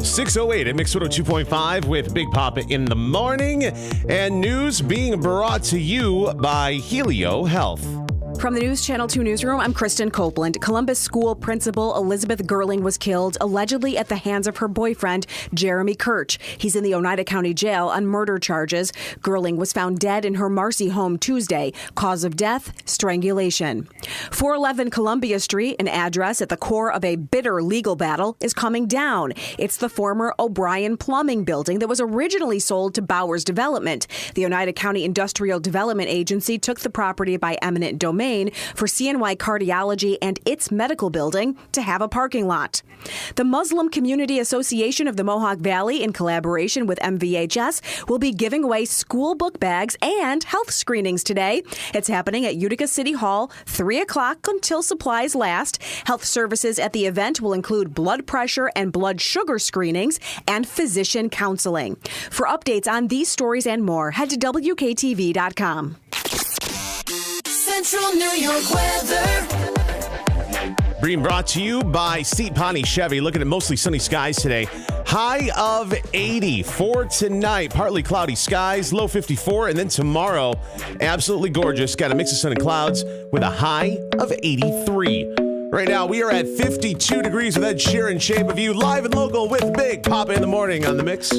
6:08 at Mix 102.5 with Big Papa in the morning. And news being brought to you by Helio Health. From the News Channel 2 newsroom, I'm Kristen Copeland. Columbus school principal Elizabeth Gerling was killed, allegedly at the hands of her boyfriend, Jeremy Kirch. He's in the Oneida County Jail on murder charges. Gerling was found dead in her Marcy home Tuesday. Cause of death, strangulation. 411 Columbia Street, an address at the core of a bitter legal battle, is coming down. It's the former O'Brien Plumbing building that was originally sold to Bowers Development. The Oneida County Industrial Development Agency took the property by eminent domain for CNY Cardiology and its medical building to have a parking lot. The Muslim Community Association of the Mohawk Valley, in collaboration with MVHS, will be giving away school book bags and health screenings today. It's happening at Utica City Hall, 3 o'clock until supplies last. Health services at the event will include blood pressure and blood sugar screenings and physician counseling. For updates on these stories and more, head to WKTV.com. Central New York weather. Being brought to you by Seat Pawnee Chevy. Looking at mostly sunny skies today. High of 80 for tonight. Partly cloudy skies, low 54. And then tomorrow, absolutely gorgeous. Got a mix of sun and clouds with a high of 83. Right now, we are at 52 degrees with Ed Sheeran, Shape of You, live and local with Big Papa in the morning on the mix.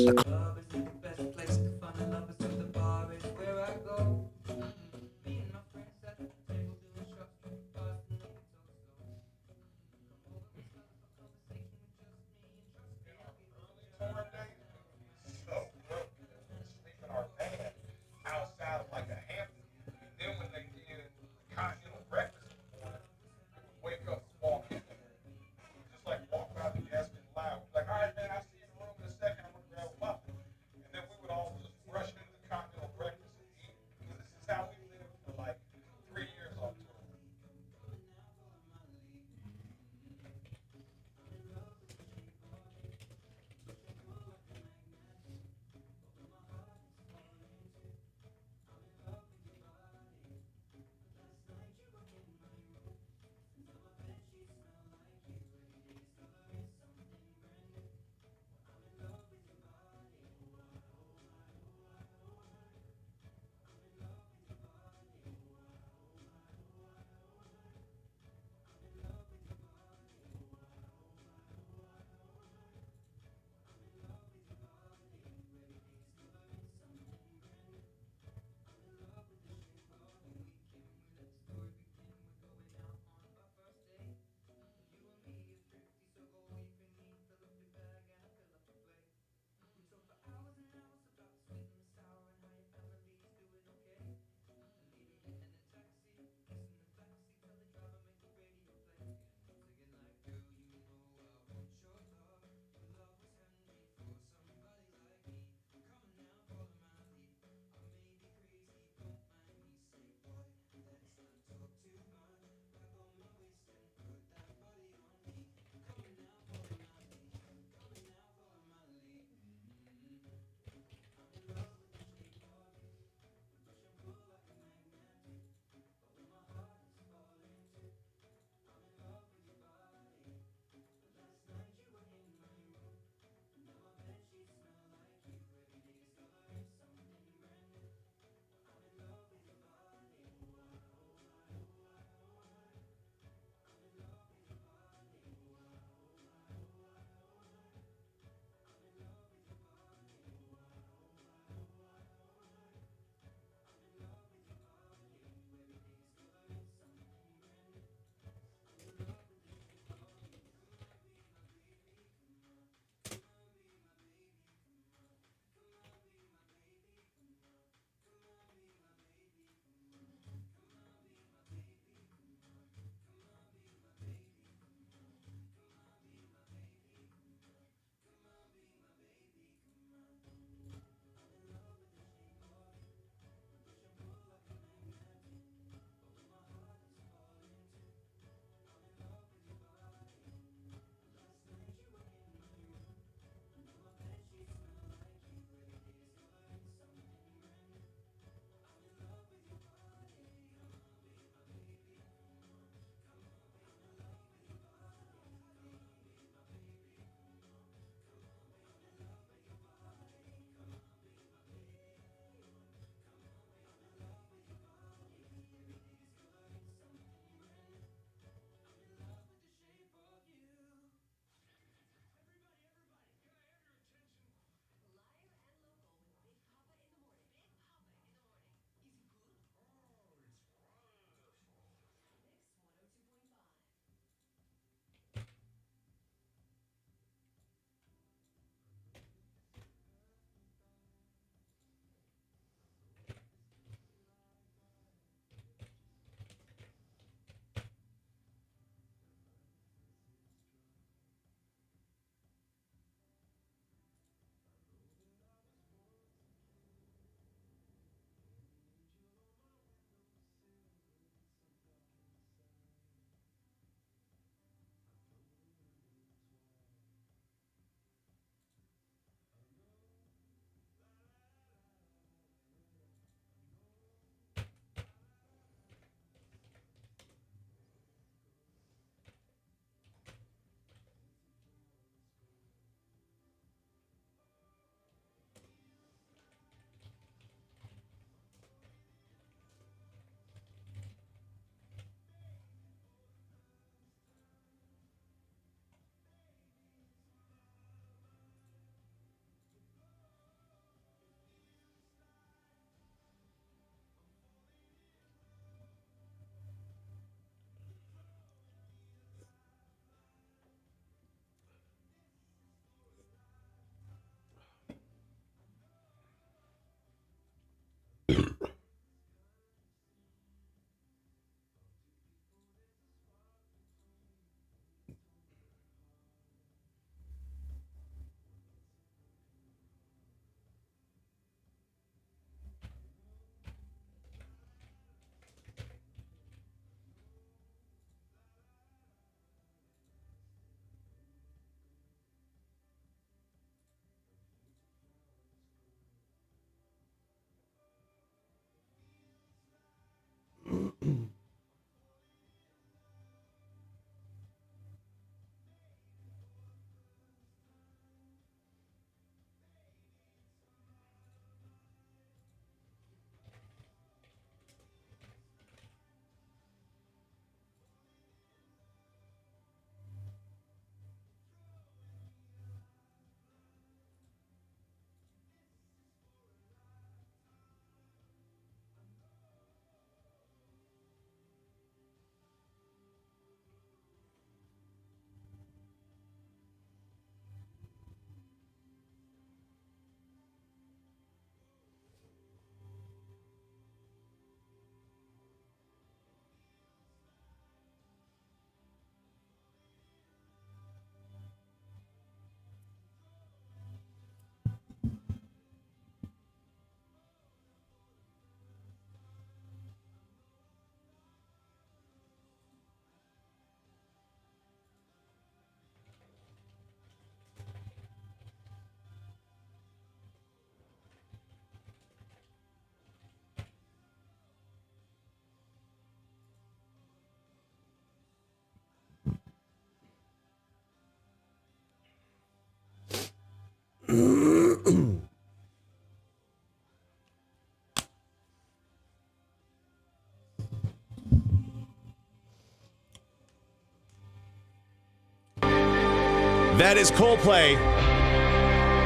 That is Coldplay.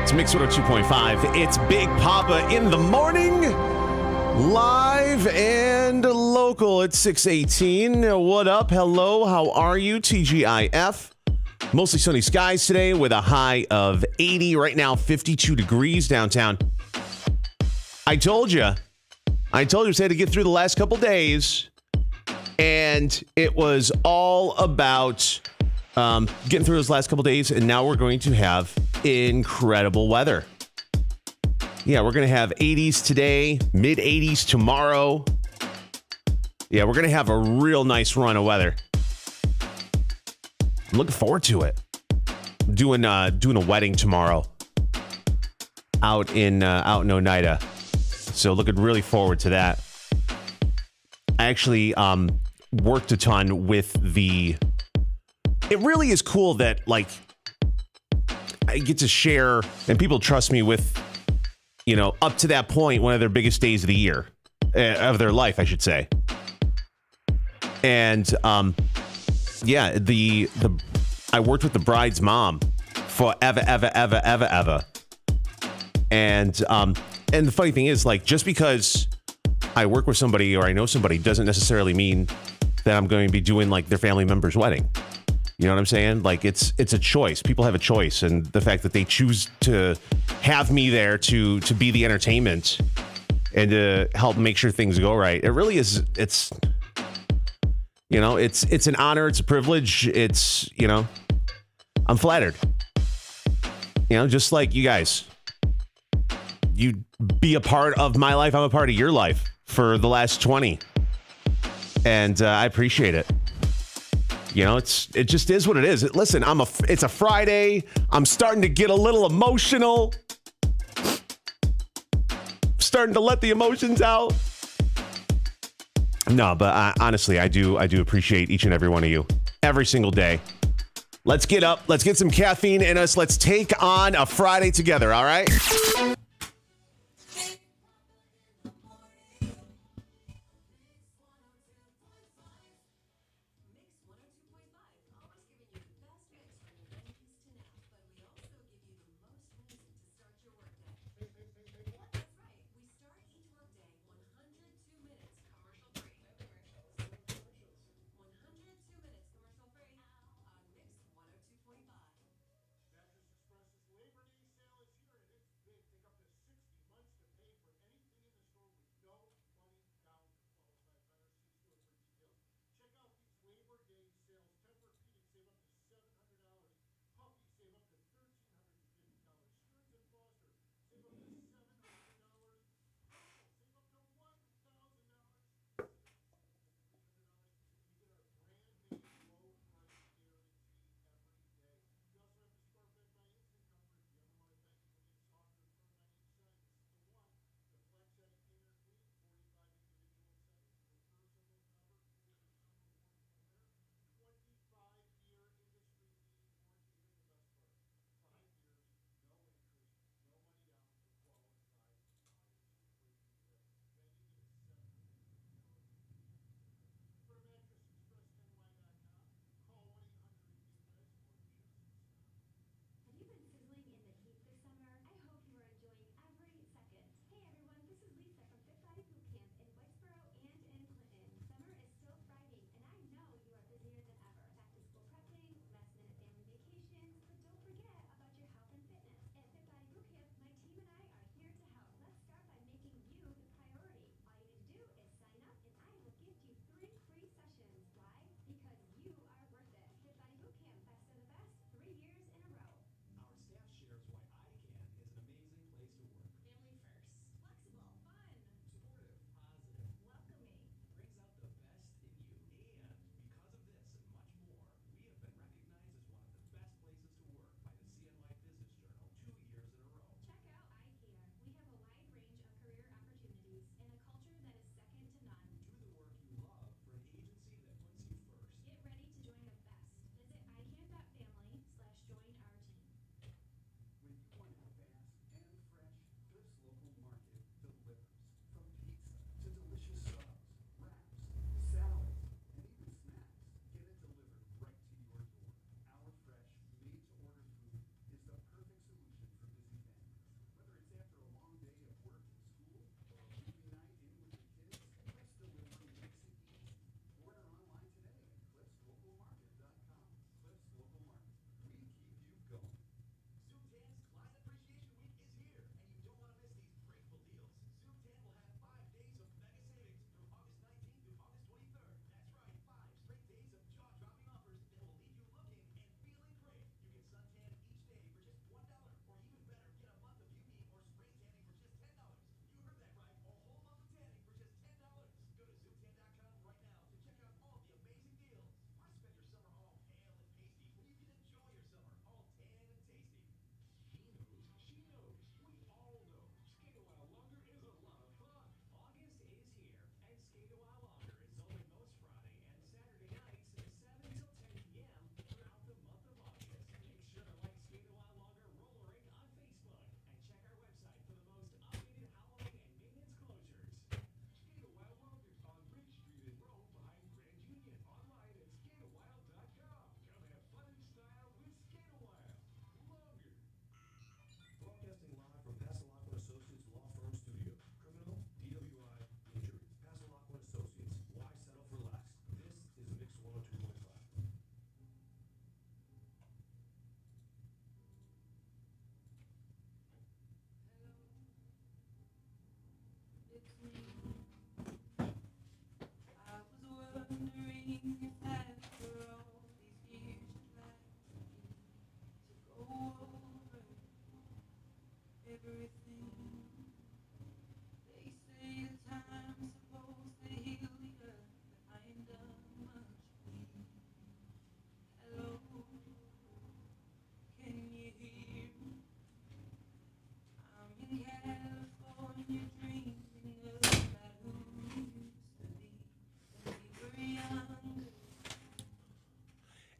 It's Mix 102.5. It's Big Papa in the morning. Live and local at 6:18. What up? Hello. How are you? TGIF. Mostly sunny skies today with a high of 80. Right now, 52 degrees downtown. I told you we had to get through the last couple days. And it was all about getting through those last couple days. And now we're going to have incredible weather. Yeah, we're going to have 80s today, mid 80s tomorrow. Yeah, we're going to have a real nice run of weather. I'm looking forward to it. I'm doing a wedding tomorrow out in Oneida. So looking really forward to that. I actually worked a ton with the... It really is cool that, like, I get to share and people trust me with, you know, up to that point, one of their biggest days of the year, of their life, I should say. And, yeah, I worked with the bride's mom for ever. And the funny thing is, like, just because I work with somebody or I know somebody doesn't necessarily mean that I'm going to be doing, like, their family member's wedding. You know what I'm saying? Like, it's a choice. People have a choice. And the fact that they choose to have me there to be the entertainment and to help make sure things go right. It really is. It's, you know, it's an honor. It's a privilege. It's, you know, I'm flattered. You know, just like you guys. You be a part of my life. I'm a part of your life for the last 20. And I appreciate it. You know, it just is what it is. Listen, it's a Friday. I'm starting to get a little emotional. Starting to let the emotions out. No, but honestly, I do appreciate each and every one of you every single day. Let's get up. Let's get some caffeine in us. Let's take on a Friday together. All right.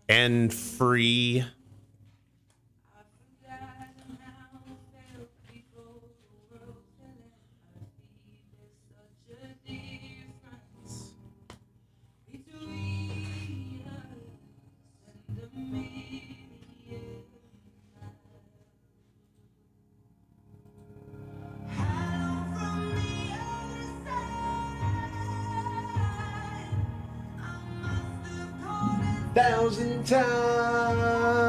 And free. Thousand times.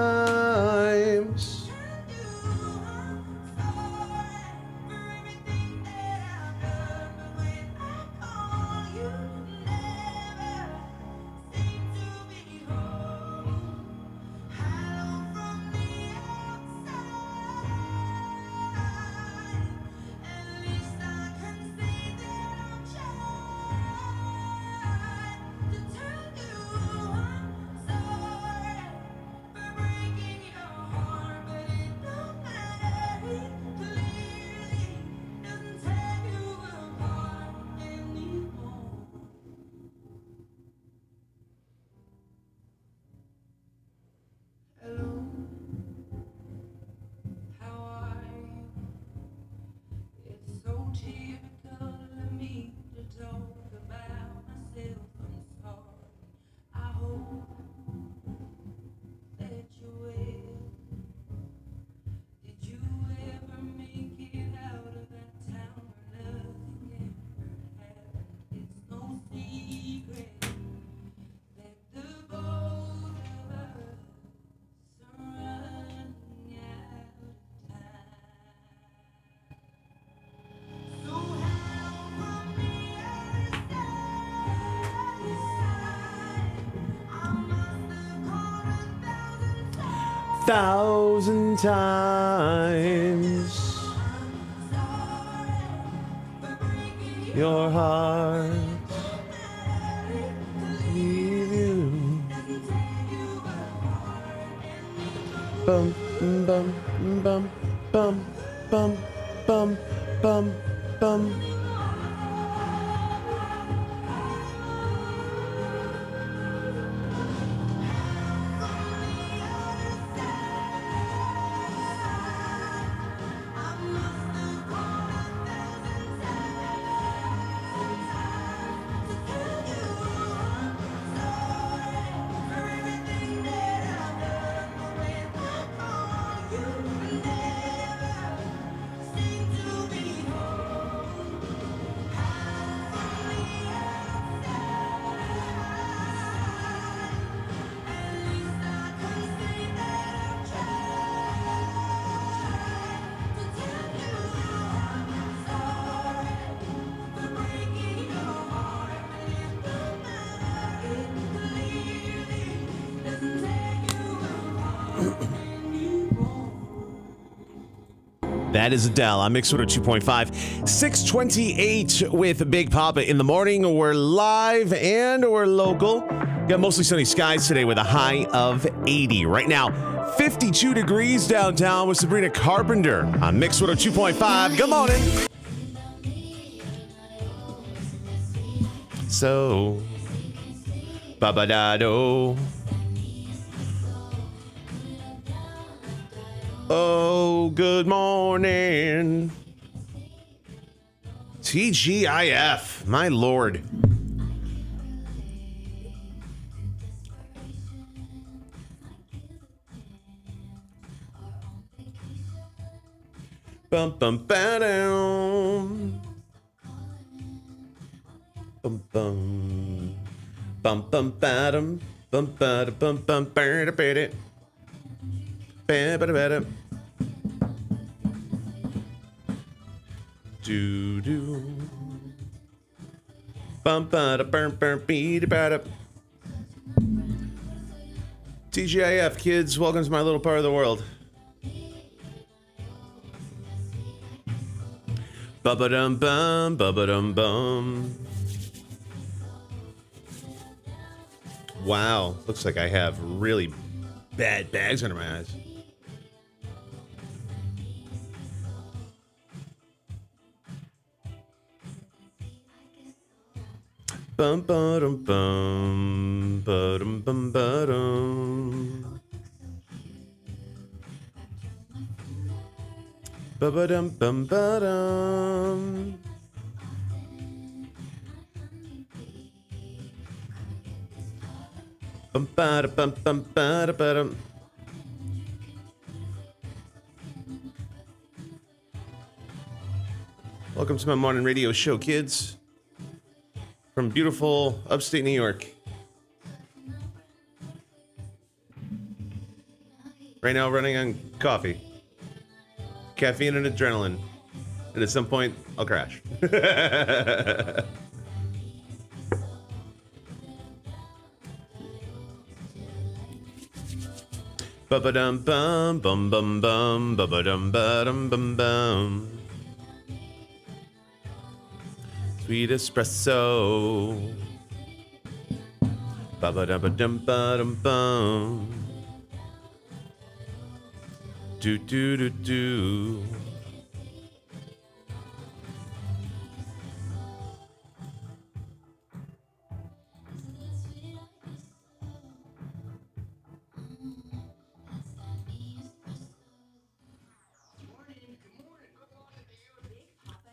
Thousand times. Your heart. Leave you. Bum, bum, bum, bum, bum, bum, bum, bum. That is Adele on Mix 2.5. 628 with Big Papa in the morning. We're live and we're local. Got mostly sunny skies today with a high of 80. Right now, 52 degrees downtown with Sabrina Carpenter on Mix 2.5. Good morning. So, Babadado. Oh, good morning. TGIF, my lord. Bum bum ba-dum. Bum bum. Bum bum ba-dum. Bum ba-da bum bum ba-da-ba-da. Ba-ba-da-ba-da. Do do. Bum ba da burn burn beat about it. TGIF kids, welcome to my little part of the world. Ba-ba-dum-bum, ba-ba-dum-bum. Wow, looks like I have really bad bags under my eyes. Bum ba dum bum ba dum bum ba dum ba ba dum bum ba dum. Bum ba da bum bum ba da ba dum. Welcome to my morning radio show, kids. From beautiful upstate New York. Right now, running on coffee, caffeine, and adrenaline. And at some point, I'll crash. Ba-ba-dum bum bum bum bum ba-ba-dum ba-dum bum bum. Sweet espresso. Ba-ba-dum-ba-dum-ba-dum-bum. Do-do-do-do.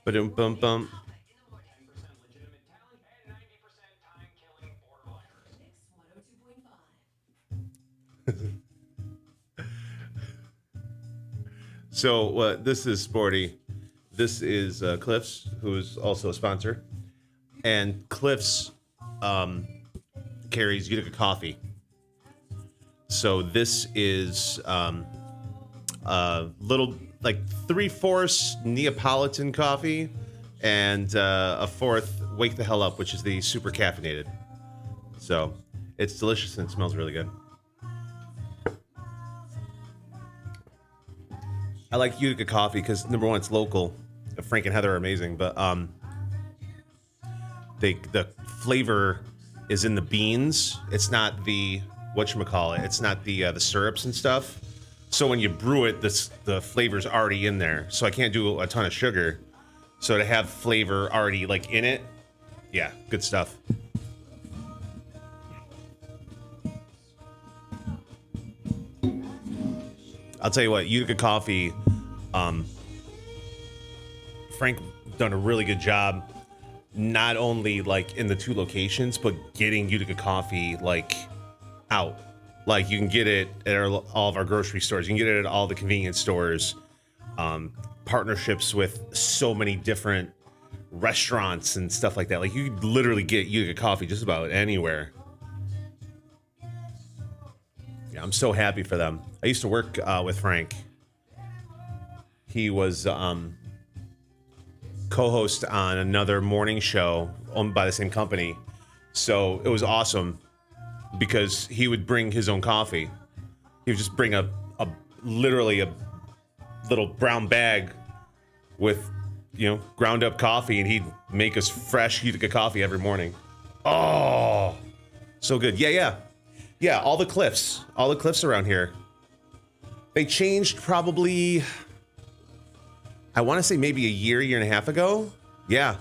Ba-dum-bum-bum. So this is Sporty. This is Cliffs, who is also a sponsor. And Cliffs carries Utica Coffee. So this is a little, like 3/4 Neapolitan coffee and a 4th Wake the Hell Up, which is the super caffeinated. So it's delicious and it smells really good. I like Utica Coffee because, number one, it's local. Frank and Heather are amazing, but the flavor is in the beans. It's not the whatchamacallit. It's not the syrups and stuff. So when you brew it, the flavor's already in there. So I can't do a ton of sugar. So to have flavor already like in it, yeah, good stuff. I'll tell you what, Utica Coffee, Frank done a really good job, not only like in the 2 locations, but getting Utica Coffee like out. Like you can get it at all of our grocery stores. You can get it at all the convenience stores. Partnerships with so many different restaurants and stuff like that. Like you could literally get Utica Coffee just about anywhere. Yeah, I'm so happy for them. I used to work with Frank. He was co-host on another morning show owned by the same company. So it was awesome because he would bring his own coffee. He would just bring literally a little brown bag with, ground up coffee, and he'd make us fresh Utica coffee every morning. Oh, so good. Yeah, all the cliffs around here. They changed probably, I want to say maybe a year and a half ago. Yeah.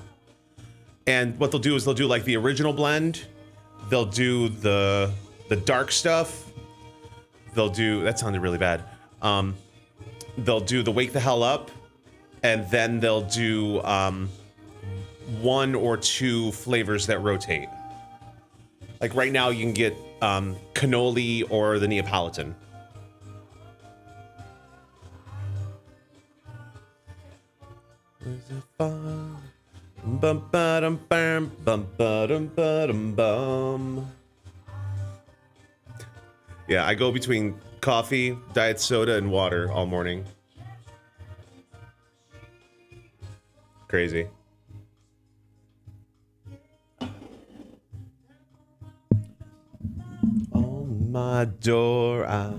And what they'll do is they'll do like the original blend. They'll do the dark stuff. They'll do, that sounded really bad. They'll do the Wake the Hell Up. And then they'll do 1 or 2 flavors that rotate. Like right now you can get cannoli or the Neapolitan. Bum ba dum bum bum ba dum bum. Yeah, I go between coffee, diet soda, and water all morning. Crazy. On my door, I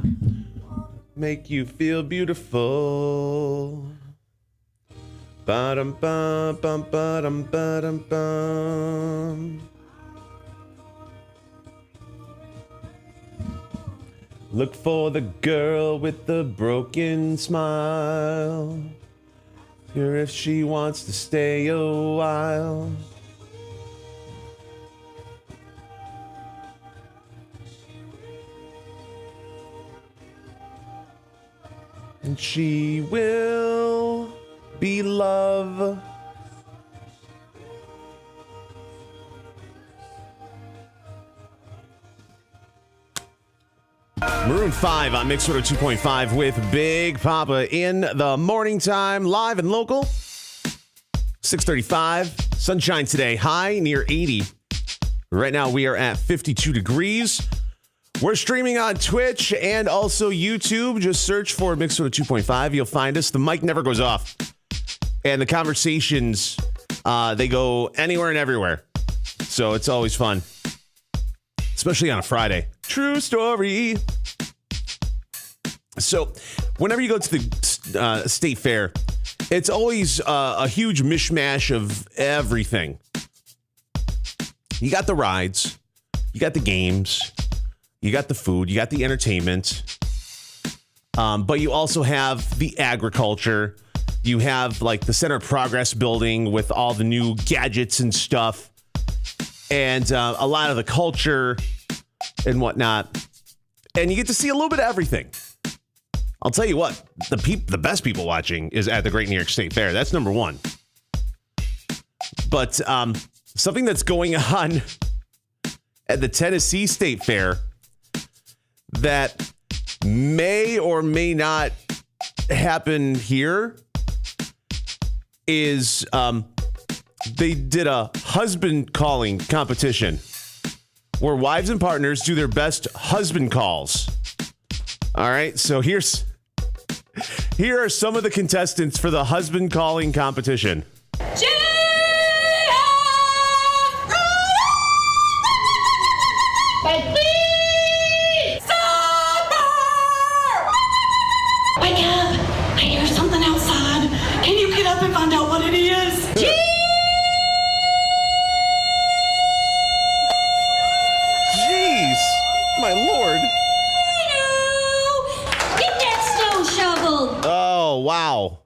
make you feel beautiful. Ba-dum, bum, bum, ba-dum, ba-dum, bum. Look for the girl with the broken smile. Hear if she wants to stay a while. And she will be love. Maroon 5 on Mix 2.5 with Big Papa in the morning time, live and local. 6:35, sunshine today, high near 80. Right now we are at 52 degrees. We're streaming on Twitch and also YouTube. Just search for Mix 2.5. You'll find us. The mic never goes off. And the conversations, they go anywhere and everywhere. So it's always fun. Especially on a Friday. True story. So whenever you go to the state fair, it's always a huge mishmash of everything. You got the rides. You got the games. You got the food, you got the entertainment, but you also have the agriculture. You have like the Center of Progress building with all the new gadgets and stuff, and a lot of the culture and whatnot. And you get to see a little bit of everything. I'll tell you what, the best people watching is at the Great New York State Fair. That's number one. But something that's going on at the Tennessee State Fair that may or may not happen here is they did a husband calling competition where wives and partners do their best husband calls. All right, so here are some of the contestants for the husband calling competition.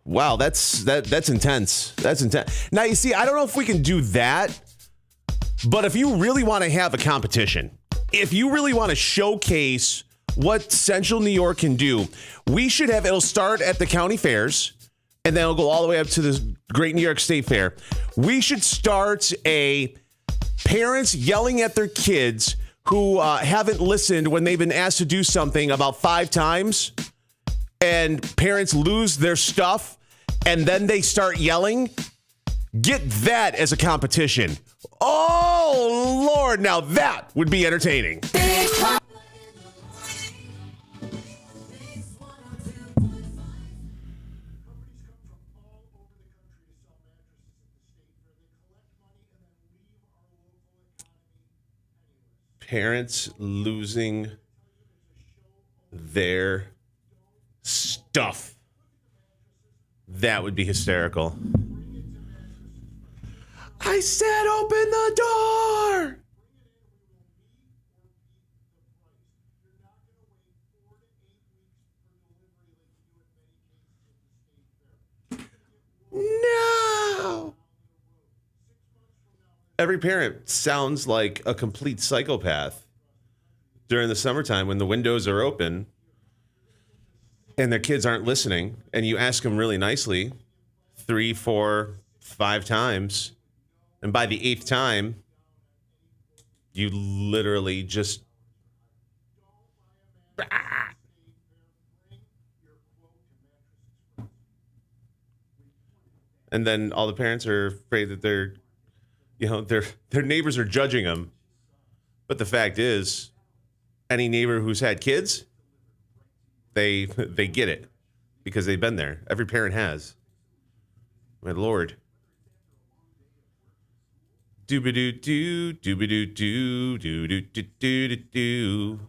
Wow, that's intense. That's intense. Now, you see, I don't know if we can do that, but if you really want to have a competition, if you really want to showcase what Central New York can do, we should have, it'll start at the county fairs, and then it'll go all the way up to the Great New York State Fair. We should start a parents yelling at their kids who haven't listened when they've been asked to do something about 5 times, and parents lose their stuff, and then they start yelling. Get that as a competition. Oh, Lord, now that would be entertaining. Parents losing their stuff. That would be hysterical. I said open the door. No. Every parent sounds like a complete psychopath during the summertime when the windows are open and their kids aren't listening, and you ask them really nicely 3, 4, 5 times, and by the 8th time, you literally just... And then all the parents are afraid that their neighbors are judging them. But the fact is, any neighbor who's had kids, they get it because they've been there. Every parent has. My Lord. Doobie-doo-doo, doobie-doo-doo, doo-doo-doo-doo-doo-doo.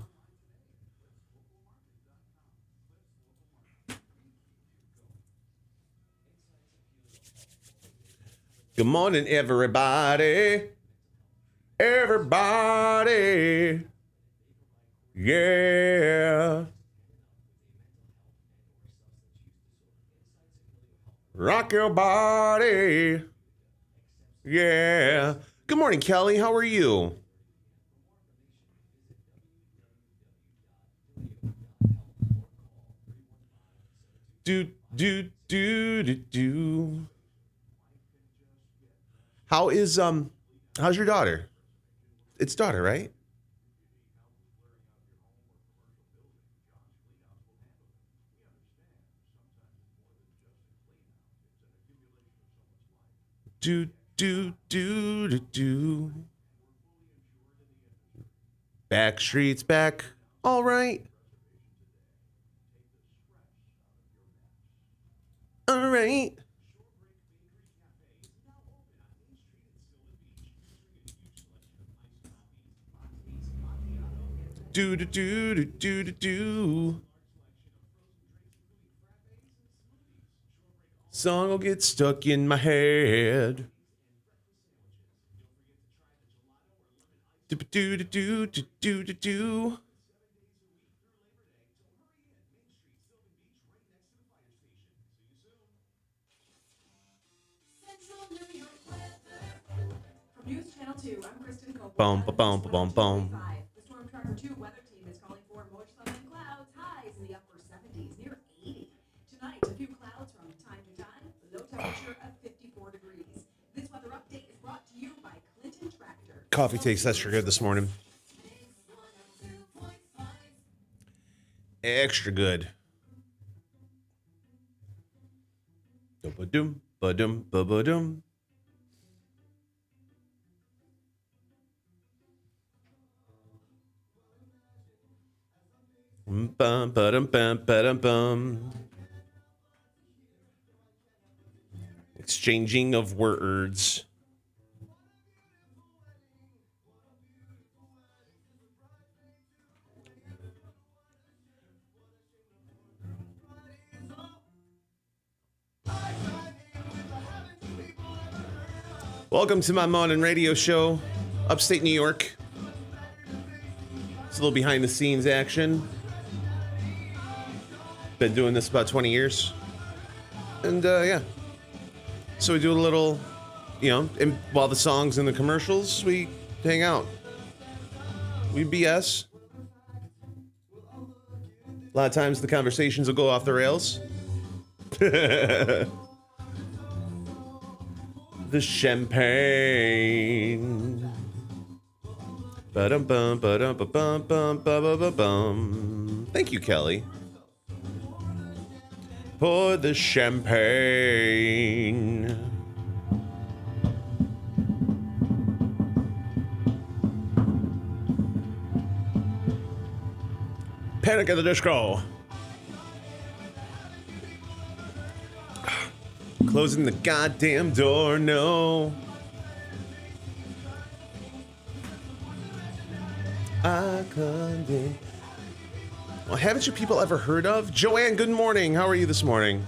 Good morning, everybody. Everybody. Yeah. Rock your body. Yeah. Good morning, Kelly. How are you? Do. How's your daughter? It's daughter, right? Do. Backstreet's back. All right. All right. Do. Song will get stuck in my head. Do. News Channel 2, I'm Kristen Copeland. Boom. The Storm Tracker 2 weather team is calling for more sun and clouds, highs in the upper 70s, near 80. Tonight, a few clouds from time to time, low temperature of 54 degrees. This weather update is brought to you by Clinton Tractor. Coffee tastes extra good this morning. Extra good. Ba-dum. Bum. Exchanging of words. Welcome to my morning radio show, upstate New York. It's a little behind the scenes action. Been doing this about 20 years. And yeah. So we do a little, and while the songs and the commercials, we hang out. We BS. A lot of times the conversations will go off the rails. The champagne. Ba-dum-bum. Thank you, Kelly. Pour the champagne. Panic at the Disco. Closing the goddamn door, no. I couldn't. Well, haven't you people ever heard of Joanne? Good morning. How are you this morning?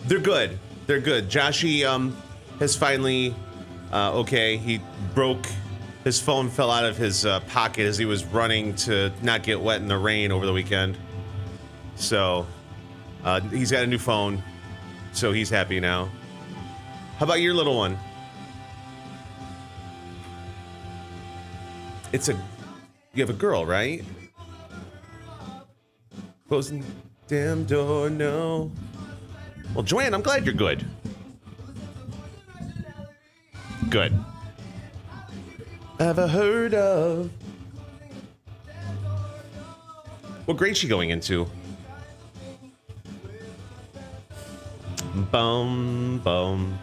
They're good. They're good. Joshy has finally okay. He broke his phone, fell out of his pocket as he was running to not get wet in the rain over the weekend. So he's got a new phone, so he's happy now. How about your little one? You have a girl, right? Closing the damn door, no. Well, Joanne, I'm glad you're good. Good. Ever heard of? What grade's she going into? Bum.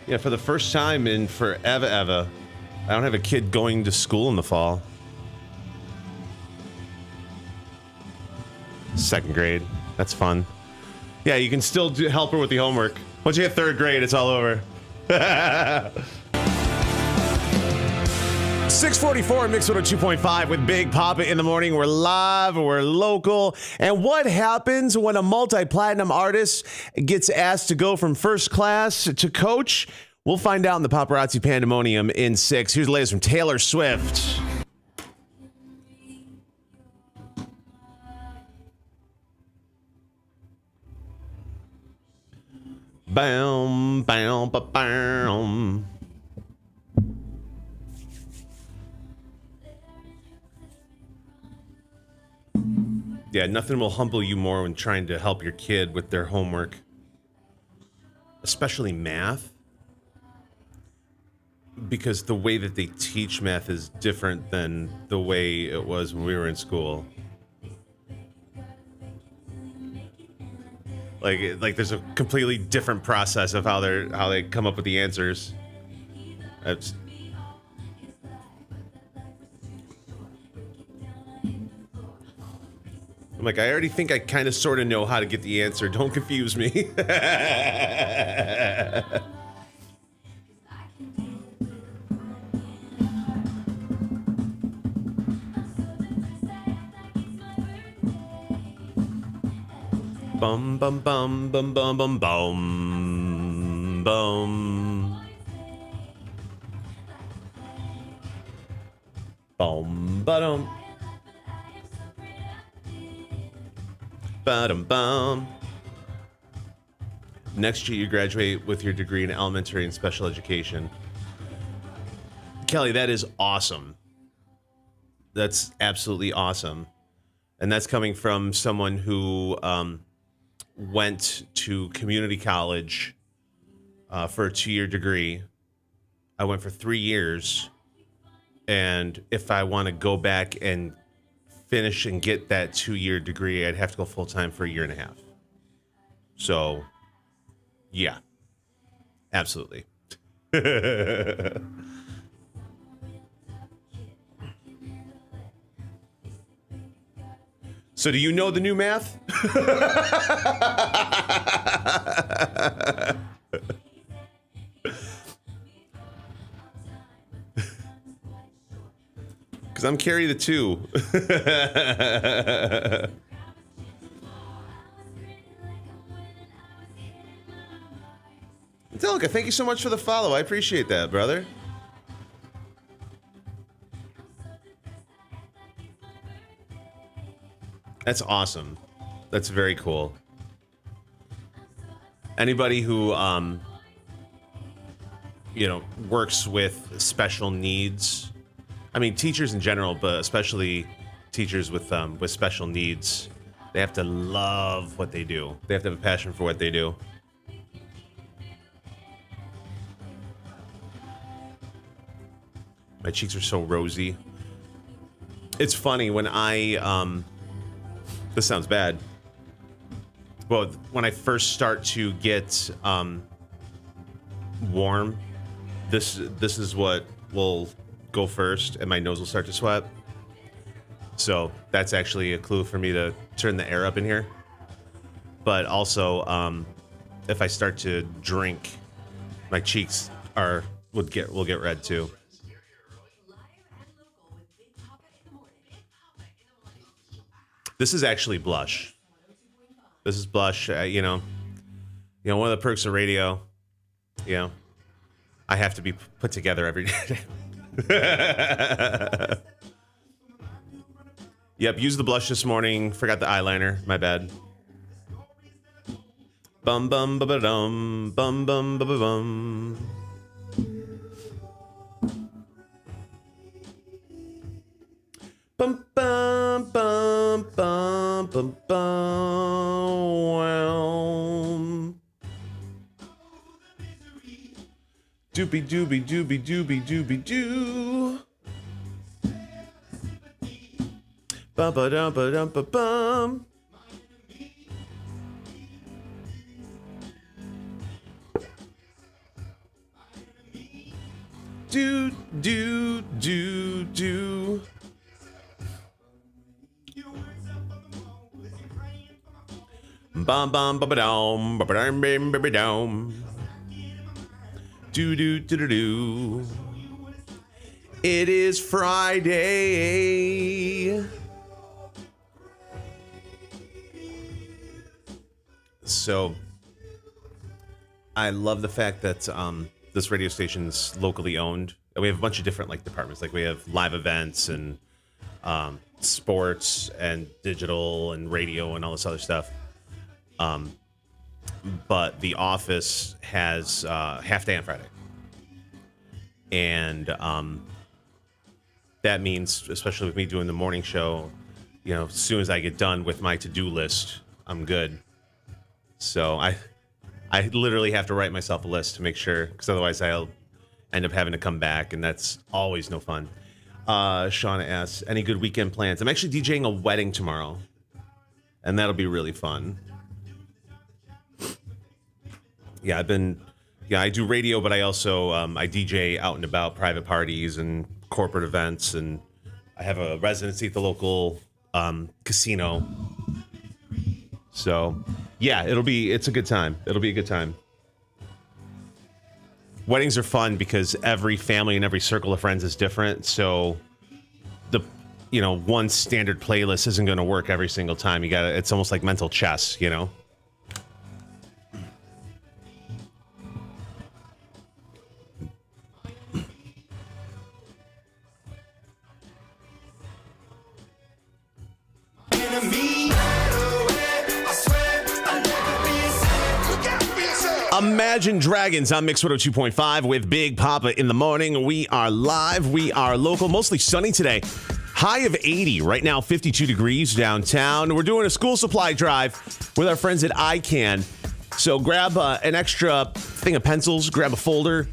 Yeah, for the first time in forever, I don't have a kid going to school in the fall. 2nd grade. That's fun. Yeah, you can still help her with the homework. Once you hit 3rd grade, it's all over. 644 Mix 102.5 with Big Papa in the morning. We're live, we're local. And what happens when a multi-platinum artist gets asked to go from first class to coach? We'll find out in the Paparazzi Pandemonium in 6. Here's the latest from Taylor Swift. Bam, bam, ba, bam. Yeah, nothing will humble you more when trying to help your kid with their homework, especially math, because the way that they teach math is different than the way it was when we were in school. Like there's a completely different process of how they come up with the answers. I'm like, I already think I kind of sort of know how to get the answer. Don't confuse me. Bum bum bum bum bum bum bum bum bum ba-dum. Ba-dum-bum. Next year, you graduate with your degree in elementary and special education. Kelly, that is awesome. That's absolutely awesome. And that's coming from someone who went to community college for a 2-year degree. I went for 3 years. And if I want to go back and finish and get that 2-year degree, I'd have to go full-time for 1.5 years. So, yeah. Absolutely. So do you know the new math? Because I'm carry the 2. Angelica, thank you so much for the follow. I appreciate that, brother. That's awesome. That's very cool. Anybody who, works with special needs. I mean, teachers in general, but especially teachers with special needs, they have to love what they do. They have to have a passion for what they do. My cheeks are so rosy. It's funny when this sounds bad. Well, when I first start to get warm, this is what will go first, and my nose will start to sweat. So that's actually a clue for me to turn the air up in here. But also, if I start to drink, my cheeks will get red too. This is actually blush. This is blush. One of the perks of radio. I have to be put together every day. Yep, used the blush this morning. Forgot the eyeliner. My bad. Bum bum ba ba dum. Bum bum ba ba bum. Bum bum bum bum bum bum. Doobie doobie doobie doobie doobie doo. Bum ba dum ba dum ba bum. Do do do do. Bum bum ba ba dum ba ba dum ba ba dum. Do do do do do. It is Friday. So I love the fact that this radio station's locally owned. We have a bunch of different departments. We have live events and sports and digital and radio and all this other stuff. But the office has half day on Friday. And that means, especially with me doing the morning show, as soon as I get done with my to-do list, I'm good. So I literally have to write myself a list to make sure, because otherwise I'll end up having to come back, and that's always no fun. Shauna asks, any good weekend plans? I'm actually DJing a wedding tomorrow, and that'll be really fun. Yeah, I do radio, but I also I DJ out and about private parties and corporate events, and I have a residency at the local casino. So, yeah, it's a good time. It'll be a good time. Weddings are fun because every family and every circle of friends is different. So one standard playlist isn't going to work every single time. It's almost like mental chess, Imagine Dragons on Mix 102.5 with Big Papa in the morning. We are live. We are local. Mostly sunny today. High of 80. Right now, 52 degrees downtown. We're doing a school supply drive with our friends at ICANN. So grab an extra thing of pencils. Grab a folder.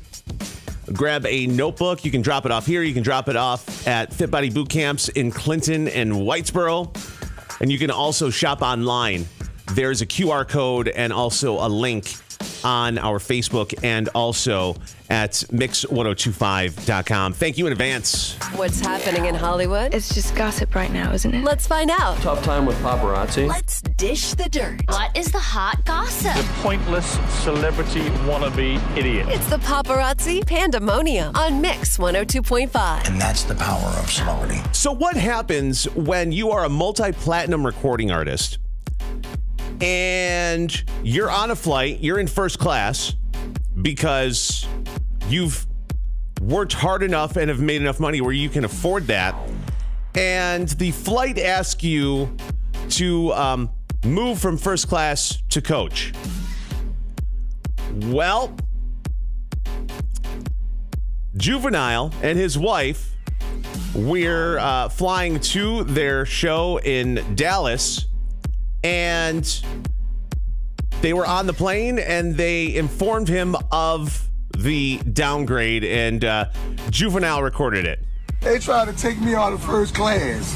Grab a notebook. You can drop it off here. You can drop it off at Fit Body Boot Camps in Clinton and Whitesboro. And you can also shop online. There's a QR code and also a link on our Facebook and also at mix1025.com. Thank you in advance. What's happening in Hollywood? It's just gossip right now, isn't it? Let's find out. Tough time with paparazzi. Let's dish the dirt. What is the hot gossip? The pointless celebrity wannabe idiot. It's the paparazzi pandemonium on Mix 102.5. And that's the power of celebrity. So what happens when you are a multi-platinum recording artist and you're on a flight, you're in first class because you've worked hard enough and have made enough money where you can afford that, and the flight asks you to move from first class to coach? Well, Juvenile and his wife, we're flying to their show in Dallas, and they were on the plane and they informed him of the downgrade, and Juvenile recorded it. They tried to take me out of first class.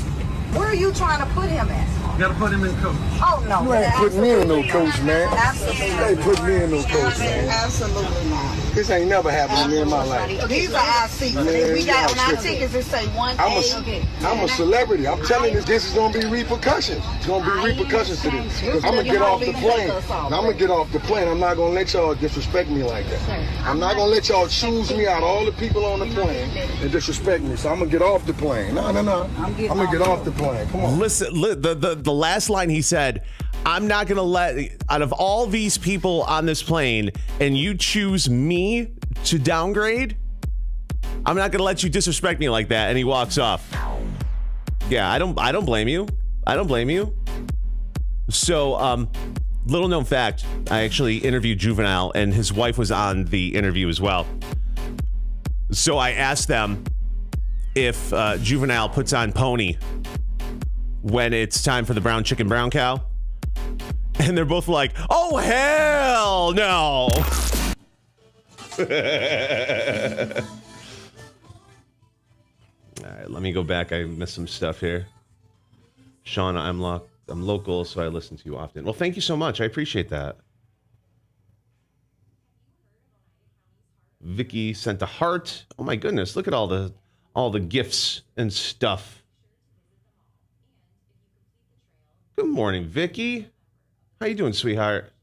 Where are you trying to put him at? You gotta put him in coach. Oh, no. You ain't putting me in no coach, man. Absolutely. You ain't putting me in no coach, man. Absolutely not. This ain't never happened to me in my life. These are our seats. Man, We got on our tripping. tickets that say 1A. I'm a celebrity. I'm telling you, this is gonna be repercussions. It's gonna be repercussions to this. Because I'm gonna get off the plane. I'm gonna get off the plane. I'm not gonna let y'all disrespect me like that. I'm not gonna let y'all choose me out of all the people on the plane and disrespect me. So I'm gonna get off the plane. No. I'm gonna get off the plane. Come on. Listen, the last line he said, I'm not going to let, out of all these people on this plane, and you choose me to downgrade, I'm not going to let you disrespect me like that. And he walks off. Yeah, I don't blame you. I don't blame you. So, little known fact, I actually interviewed Juvenile, and his wife was on the interview as well. So I asked them if Juvenile puts on Pony when it's time for the brown chicken, brown cow. And they're both like, oh, hell no. All right, let me go back. I missed some stuff here. Shauna, I'm local, so I listen to you often. Well, thank you so much. I appreciate that. Vicky sent a heart. Oh my goodness, look at all the gifts and stuff. Good morning, Vicky. How you doing, sweetheart?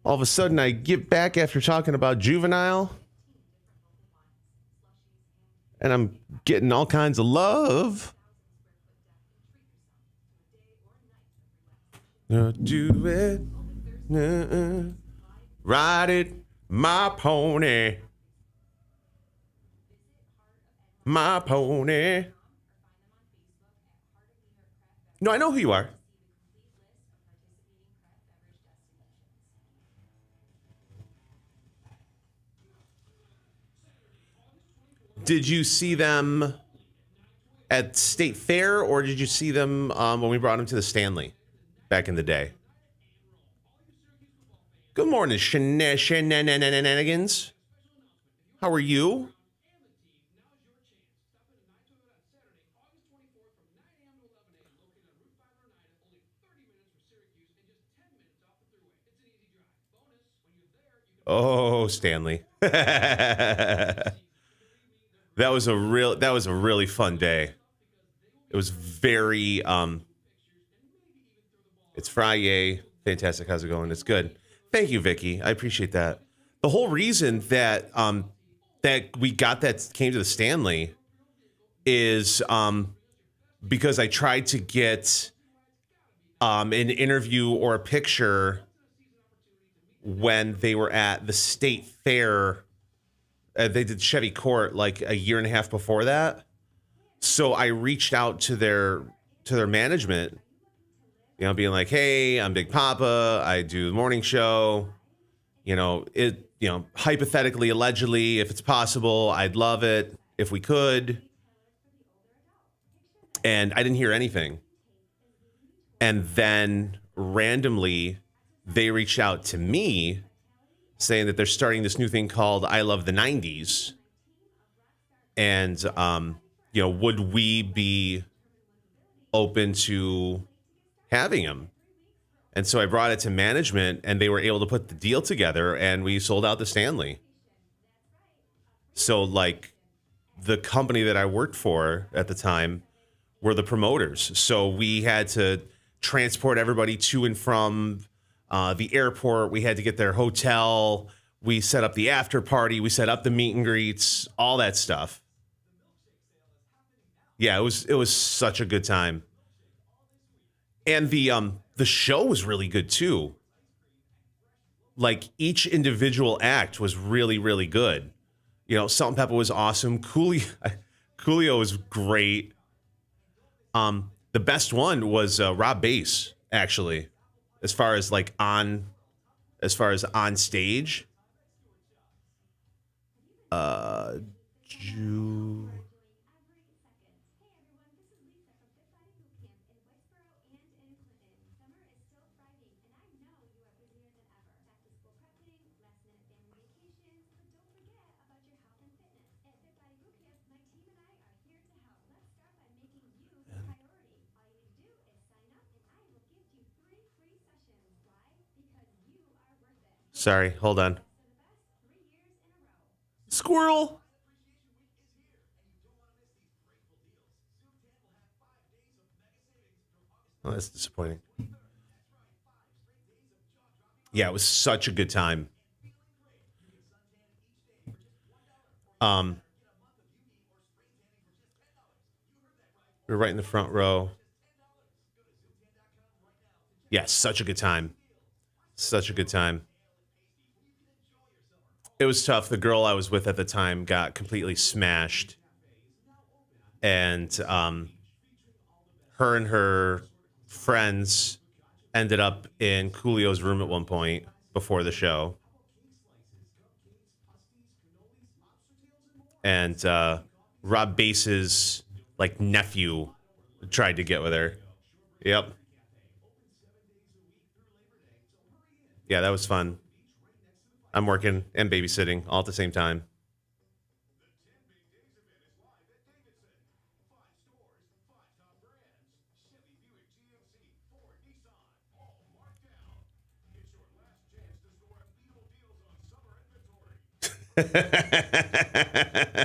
All of a sudden, I get back after talking about Juvenile, and I'm getting all kinds of love. Do it. Ride it, my pony. My pony. No, I know who you are. Did you see them at State Fair, or did you see them when we brought them to the Stanley back in the day? Good morning, shenanigans. How are you? Oh, Stanley. That was a really fun day. It was very it's Friday. Fantastic. How's it going? It's good. Thank you, Vicky. I appreciate that. The whole reason that that we got that came to the Stanley is because I tried to get an interview or a picture when they were at the State Fair. They did Chevy Court like a year and a half before that. So I reached out to their management, you know, being like, hey, I'm Big Papa. I do the morning show. Hypothetically, allegedly, if it's possible, I'd love it if we could. And I didn't hear anything. And then randomly, they reached out to me saying that they're starting this new thing called I Love the 90s. And, would we be open to having him? And so I brought it to management, and they were able to put the deal together, and we sold out the Stanley. So, like, the company that I worked for at the time were the promoters. So we had to transport everybody to and from the airport. We had to get their hotel. We set up the after party. We set up the meet and greets, all that stuff. Yeah, it was such a good time. And the show was really good too. Like, each individual act was really, really good. You know, Salt and Pepper was awesome. Coolio was great. The best one was Rob Bass, actually, as far as on stage. Sorry, hold on. Squirrel. Oh, that's disappointing. Yeah, it was such a good time. We were right in the front row. Yeah, such a good time. Such a good time. It was tough. The girl I was with at the time got completely smashed. And her and her friends ended up in Coolio's room at one point before the show. And Rob Bass's nephew tried to get with her. Yep. Yeah, that was fun. I'm working and babysitting all at the same time.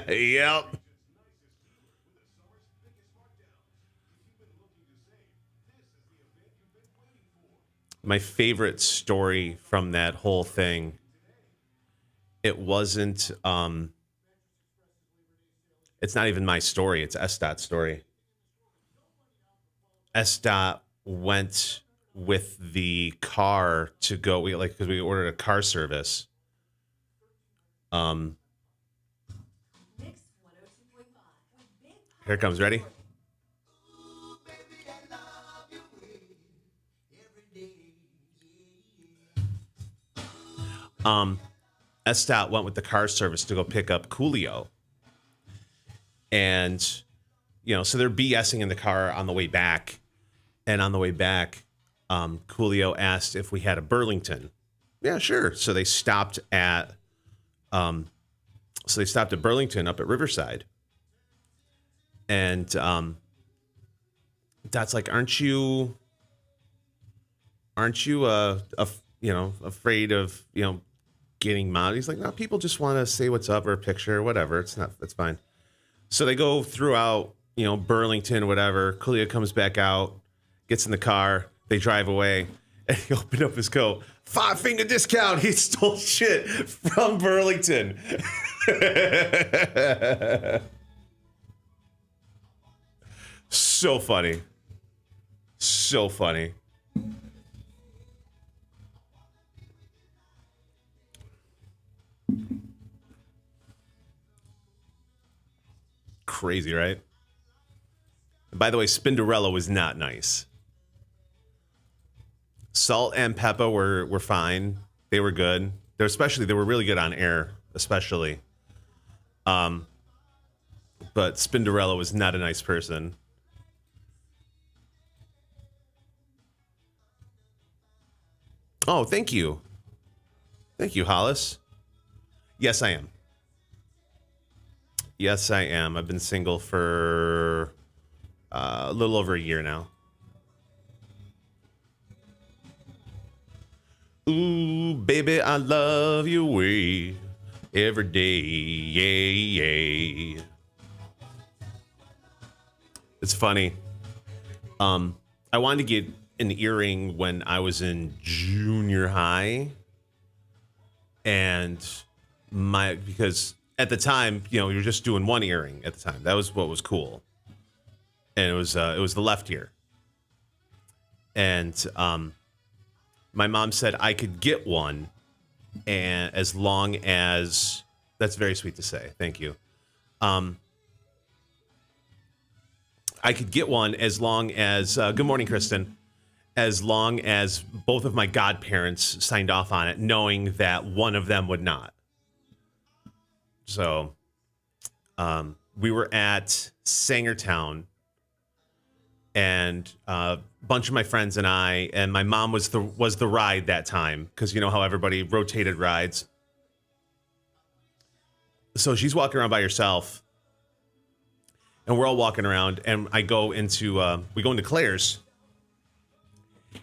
Yep. my favorite story from that whole thing, it wasn't, it's not even my story. It's SDOT's story. SDOT went with the car to go, because we ordered a car service. Here it comes. Ready? SDOT went with the car service to go pick up Coolio. And, so they're BSing in the car on the way back. And on the way back, Coolio asked if we had a Burlington. Yeah, sure. So they stopped at Burlington up at Riverside. And Dot's like, aren't you afraid of, getting mobbed? He's like, no, people just want to say what's up or a picture or whatever. That's fine. So they go throughout, Burlington, whatever. Coolio comes back out, gets in the car. They drive away, and he opened up his coat. 5-finger discount. He stole shit from Burlington. So funny. So funny. Crazy, right? By the way, Spinderella was not nice. Salt and Peppa were fine. They were good. They were really good on air, especially. But Spinderella was not a nice person. Oh, thank you. Thank you, Hollis. Yes, I am. Yes, I am. I've been single for a little over a year now. Ooh, baby, I love your way every day. Yeah. It's funny. I wanted to get an earring when I was in junior high. And because at the time, you're just doing one earring at the time. That was what was cool. And it was the left ear. And my mom said I could get one, and as long as, that's very sweet to say. Thank you. I could get one as long as, good morning, Kristen, as long as both of my godparents signed off on it, knowing that one of them would not. So we were at Sangertown, and a bunch of my friends and I, and my mom was the ride that time, because you know how everybody rotated rides. So she's walking around by herself, and we're all walking around, and we go into Claire's,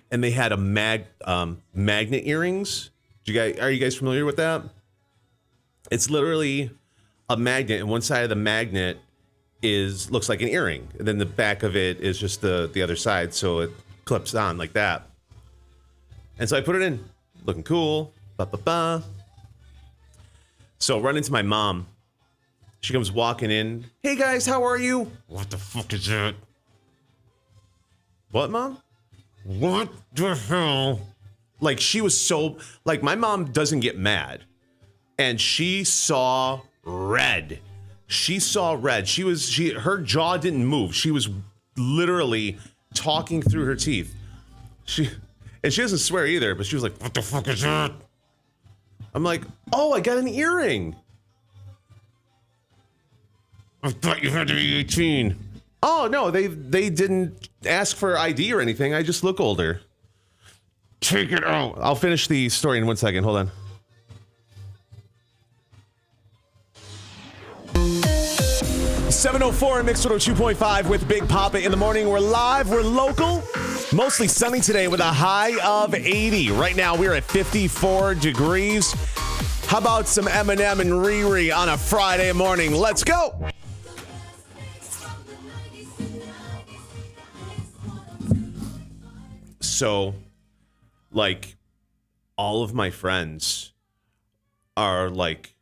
and they had a magnet earrings. Are you guys familiar with that? It's literally a magnet, and one side of the magnet looks like an earring, and then the back of it is just the other side, so it clips on like that. And so I put it in, looking cool. So I run into my mom. She comes walking in. Hey guys, how are you? What the fuck is that? What, Mom? What the hell? Like, she was so, like, my mom doesn't get mad. And she saw red. She saw red. Her jaw didn't move. She was literally talking through her teeth. She doesn't swear either, but she was like, what the fuck is that? I'm like, oh, I got an earring. I thought you had to be 18. Oh, no, they didn't ask for ID or anything. I just look older. Take it out. I'll finish the story in 1 second. Hold on. .704 Mix 102.5 with Big Papa in the morning. We're live. We're local. Mostly sunny today with a high of 80. Right now we're at 54 degrees. How about some Eminem and Riri on a Friday morning? Let's go. So like, all of my friends are like,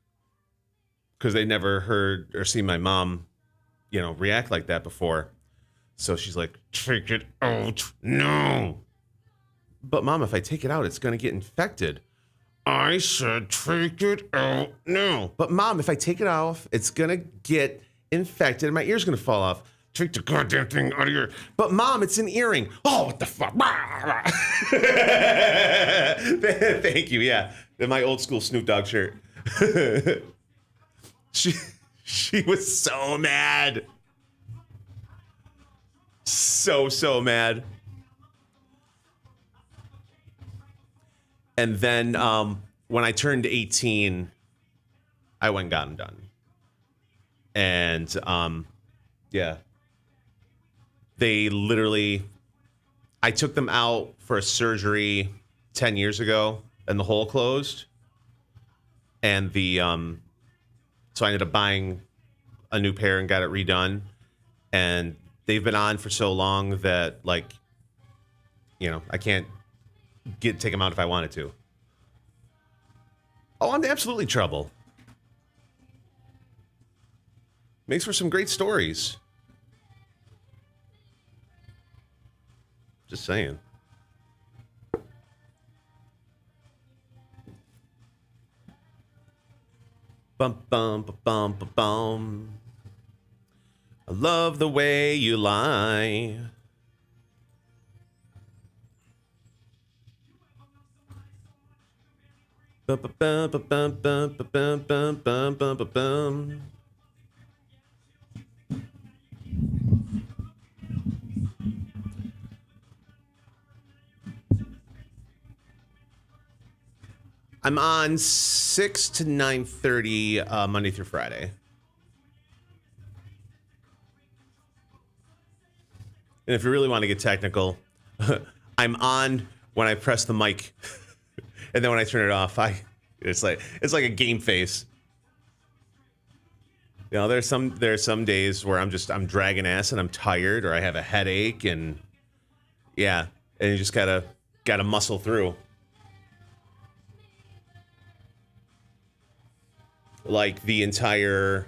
because they never heard or seen my mom, react like that before. So she's like, take it out. No. But Mom, if I take it out, it's going to get infected. I said, take it out now. But Mom, if I take it off, it's going to get infected and my ear's going to fall off. Take the goddamn thing out of your... But Mom, it's an earring. Oh, what the fuck? Thank you, yeah. My old school Snoop Dogg shirt. She was so mad. So mad. And then when I turned 18, I went and got them done. And yeah. They literally, I took them out for a surgery 10 years ago and the hole closed. And so I ended up buying a new pair and got it redone. And they've been on for so long that, like, I can't take them out if I wanted to. Oh, I'm absolutely trouble. Makes for some great stories. Just saying. Bum bum ba bum ba bum. I love the way you lie. Bum ba bum ba bum bum ba bum bum bum bum ba bum. I'm on 6 to 9:30 Monday through Friday. And if you really want to get technical, I'm on when I press the mic, and then when I turn it off, it's like a game face. There's some days where I'm dragging ass and I'm tired or I have a headache and yeah, and you just gotta muscle through. Like the entire,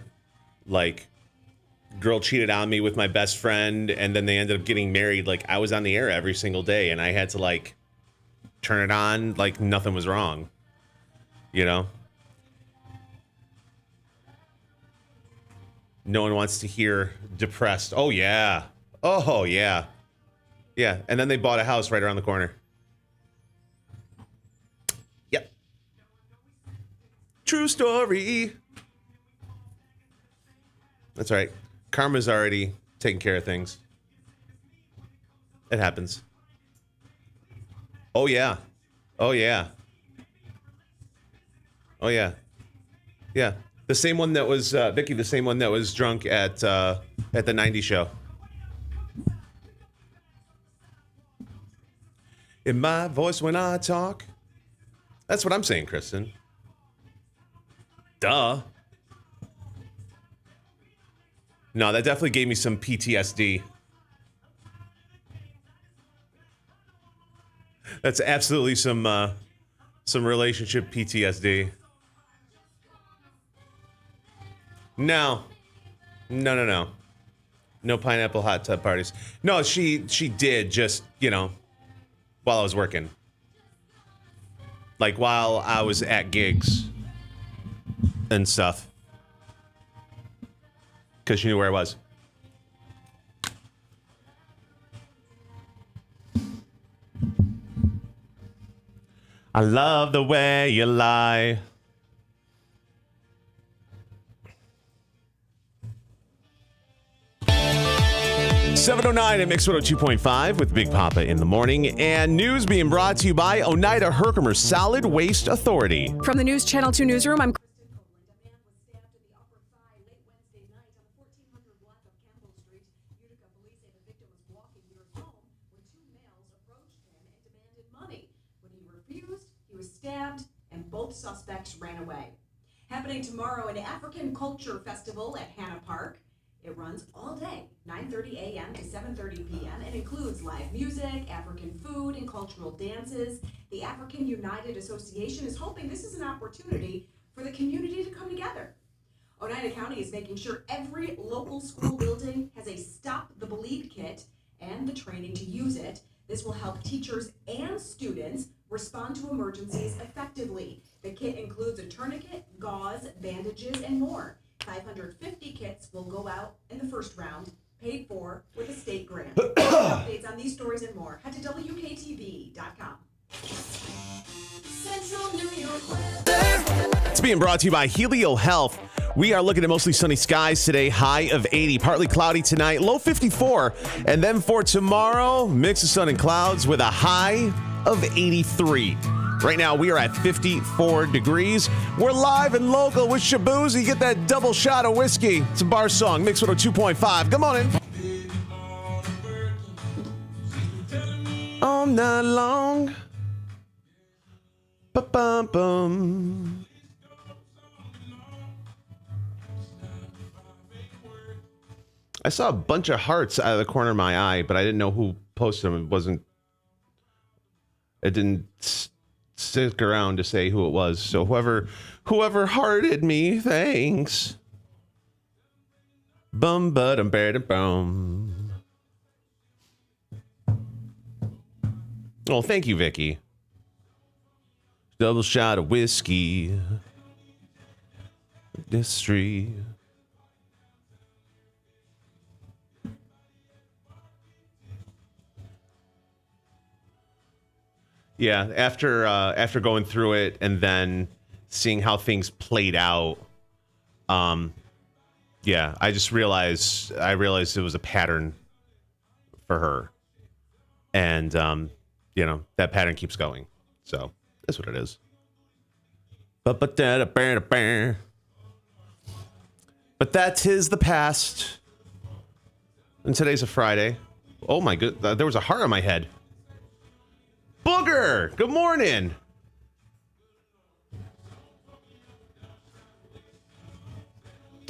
girl cheated on me with my best friend and then they ended up getting married. Like, I was on the air every single day and I had to, turn it on like nothing was wrong. No one wants to hear depressed. Oh, yeah. Oh, yeah. Yeah. And then they bought a house right around the corner. Yep. True story. That's right. Karma's already taking care of things. It happens. Oh, yeah. Oh, yeah. Oh, yeah. Yeah. The same one that was, Vicky, the same one that was drunk at the 90s show. In my voice when I talk. That's what I'm saying, Kristen. Duh. No, that definitely gave me some PTSD. That's absolutely some relationship PTSD. No. No pineapple hot tub parties. No, she did just, while I was working. Like while I was at gigs and stuff. Because she knew where I was. I love the way you lie. $7:09 at Mix 102.5 with Big Papa in the morning. And news being brought to you by Oneida Herkimer Solid Waste Authority. From the News Channel 2 newsroom, I'm stabbed, and both suspects ran away. Happening tomorrow, an African Culture Festival at Hanna Park. It runs all day, 9:30 a.m. to 7:30 p.m. and includes live music, African food, and cultural dances. The African United Association is hoping this is an opportunity for the community to come together. Oneida County is making sure every local school building has a Stop the Bleed kit and the training to use it. This will help teachers and students respond to emergencies effectively. The kit includes a tourniquet, gauze, bandages, and more. 550 kits will go out in the first round, paid for with a state grant. Updates on these stories and more, head to WKTV.com. Central New York weather. It's being brought to you by Helio Health. We are looking at mostly sunny skies today, high of 80, partly cloudy tonight, low 54. And then for tomorrow, mix of sun and clouds with a high of 83. Right now, we are at 54 degrees. We're live and local with Shaboozey. Get that double shot of whiskey. It's a bar song, Mix 102.5. Come on in. All night long. Ba-bum-bum. I saw a bunch of hearts out of the corner of my eye, but I didn't know who posted them. It didn't stick around to say who it was. So whoever hearted me, thanks. Bum ba dum ba dum bum. Oh, thank you, Vicky. Double shot of whiskey. History. Yeah, after going through it and then seeing how things played out, yeah, I realized it was a pattern for her, and that pattern keeps going. So that's what it is. But that is the past, and today's a Friday. Oh my good, there was a heart on my head. Booger, good morning.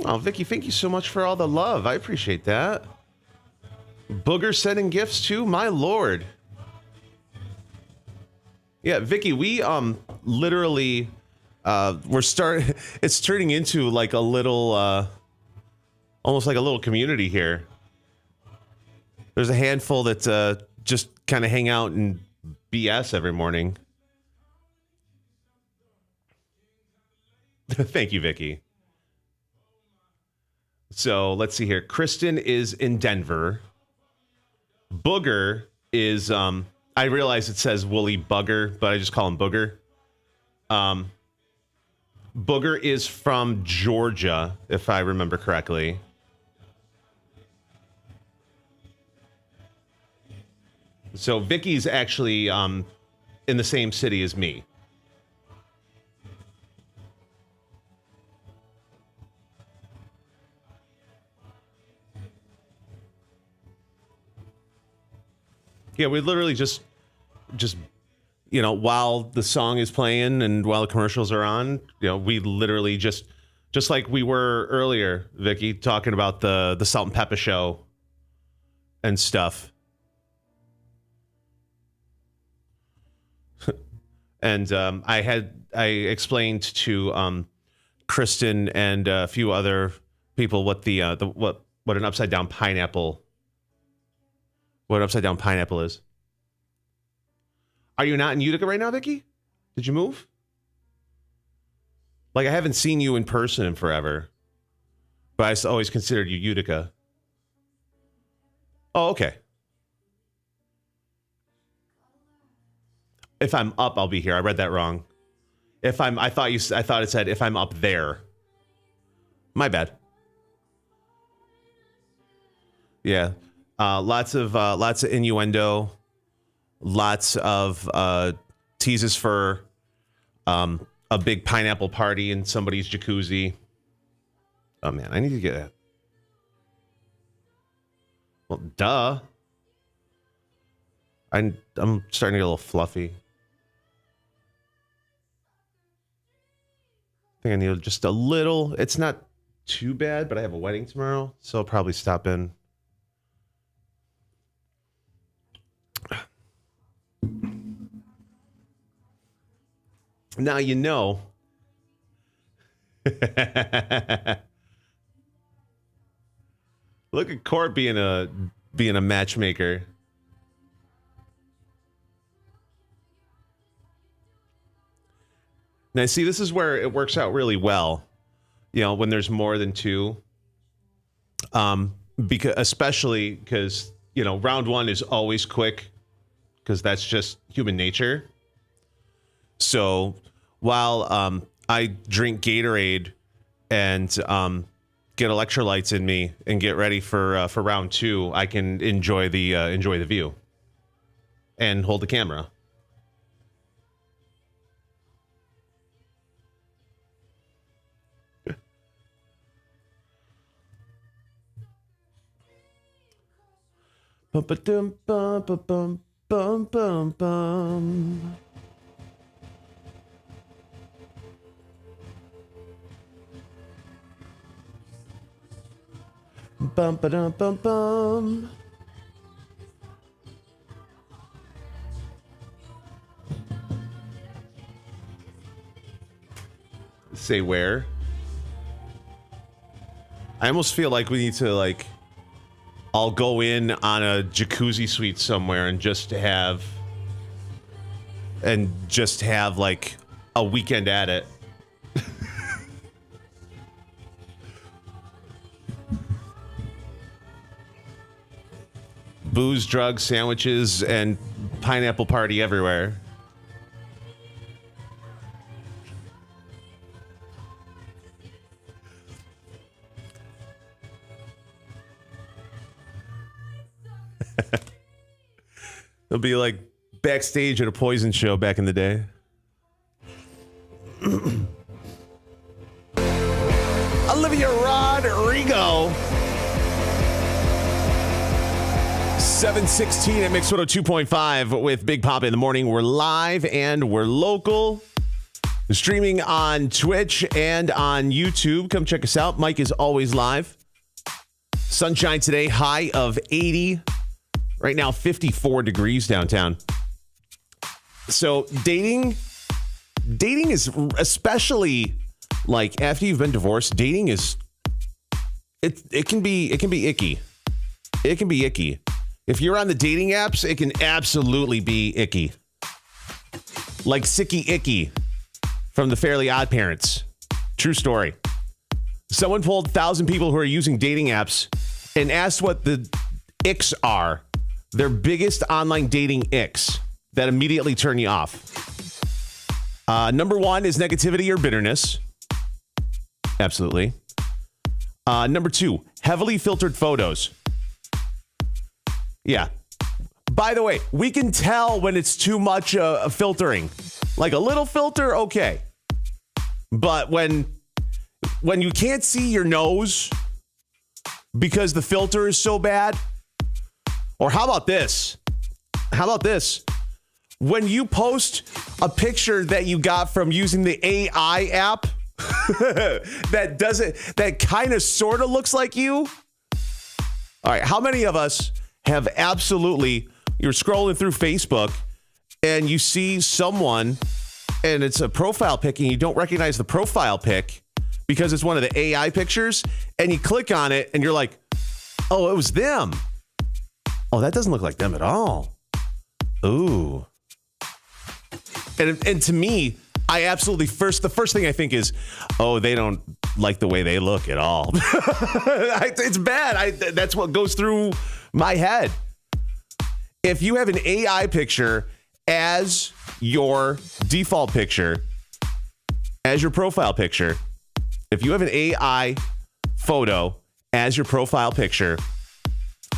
Oh, Vicky, thank you so much for all the love. I appreciate that. Booger sending gifts too, my lord. Yeah, Vicky, we literally it's turning into like a little almost like a little community here. There's a handful that just kind of hang out and BS every morning. Thank you, Vicky. So let's see here. Kristen is in Denver. Booger is I realize it says Woolly Bugger, but I just call him Booger. Booger is from Georgia, if I remember correctly. So Vicky's actually in the same city as me. Yeah, we literally just while the song is playing and while the commercials are on, we literally just like we were earlier, Vicky, talking about the Salt and Pepper show and stuff. And I explained to Kristen and a few other people what an upside down pineapple is. Are you not in Utica right now, Vicky? Did you move? Like, I haven't seen you in person in forever, but I always considered you Utica. Oh, okay. If I'm up, I'll be here. I read that wrong. I thought it said if I'm up there. My bad. Yeah. Lots of innuendo. Lots of teases for a big pineapple party in somebody's jacuzzi. Oh man, I need to get that. Well, duh. I'm starting to get a little fluffy. I think I need just a little. It's not too bad, but I have a wedding tomorrow, so I'll probably stop in. Now you know. Look at Court being a matchmaker. Now, see, this is where it works out really well. You know, when there's more than two. Especially because, you know, round one is always quick because that's just human nature. So while I drink Gatorade and get electrolytes in me and get ready for round two, I can enjoy the view and hold the camera. Bum ba dum bum ba bum bum bum bum. Bum ba dum bum bum. Say where? I almost feel like we need to I'll go in on a jacuzzi suite somewhere and just have like a weekend at it. Booze, drugs, sandwiches, and pineapple party everywhere. It'll be like backstage at a Poison show back in the day. Olivia Rodrigo. 7:16 at Mix 102.5 with Big Papa in the morning. We're live and we're local. Streaming on Twitch and on YouTube. Come check us out. Mike is always live. Sunshine today, high of 80. Right now, 54 degrees downtown. So dating is, especially like after you've been divorced, dating is it can be icky. It can be icky. If you're on the dating apps, it can absolutely be icky. Like Sicky Icky from the Fairly Odd Parents. True story. Someone polled 1,000 people who are using dating apps and asked what the icks are. Their biggest online dating icks that immediately turn you off. Number one is negativity or bitterness. Absolutely. Number two, heavily filtered photos. Yeah. By the way, we can tell when it's too much filtering. Like a little filter, okay. But when you can't see your nose because the filter is so bad. Or how about this? When you post a picture that you got from using the AI app that kind of sort of looks like you. All right, how many of us have you're scrolling through Facebook and you see someone and it's a profile pic and you don't recognize the profile pic because it's one of the AI pictures and you click on it and you're like, oh, it was them. Oh, that doesn't look like them at all. Ooh. And to me, I absolutely the first thing I think is, oh, they don't like the way they look at all. It's bad. That's what goes through my head. If you have an AI picture as your default picture, as your profile picture, if you have an AI photo as your profile picture,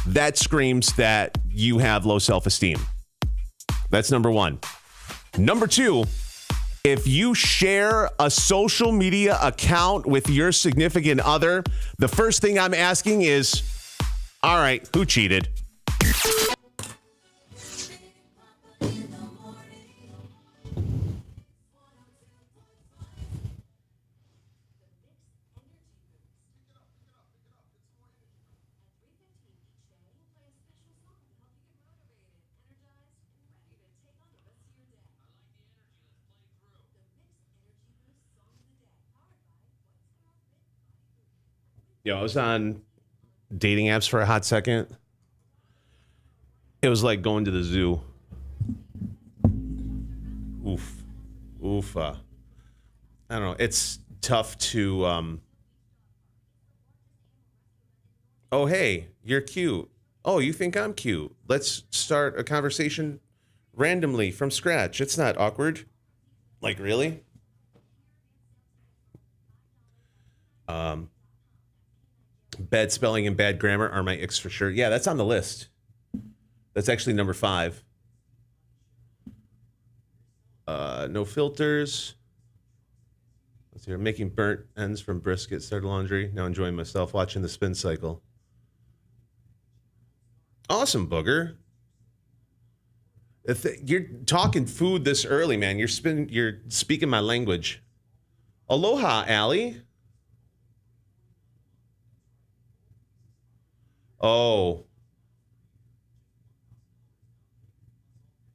that screams that you have low self-esteem. That's number one. Number two, if you share a social media account with your significant other, the first thing I'm asking is, all right, who cheated? I was on dating apps for a hot second. It was like going to the zoo. Oof. I don't know. It's tough to, oh, hey, you're cute. Oh, you think I'm cute. Let's start a conversation randomly from scratch. It's not awkward. Like, really? Bad spelling and bad grammar are my icks for sure. Yeah, that's on the list. That's actually number 5. No filters. Let's see. Making burnt ends from brisket. Started laundry. Now enjoying myself. Watching the spin cycle. Awesome, Booger. You're talking food this early, man. You're speaking my language. Aloha, Allie. Oh,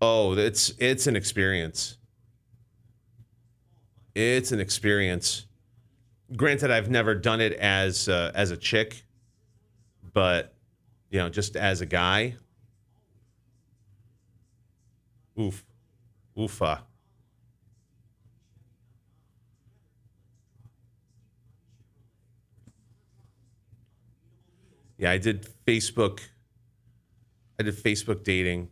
it's an experience. It's an experience. Granted, I've never done it as a chick, but just as a guy. Oofa. Yeah, I did Facebook dating.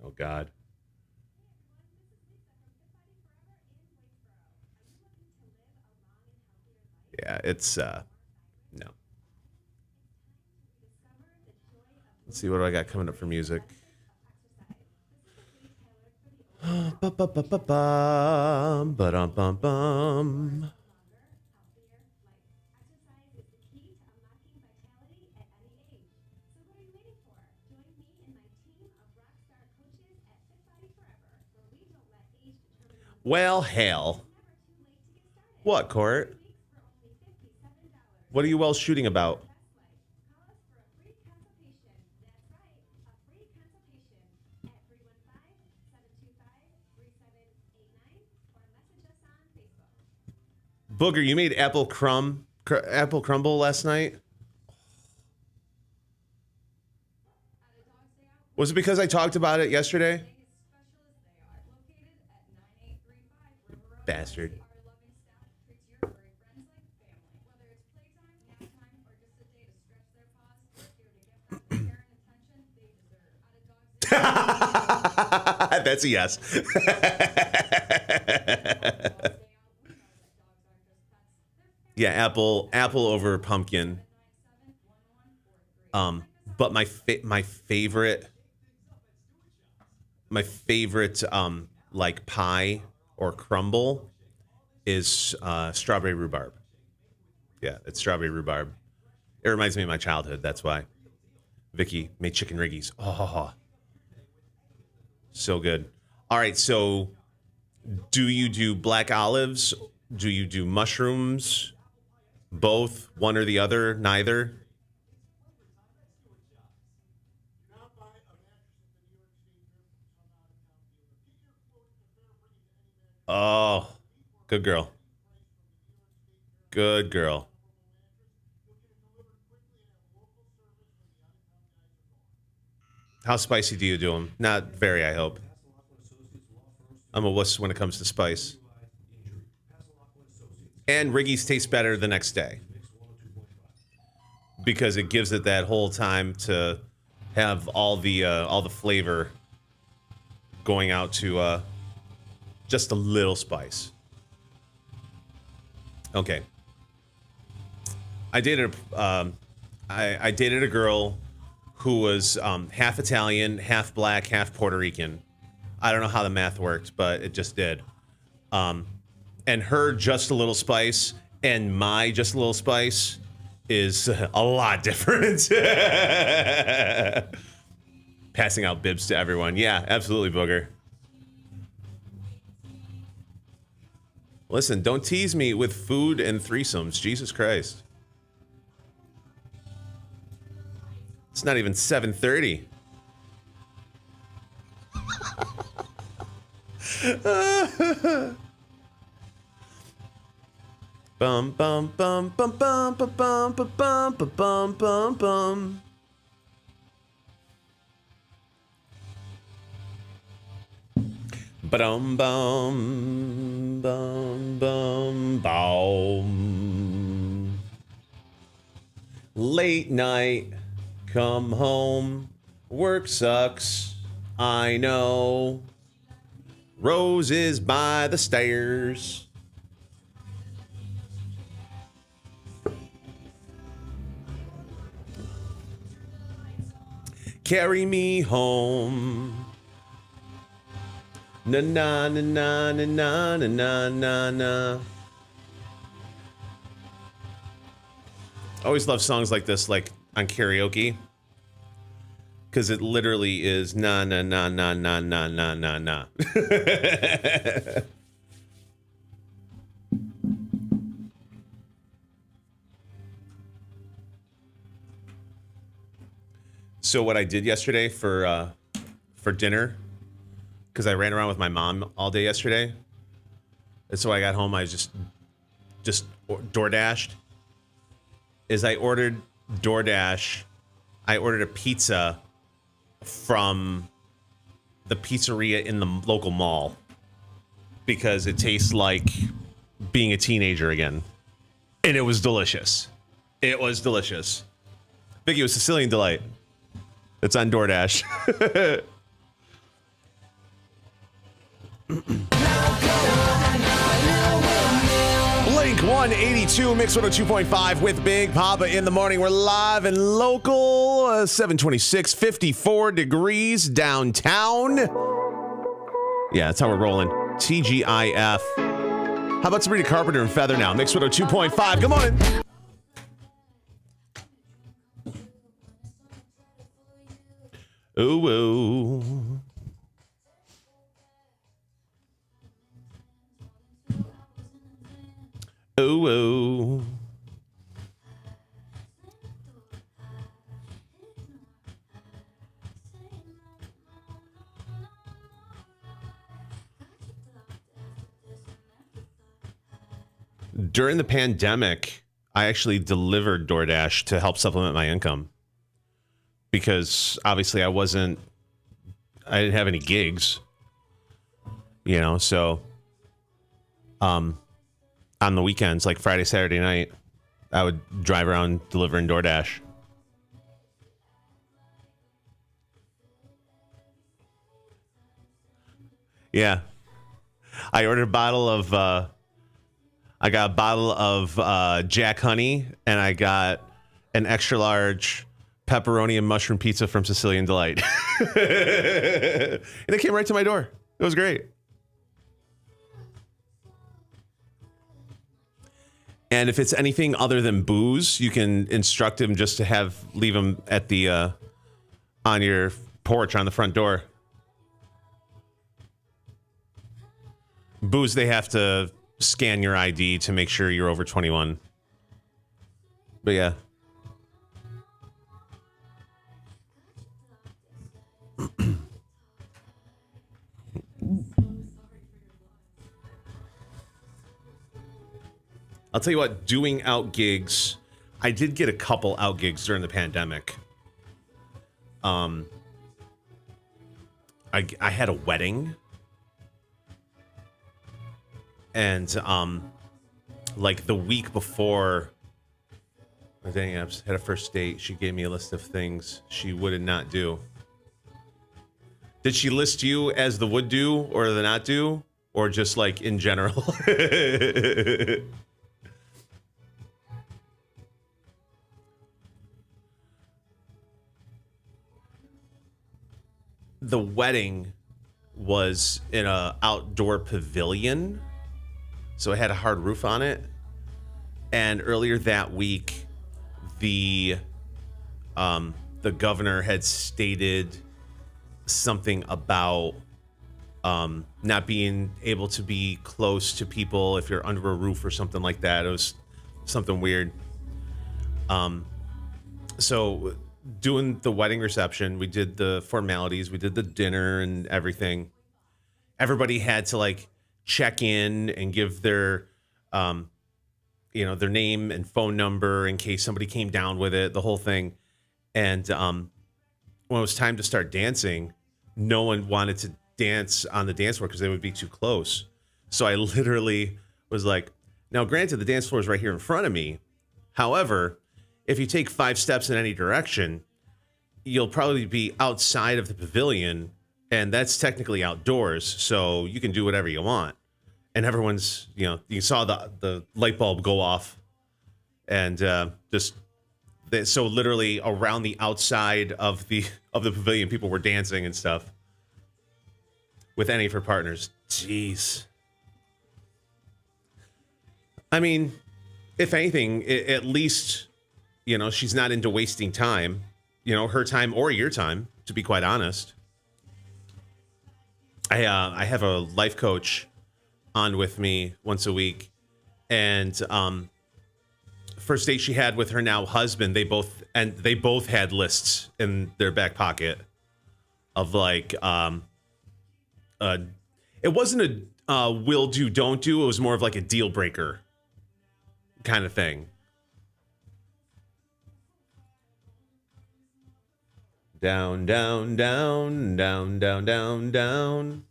Oh, God. Yeah, it's, no. Let's see, what do I got coming up for music? Ba-dum-bum-bum. Well, hell. What, Court? What are you well shooting about? Booger, you made apple crumble last night? Was it because I talked about it yesterday? Bastard. That's a yes. Yeah, apple over pumpkin. But my favorite like pie or crumble is strawberry rhubarb. Yeah, it's strawberry rhubarb. It reminds me of my childhood. That's why. Vicky made chicken riggies. Oh, so good. All right, so do you do black olives? Do you do mushrooms? Both? One or the other? Neither? Oh, good girl. Good girl. How spicy do you do them? Not very, I hope. I'm a wuss when it comes to spice. And Riggy's taste better the next day because it gives it that whole time to have all the flavor going out to just a little spice. Okay. I dated a girl who was half Italian, half black, half Puerto Rican. I don't know how the math worked, but it just did. And her just a little spice and my just a little spice is a lot different. Passing out bibs to everyone. Yeah, absolutely, Booger. Listen, don't tease me with food and threesomes. Jesus Christ. It's not even 7:30. Bum bum bum bum bum bum bum bum bum bum bum bum. Bum bum bum bum bum. Late night, come home. Work sucks, I know. Roses by the stairs. Carry me home. Na na na na na na na na na. I always love songs like this, like on karaoke, because it literally is na na na na na na na na na. So what I did yesterday for dinner, because I ran around with my mom all day yesterday, and so I got home, I just DoorDashed. Is I ordered DoorDash. I ordered a pizza from the pizzeria in the local mall because it tastes like being a teenager again, and it was delicious. It was delicious. Vicky, it was Sicilian Delight. It's on DoorDash. Blink 182, Mix 102.5 with Big Papa in the morning. We're live and local. 726, 54 degrees downtown. Yeah, that's how we're rolling. TGIF. How about Sabrina Carpenter and Feather now? Mix 102.5. Good morning. Ooh, ooh. Ooh, ooh. During the pandemic, I actually delivered DoorDash to help supplement my income. Because obviously I didn't have any gigs, so on the weekends, like Friday, Saturday night, I would drive around delivering DoorDash. Yeah. I ordered a bottle of, I got a bottle of Jack Honey, and I got an extra large pepperoni and mushroom pizza from Sicilian Delight. And it came right to my door. It was great. And if it's anything other than booze, you can instruct him just to leave him at the on your porch on the front door. Booze, they have to scan your ID to make sure you're over 21. But yeah. I'll tell you what, doing out gigs, I did get a couple out gigs during the pandemic. I had a wedding, and like the week before my dating apps had a first date, she gave me a list of things she would not do. Did she list you as the would do or the not do, or just like in general? The wedding was in a outdoor pavilion, so it had a hard roof on it. And earlier that week, the governor had stated something about not being able to be close to people if you're under a roof or something like that. It was something weird. So doing the wedding reception, we did the formalities, we did the dinner and everything. Everybody had to like check in and give their their name and phone number in case somebody came down with it, the whole thing. And when it was time to start dancing, no one wanted to dance on the dance floor because they would be too close. So I literally was like, now granted, the dance floor is right here in front of me. However, if you take 5 steps in any direction, you'll probably be outside of the pavilion, and that's technically outdoors. So you can do whatever you want. And everyone's, you saw the light bulb go off, and so literally around the outside of the pavilion, people were dancing and stuff with any of her partners. Jeez. I mean, if anything, at least, she's not into wasting time, her time or your time, to be quite honest. I have a life coach on with me once a week, and first date she had with her now husband, they both had lists in their back pocket of like it wasn't a will do, don't do, it was more of like a deal breaker kind of thing. Down, down, down, down, down, down, down.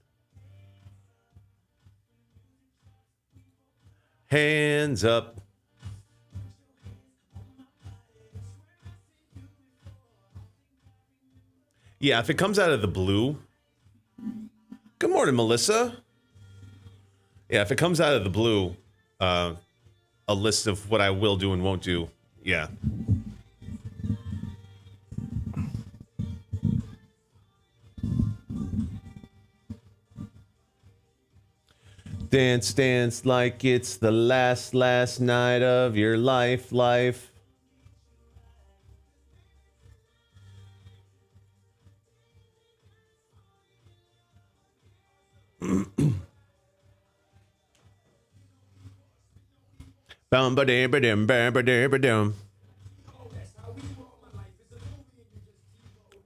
Hands up. Yeah, if it comes out of the blue. Good morning, Melissa. Yeah, if it comes out of the blue, a list of what I will do and won't do. Yeah. Dance, dance like it's the last night of your life. Bum ba dum ba dum ba dum ba dum.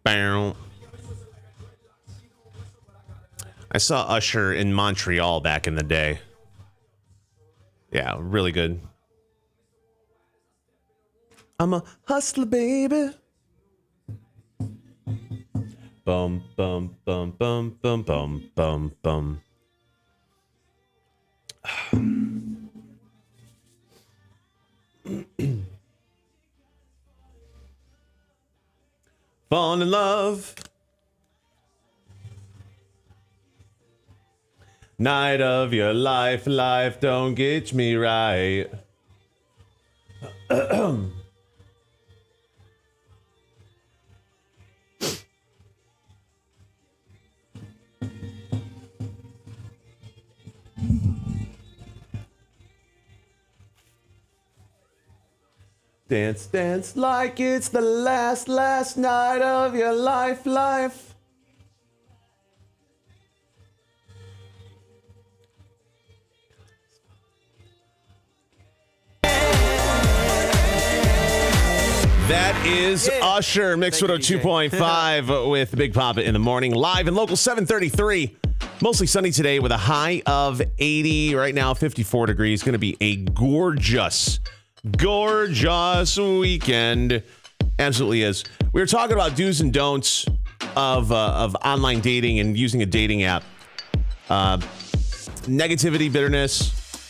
Bow. I saw Usher in Montreal back in the day. Yeah, really good. I'm a hustler, baby. Bum, bum, bum, bum, bum, bum, bum, bum. Fall in love. Night of your life, don't get me right. Dance, dance like it's the last night of your life. That is Usher, Mix 102.5 with Big Papa in the morning. Live in local 733. Mostly sunny today with a high of 80. Right now, 54 degrees. Going to be a gorgeous weekend. Absolutely is. We were talking about do's and don'ts of online dating and using a dating app. Negativity, bitterness,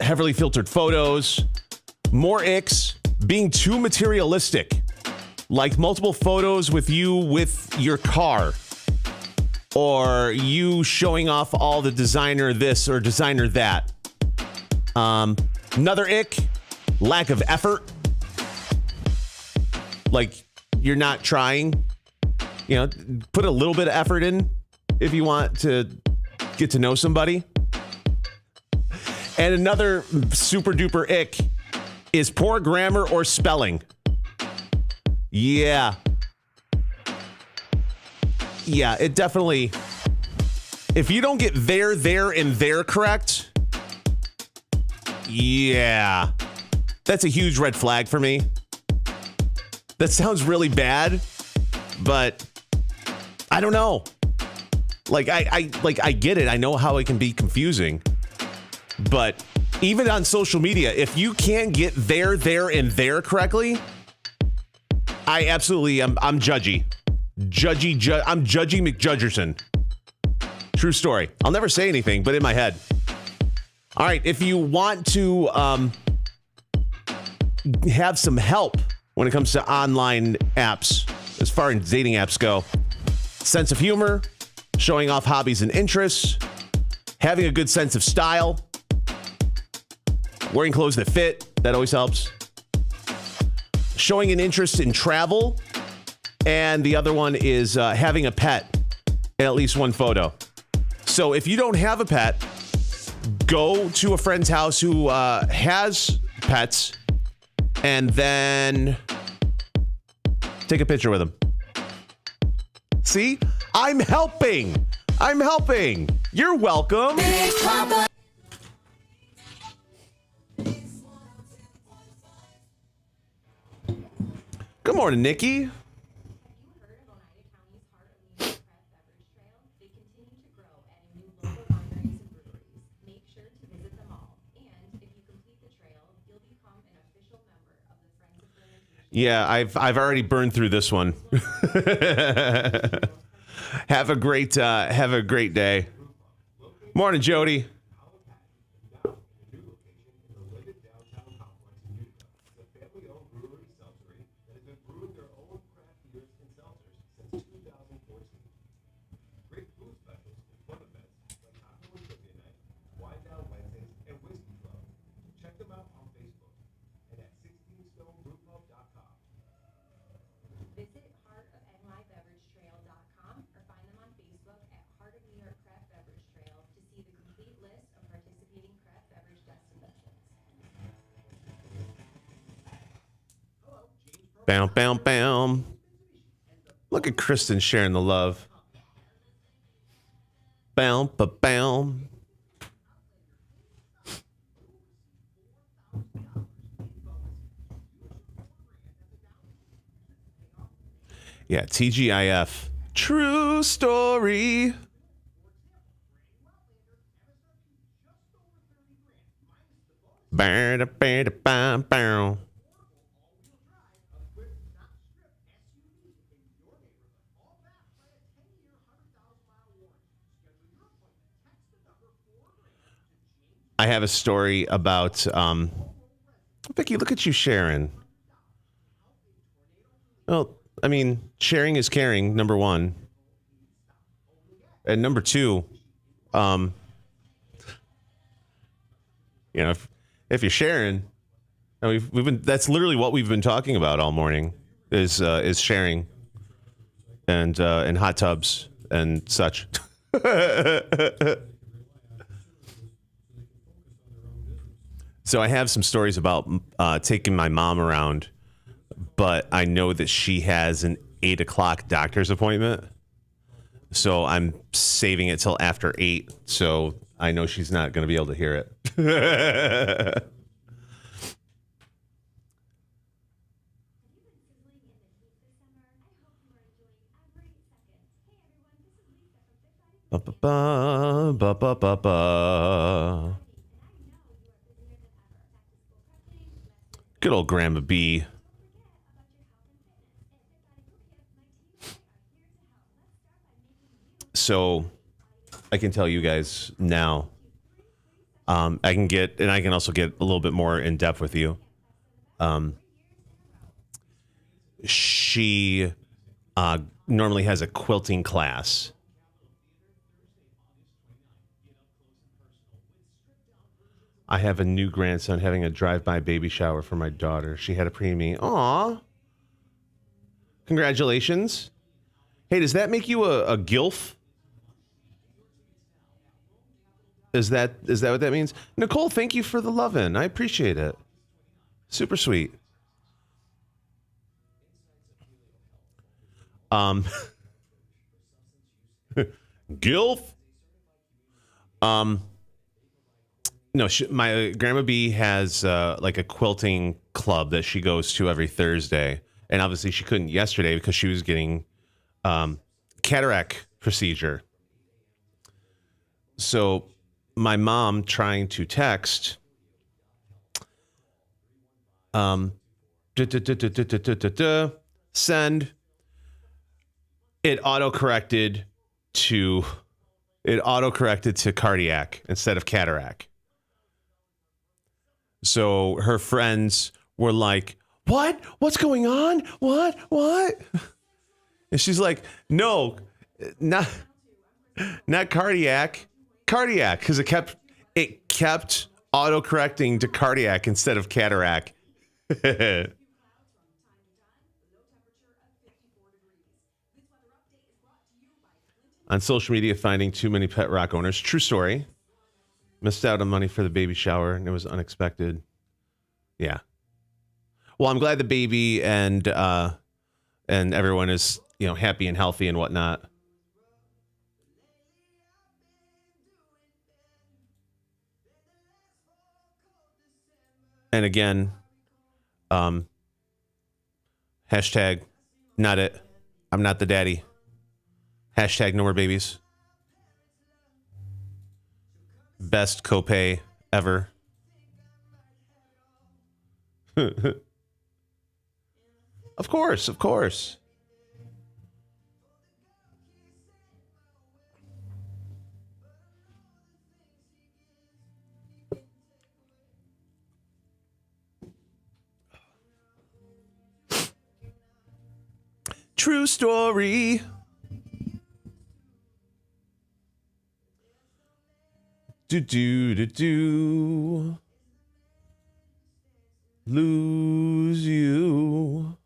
heavily filtered photos, more icks, being too materialistic, like multiple photos with you with your car, or you showing off all the designer this or designer that. Another ick, lack of effort. Like you're not trying, put a little bit of effort in if you want to get to know somebody. And another super duper ick is poor grammar or spelling. Yeah, it definitely, if you don't get there, and there correct, yeah, that's a huge red flag for me. That sounds really bad, but I don't know. I get it. I know how it can be confusing, but Even on social media, if you can't get there, and there correctly, I'm judgy. I'm Judgy McJudgerson. True story. I'll never say anything, but in my head. All right, if you want to have some help when it comes to online apps, as far as dating apps go, sense of humor, showing off hobbies and interests, having a good sense of style, wearing clothes that fit, that always helps, showing an interest in travel, and the other one is having a pet in at least one photo. So if you don't have a pet, go to a friend's house who has pets and then take a picture with them. See? I'm helping. You're welcome. Good morning, Nikki. Yeah, I've already burned through this one. Have a great day. Morning, Jody. Bam, bam, bam. Look at Kristen sharing the love. Bam, ba-bam. Yeah, TGIF. True story. Bow. I have a story about, Vicky, look at you sharing. Well, I mean, sharing is caring, number one. And number two, you know, if you're sharing, we've been, that's literally what we've been talking about all morning is sharing and hot tubs and such. So I have some stories about taking my mom around, but I know that she has an 8 o'clock doctor's appointment. So I'm saving it till after 8. So I know she's not going to be able to hear it. Good old Grandma B. So I can tell you guys now, I can also get a little bit more in depth with you. She normally has a quilting class. I have a new grandson having a drive-by baby shower for my daughter. She had a preemie. Aw. Congratulations. Hey, does that make you a gilf? Is that what that means? Nicole, thank you for the love-in. I appreciate it. Super sweet. Gilf? No, my Grandma B has like a quilting club that she goes to every Thursday. And obviously she couldn't yesterday because she was getting cataract procedure. So my mom trying to text Send. It autocorrected to cardiac instead of cataract. So her friends were like, "What? What's going on? What? And she's like, "No, not cardiac, because it kept autocorrecting to cardiac instead of cataract." On social media, finding too many pet rock owners. True story. Missed out on money for the baby shower, and it was unexpected. Yeah. Well, I'm glad the baby and everyone is, happy and healthy and whatnot. And again, hashtag not it. I'm not the daddy. Hashtag no more babies. Best copay ever. Of course. True story. Do. Lose you.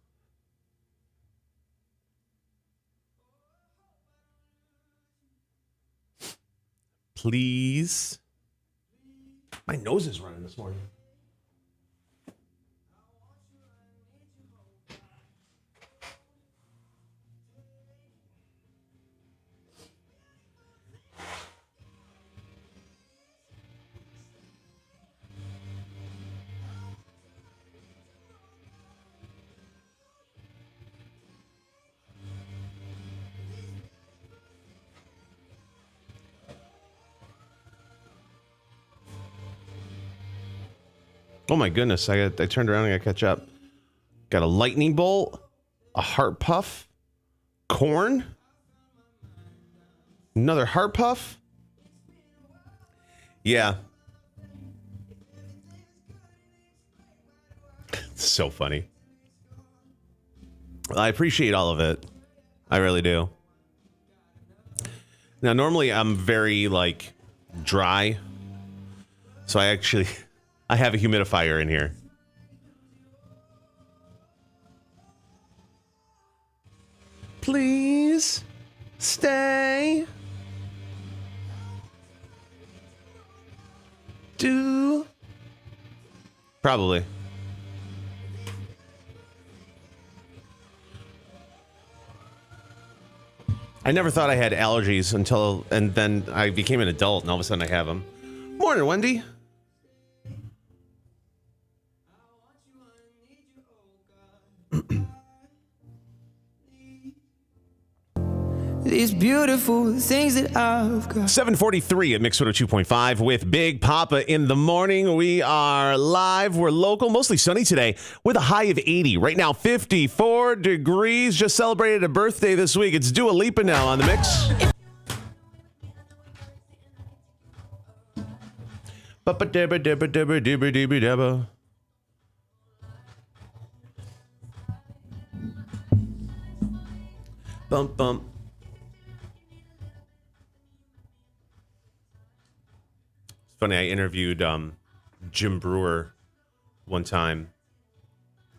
Please. My nose is running this morning. Oh my goodness, I turned around and I got to catch up. Got a lightning bolt, a heart puff, corn, another heart puff. Yeah. It's so funny. I appreciate all of it. I really do. Now, normally I'm very dry. So I have a humidifier in here. Please stay. Do. Probably. I never thought I had allergies and then I became an adult and all of a sudden I have them. Morning, Wendy. These beautiful things that I've got. 7:43 at Mix 102.5 with Big Papa in the morning. We are live. We're local, mostly sunny today with a high of 80. Right now, 54 degrees. Just celebrated a birthday this week. It's Dua Lipa now on the Mix. Ba-ba-dabba-dabba-dabba-dabba-dabba-dabba. Bump, bump. It's funny, I interviewed Jim Brewer one time.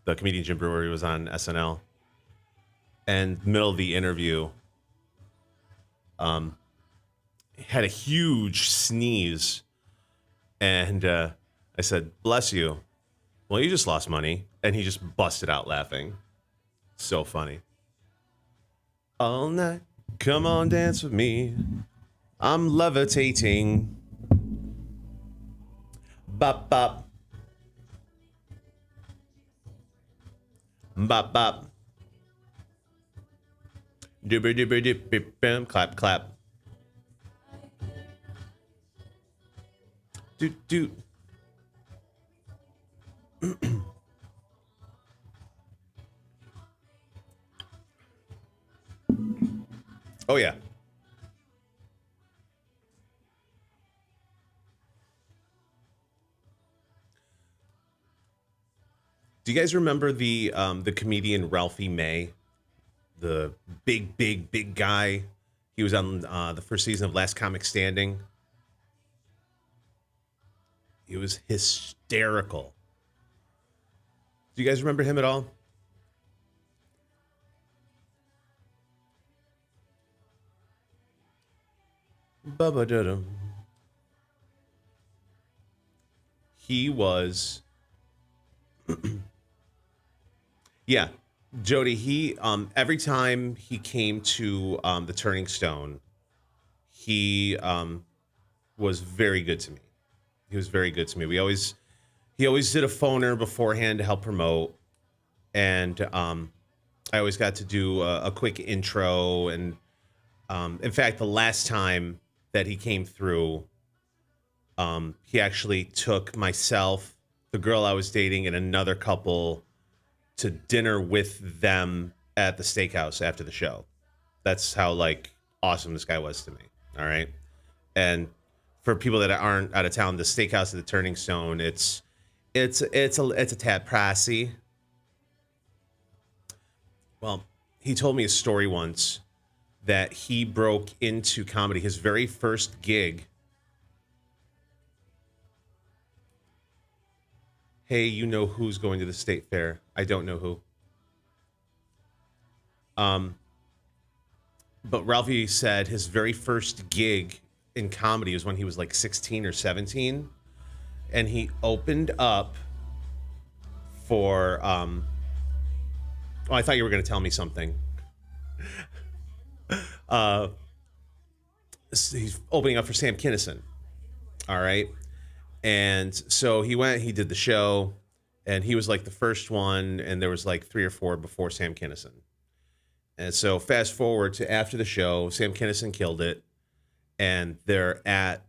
The comedian Jim Brewer, he was on SNL. And middle of the interview, had a huge sneeze. And I said, "Bless you." "Well, you just lost money." And he just busted out laughing. So funny. All night, come on, dance with me. I'm levitating. Bop, bop. Bop, bop. Dibber, dibber, dibber, bam. Clap, clap. Doot, doot. Oh, yeah. Do you guys remember the comedian Ralphie May? The big guy. He was on the first season of Last Comic Standing. He was hysterical. Do you guys remember him at all? Ba-ba-da-dum. He was... Yeah, Jody, he every time he came to the Turning Stone, he was very good to me. He was very good to me. He always did a phoner beforehand to help promote, and I always got to do a quick intro. And in fact, the last time that he came through, he actually took myself, the girl I was dating, and another couple to dinner with them at the steakhouse after the show. That's how like awesome this guy was to me. All right. And for people that aren't out of town, the steakhouse at the Turning Stone, it's a tad pricey. Well, he told me a story once that he broke into comedy, his very first gig. Hey, you know who's going to the State Fair? I don't know who. But Ralphie said his very first gig in comedy was when he was like 16 or 17. And he opened up for... Oh, I thought you were going to tell me something. He's opening up for Sam Kinison. All right. And so he did the show, and he was like the first one, and there was like 3 or 4 before Sam Kinison. And so fast forward to after the show, Sam Kinison killed it, and they're at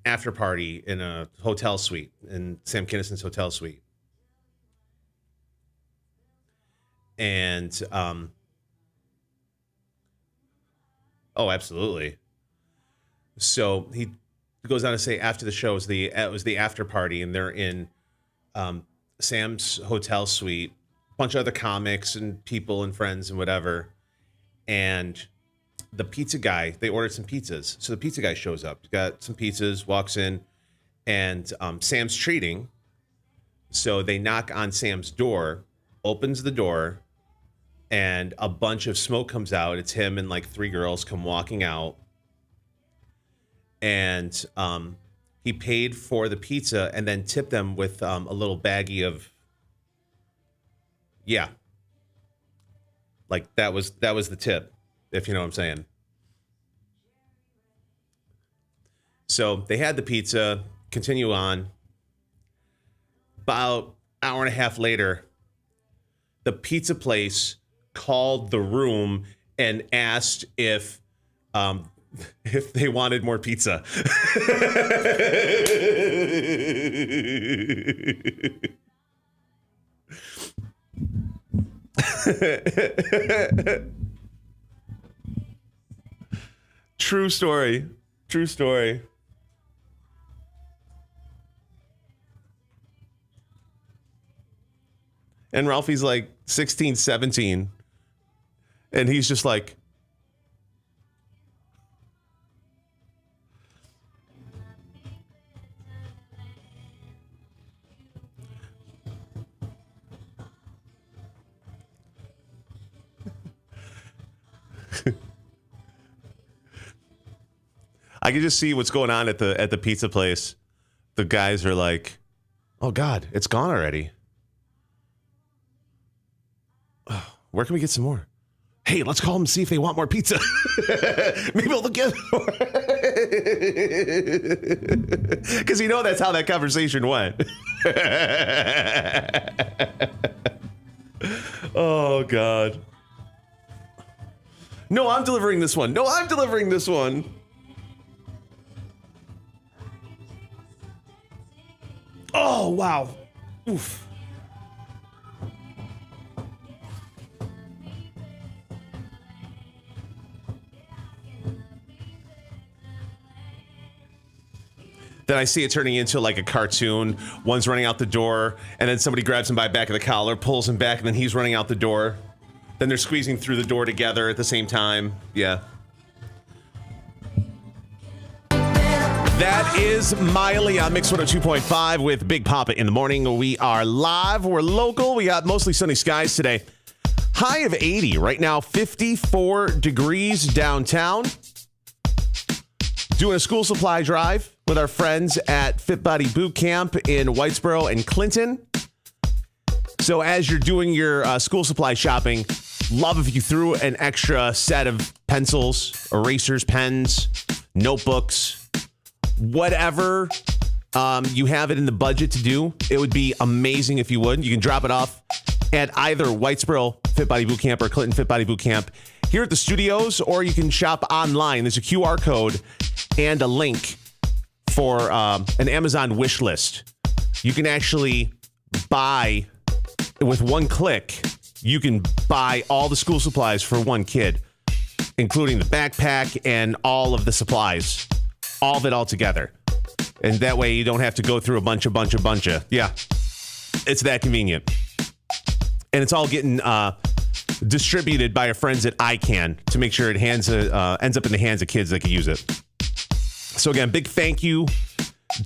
after party in a hotel suite, in Sam Kinison's hotel suite. And oh, absolutely. So he goes on to say after the show it was the after party, and they're in Sam's hotel suite, a bunch of other comics and people and friends and whatever. And the pizza guy, they ordered some pizzas. So the pizza guy shows up, got some pizzas, walks in, and Sam's treating. So they knock on Sam's door, opens the door, and a bunch of smoke comes out. It's him and like 3 girls come walking out. And he paid for the pizza and then tipped them with a little baggie of, yeah. Like that was the tip, if you know what I'm saying. So they had the pizza, continue on. About an hour and a half later, the pizza place called the room and asked if they wanted more pizza. True story. True story. And Ralphie's like 16, 17. And he's just like, I can just see what's going on at the pizza place. The guys are like, "Oh God, it's gone already. Where can we get some more? Hey, let's call them and see if they want more pizza. Maybe they'll get more." Because you know that's how that conversation went. Oh God. No, I'm delivering this one. No, I'm delivering this one. Oh, wow. Oof. then I see it turning into like a cartoon. One's running out the door, and then somebody grabs him by the back of the collar, pulls him back, and then he's running out the door. Then they're squeezing through the door together at the same time. Yeah. That is Miley on Mix 102.5 with Big Papa in the morning. We are live. We're local. We got mostly sunny skies today. High of 80. Right now, 54 degrees downtown. Doing a school supply drive with our friends at Fit Body Boot Camp in Whitesboro and Clinton. So as you're doing your school supply shopping, love if you threw an extra set of pencils, erasers, pens, notebooks, whatever you have it in the budget to do. It would be amazing if you would. You can drop it off at either Whitesboro Fit Body Boot Camp or Clinton Fit Body Boot Camp here at the studios, or you can shop online. There's a QR code and a link for an Amazon wish list. You can actually buy, with one click, you can buy all the school supplies for one kid, including the backpack and all of the supplies. All of it all together. And that way you don't have to go through a bunch of. Yeah. It's that convenient. And it's all getting distributed by our friends at ICANN to make sure it ends up in the hands of kids that can use it. So again, big thank you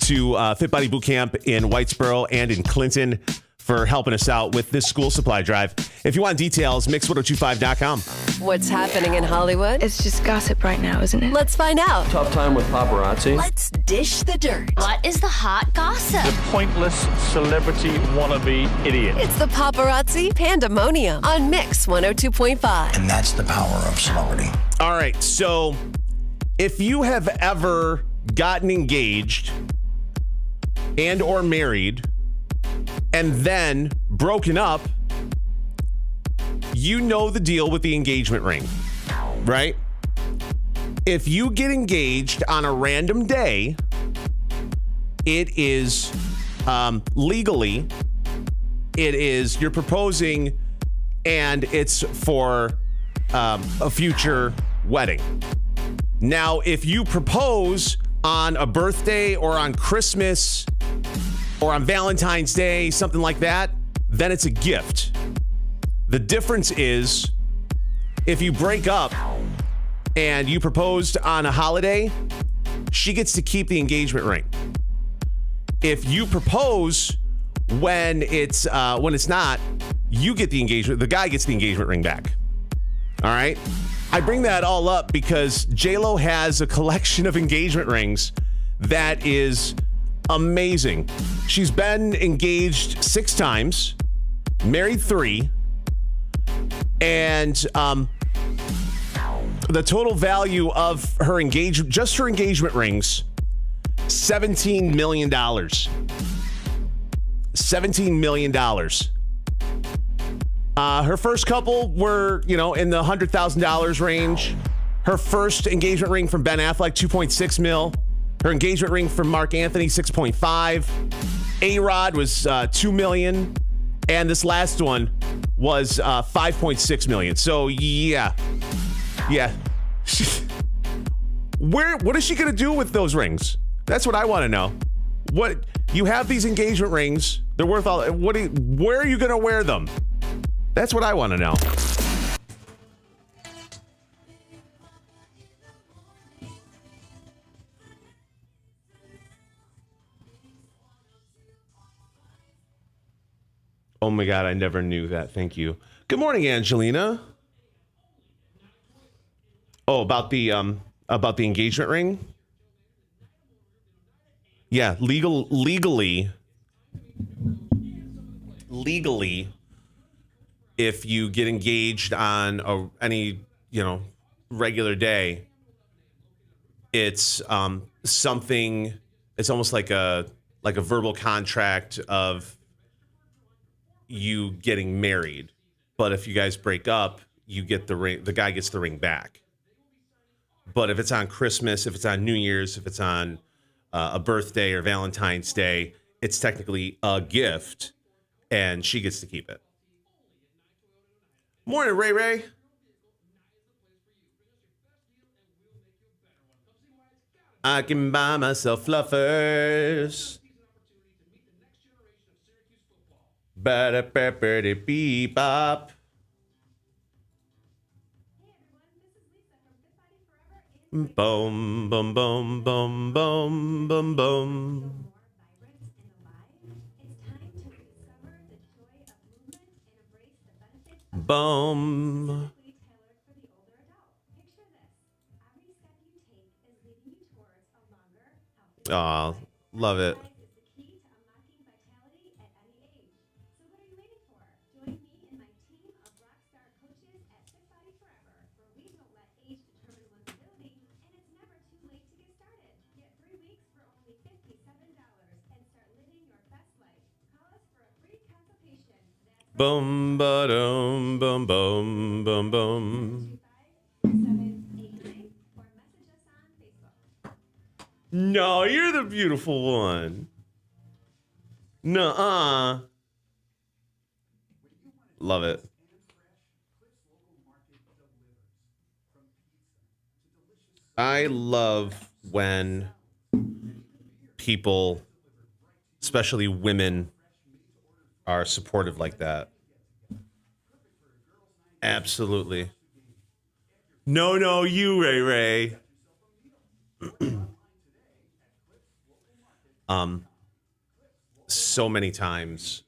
to Fit Body Boot Camp in Whitesboro and in Clinton for helping us out with this school supply drive. If you want details, mix1025.com. What's happening in Hollywood? It's just gossip right now, isn't it? Let's find out. Tough time with paparazzi. Let's dish the dirt. What is the hot gossip? The pointless celebrity wannabe idiot. It's the paparazzi pandemonium on Mix 102.5. And that's the power of celebrity. All right, so if you have ever gotten engaged and or married and then broken up, you know the deal with the engagement ring, right? If you get engaged on a random day, it is legally, you're proposing, and it's for a future wedding. Now, if you propose on a birthday or on Christmas or on Valentine's Day, something like that, then it's a gift. The difference is if you break up and you proposed on a holiday, she gets to keep the engagement ring. If you propose when it's not, you get the engagement. The guy gets the engagement ring back. All right. I bring that all up because J-Lo has a collection of engagement rings that is amazing. She's been engaged 6 times, married 3, and the total value of her just her engagement rings, $17 million. $17 million. Her first couple were, in the $100,000 range. Her first engagement ring from Ben Affleck, $2.6 million. Her engagement ring from Mark Anthony, $6.5 million. A-Rod was $2 million. And this last one was $5.6 million. So, yeah. What is she going to do with those rings? That's what I want to know. What you have these engagement rings, they're worth all. Where are you going to wear them? That's what I want to know. Oh my God, I never knew that. Thank you. Good morning, Angelina. Oh, about the engagement ring? Yeah, legally, if you get engaged on any regular day, it's something. It's almost like a verbal contract of you getting married. But if you guys break up, you get the ring. The guy gets the ring back. But if it's on Christmas, if it's on New Year's, if it's on a birthday or Valentine's Day, it's technically a gift, and she gets to keep it. Morning, Ray Ray. I can buy myself fluffers. Ba-da-ba-ba-da-bee-bop. Boom, boom, boom, boom, boom, boom, boom. Boom. Aw, love it. Boom, ba-dum, boom, boom, boom, boom. No, you're the beautiful one. Nuh-uh. Love it. I love when people, especially women, are supportive like that. Absolutely. No, you, Ray Ray. So many times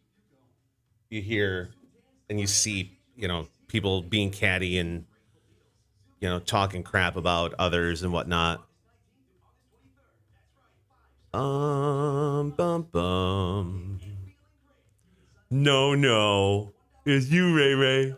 you hear and you see, people being catty and, talking crap about others and whatnot. Bum, bum. No. It's you, Ray Ray.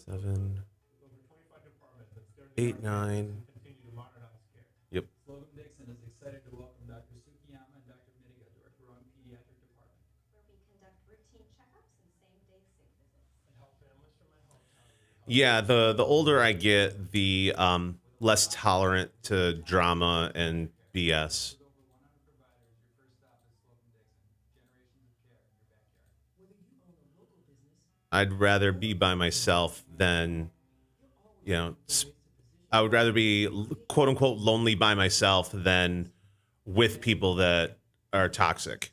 Seven, 8, 9. Yep. Slocum Dixon is excited to welcome Dr. Sukiyama and Dr. Mitiga to our growing pediatric department, where we conduct routine checkups and same-day sick visits. and help families from my hometown. Yeah, the older I get, the less tolerant to drama and BS. With over 100 providers, your first stop is Slocum Dixon. Generations of care in your backyard. Whether you own a local business, I'd rather be by myself than, I would rather be quote unquote lonely by myself than with people that are toxic.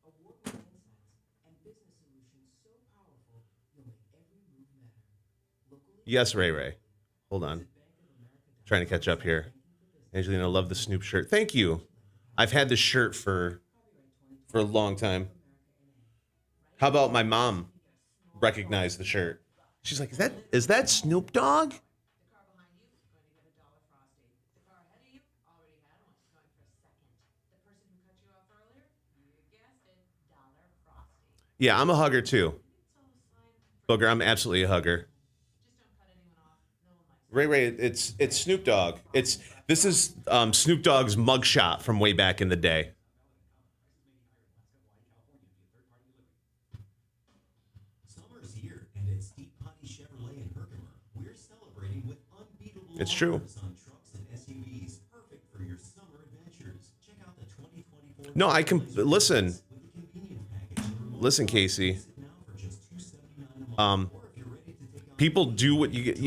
award-winning insights, and business solutions so powerful you'll make every move matter. Locally, Yes, Ray Ray. Hold on. Trying to catch up here. Angelina, love the Snoop shirt. Thank you. I've had this shirt for a long time. How about my mom recognized the shirt? She's like, is that Snoop Dogg? Yeah, I'm a hugger too. Booger, I'm absolutely a hugger. Ray Ray, it's Snoop Dogg. This is Snoop Dogg's mugshot from way back in the day. Summer's here, and at Steve Potty Chevrolet in Herkimer, we're celebrating with unbeatable It's true. offers on trucks and SUVs, perfect for your summer adventures. Check out the 2024. No, I can listen. With the convenient package. Listen, Casey. Now for just $279 a month. Or if you're ready to take on People do what you get.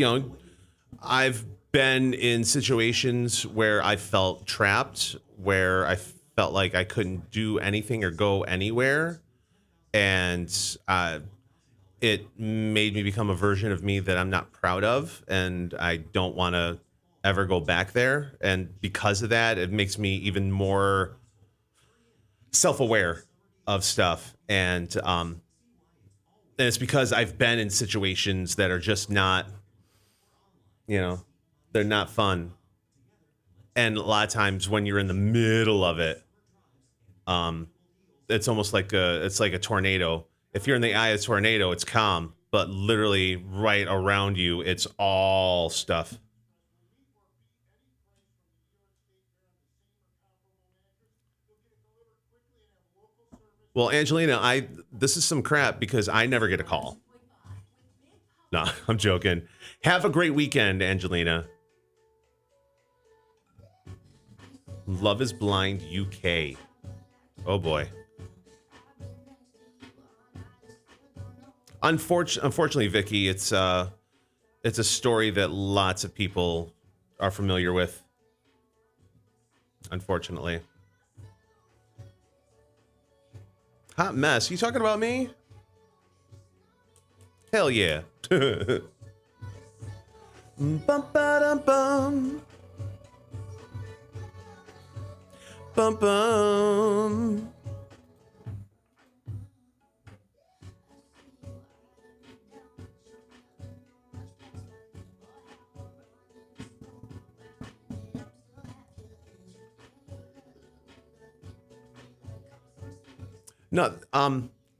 I've been in situations where I felt trapped, where I felt like I couldn't do anything or go anywhere, and it made me become a version of me that I'm not proud of, and I don't want to ever go back there. And because of that, it makes me even more self-aware of stuff, and it's because I've been in situations that are just not, they're not fun. And a lot of times when you're in the middle of it, it's almost like a tornado. If you're in the eye of a tornado, it's calm, but literally right around you, it's all stuff. Well, Angelina, this is some crap because I never get a call. No, I'm joking. Have a great weekend, Angelina. Love is Blind UK. Oh boy. Unfortunately, Vicky, it's a story that lots of people are familiar with. Unfortunately. Hot mess. You talking about me? Hell yeah. Bum ba dum bum. Bum bum. No,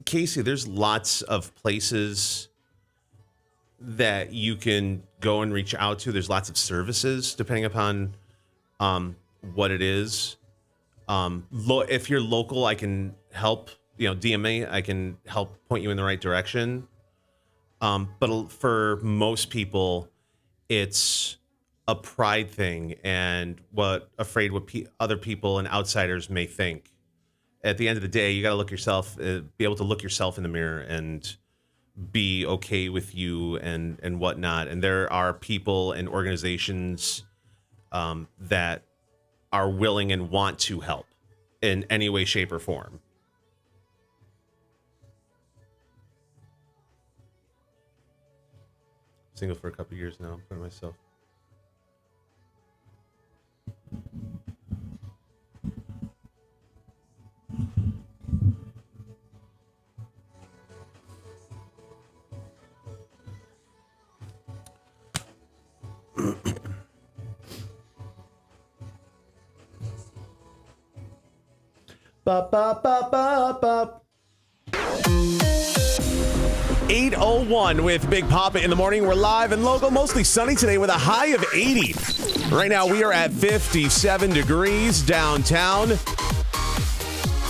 Casey, there's lots of places that you can go and reach out to. There's lots of services depending upon what it is. If you're local, I can help, DM me. I can help point you in the right direction. But for most people, it's a pride thing and afraid what other people and outsiders may think. At the end of the day, you got to be able to look yourself in the mirror and be okay with you and whatnot. And there are people and organizations that are willing and want to help in any way, shape, or form. Single for a couple years now. I'm proud of myself. Ba, ba, ba, ba, ba. 8:01 with Big Papa in the morning. We're live and local, mostly sunny today with a high of 80. Right now we are at 57 degrees downtown.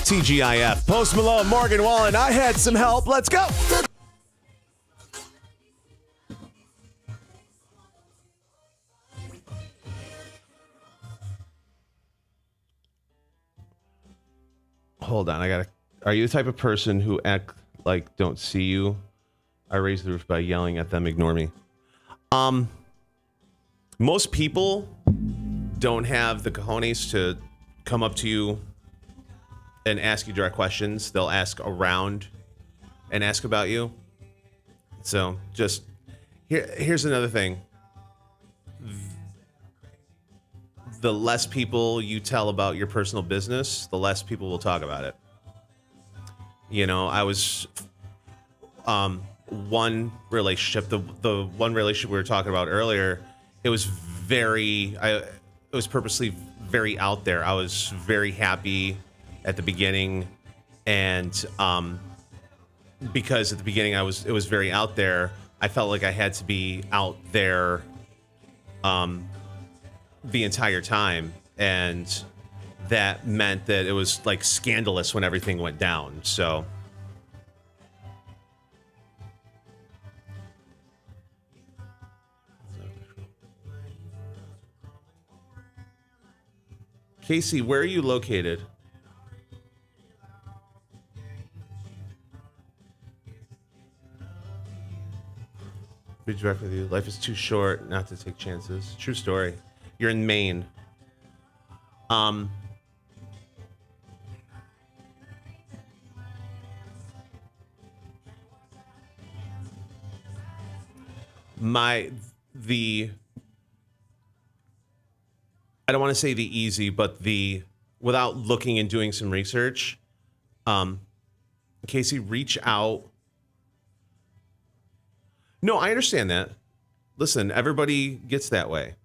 TGIF. Post Malone, Morgan Wallen. I had some help. Let's go. Hold on, are you the type of person who act like don't see you? I raise the roof by yelling at them, ignore me. Most people don't have the cojones to come up to you and ask you direct questions. They'll ask around and ask about you. So just here's another thing. The less people you tell about your personal business, the less people will talk about it. I was one relationship, the one relationship we were talking about earlier, it was purposely very out there. I was very happy at the beginning, and because at the beginning it was very out there, I felt like I had to be out there the entire time, and that meant that it was like scandalous when everything went down. So Casey, where are you located? Be direct with you. Life is too short not to take chances. True story. You're in Maine. I don't want to say the easy, but without looking and doing some research, Casey, reach out. No, I understand that. Listen, everybody gets that way.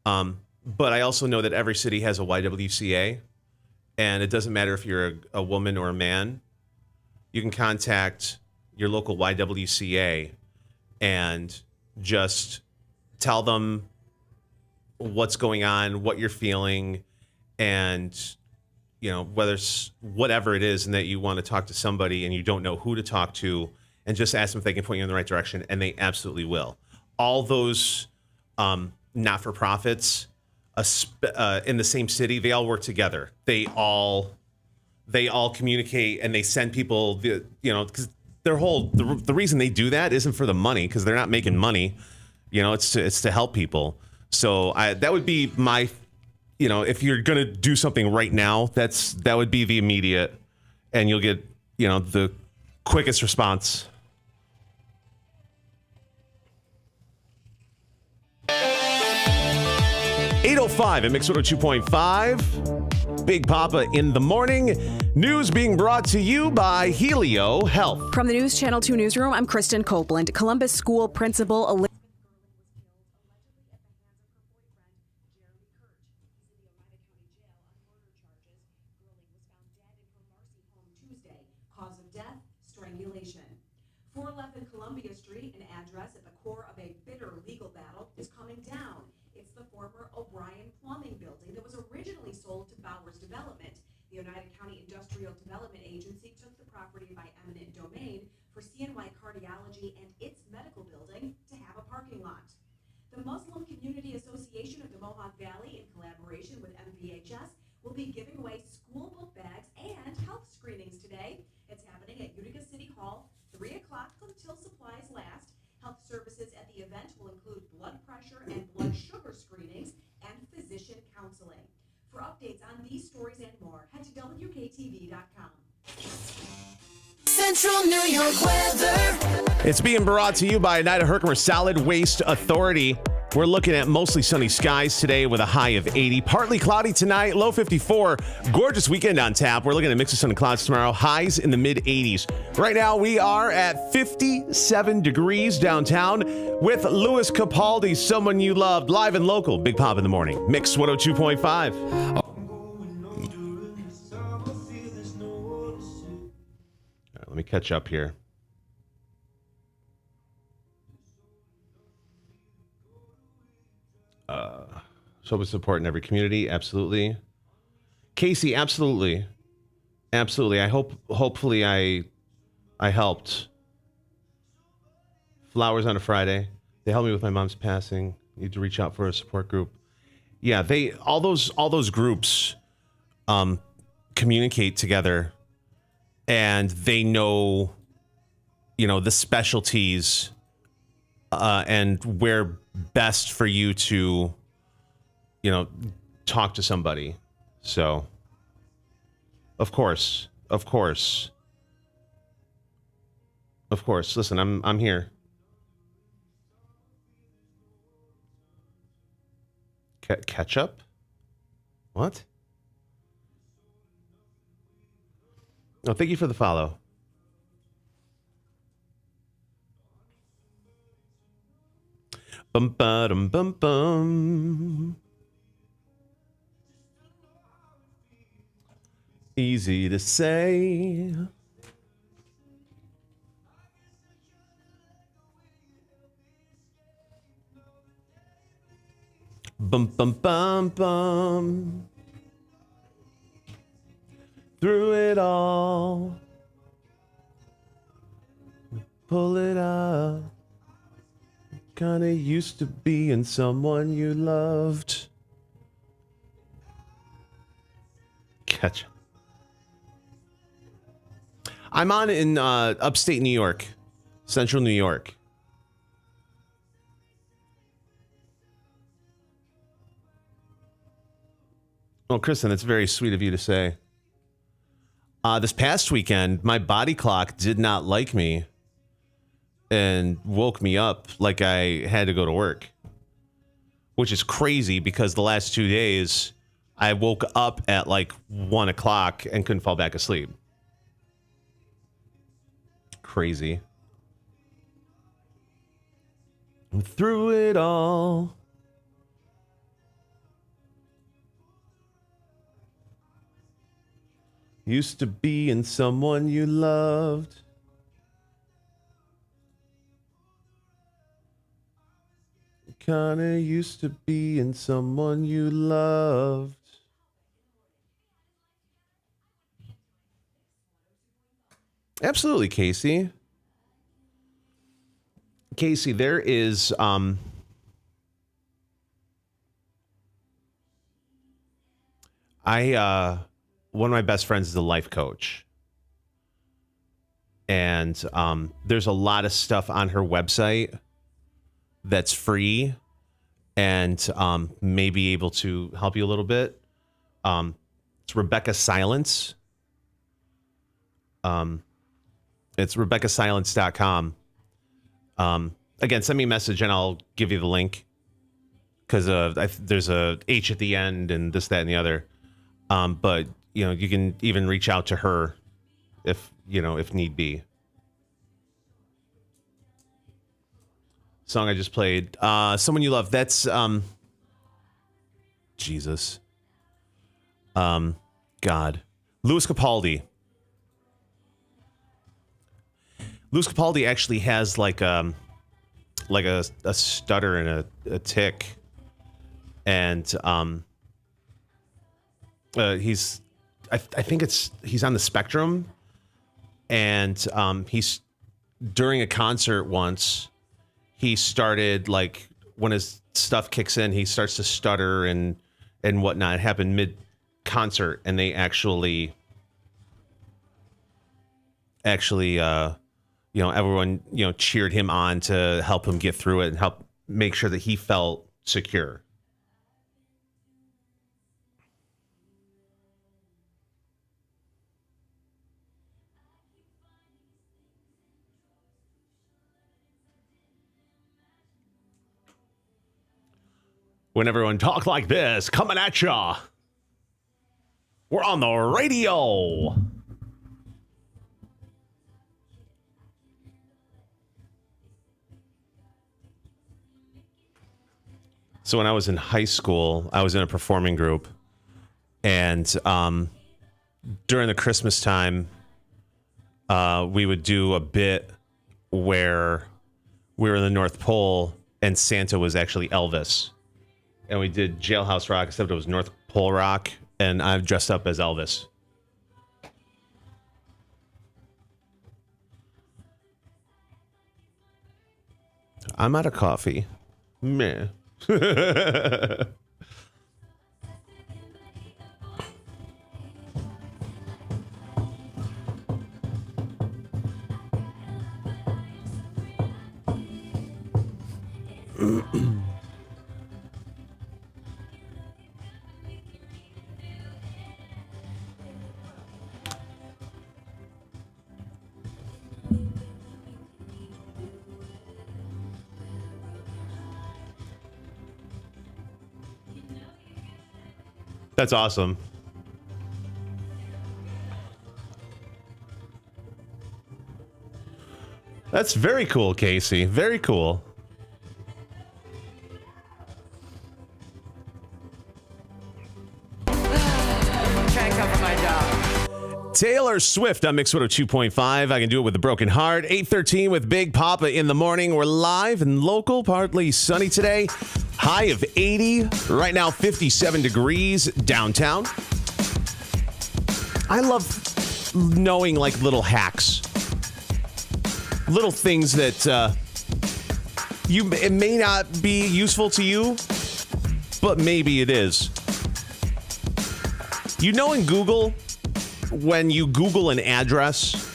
But I also know that every city has a YWCA, and it doesn't matter if you're a woman or a man. You can contact your local YWCA and just tell them what's going on, what you're feeling, and whether it's whatever it is, and that you want to talk to somebody and you don't know who to talk to, and just ask them if they can point you in the right direction, and they absolutely will. All those not-for-profits in the same city, they all work together. They all communicate, and they send people because the reason they do that isn't for the money, because they're not making money. It's to help people. So that would be my, if you're gonna do something right now, that would be the immediate, and you'll get the quickest response. .805 at Mix 102.5. Big Papa in the morning. News being brought to you by Helio Health. From the News Channel 2 newsroom, I'm Kristen Copeland. Columbus School Principal Elizabeth Cause of death, strangulation. 411 Columbia Street, an address at the core of a bitter legal battle, is coming down. It's the former O'Brien Plumbing building that was originally sold to Bowers Development. The Oneida County Industrial Development Agency took the property by eminent domain for CNY Cardiology and its medical building to have a parking lot. The Muslim Community Association of the Mohawk Valley, in collaboration with MVHS, will be giving away school book bags and health screenings today. It's happening at Utica City Hall, 3 o'clock until supplies last. Health services at the event will include blood pressure and blood sugar screenings and physician counseling. For updates on these stories and more, head to WKTV.com. Central New York weather. It's being brought to you by Oneida Herkimer Solid Waste Authority. We're looking at mostly sunny skies today with a high of 80. Partly cloudy tonight, low 54. Gorgeous weekend on tap. We're looking at a mix of sun and clouds tomorrow. Highs in the mid 80s. Right now, we are at 57 degrees downtown with Louis Capaldi, Someone You Loved, live and local. Big Pop in the morning. Mix 102.5. All right, let me catch up here. So with support in every community, absolutely. Casey, absolutely. Absolutely. Hopefully I helped. Flowers on a Friday. They helped me with my mom's passing. Need to reach out for a support group. Yeah, all those groups communicate together, and they know the specialties and where best for you to talk to somebody. So of course listen, I'm here. Ketchup? What? Oh, thank you for the follow. Bum ba dum bum bum. Easy to say. Bum bum bum bum. Through it all, pull it up. Kinda used to being someone you loved. Catch. I'm on in upstate New York, central New York. Well, Kristen, that's very sweet of you to say. This past weekend, my body clock did not like me and woke me up like I had to go to work, which is crazy because the last 2 days I woke up at like 1 o'clock and couldn't fall back asleep. Crazy. And through it all, used to being someone you loved. Kinda used to being someone you loved. Absolutely, Casey. Casey, there is One of my best friends is a life coach. And there's a lot of stuff on her website that's free and may be able to help you a little bit. It's Rebecca Silence. It's RebeccaSilence.com. Again, send me a message and I'll give you the link. Because there's a H at the end and this, that, and the other. But, you can even reach out to her if need be. Song I just played. Someone You Love. That's, Jesus. God. Louis Capaldi. Louis Capaldi actually has like a stutter and a tick. And he's I think he's on the spectrum, and he's during a concert once he started, like, when his stuff kicks in, he starts to stutter and whatnot. It happened mid concert, and they actually everyone cheered him on to help him get through it and help make sure that he felt secure. When everyone talk like this, coming at ya. We're on the radio. So when I was in high school, I was in a performing group, and during the Christmas time, we would do a bit where we were in the North Pole and Santa was actually Elvis. And we did Jailhouse Rock, except it was North Pole Rock, and I've dressed up as Elvis. I'm out of coffee. Meh. That's awesome. That's very cool, Casey. Very cool. Trying to cover my job. Taylor Swift on Mix 102.5. I Can Do It With a Broken Heart. 8:13 with Big Papa in the morning. We're live and local, partly sunny today. High of 80. Right now, 57 degrees downtown. I love knowing, like, little hacks. Little things that it may not be useful to you, but maybe it is. In Google, when you Google an address,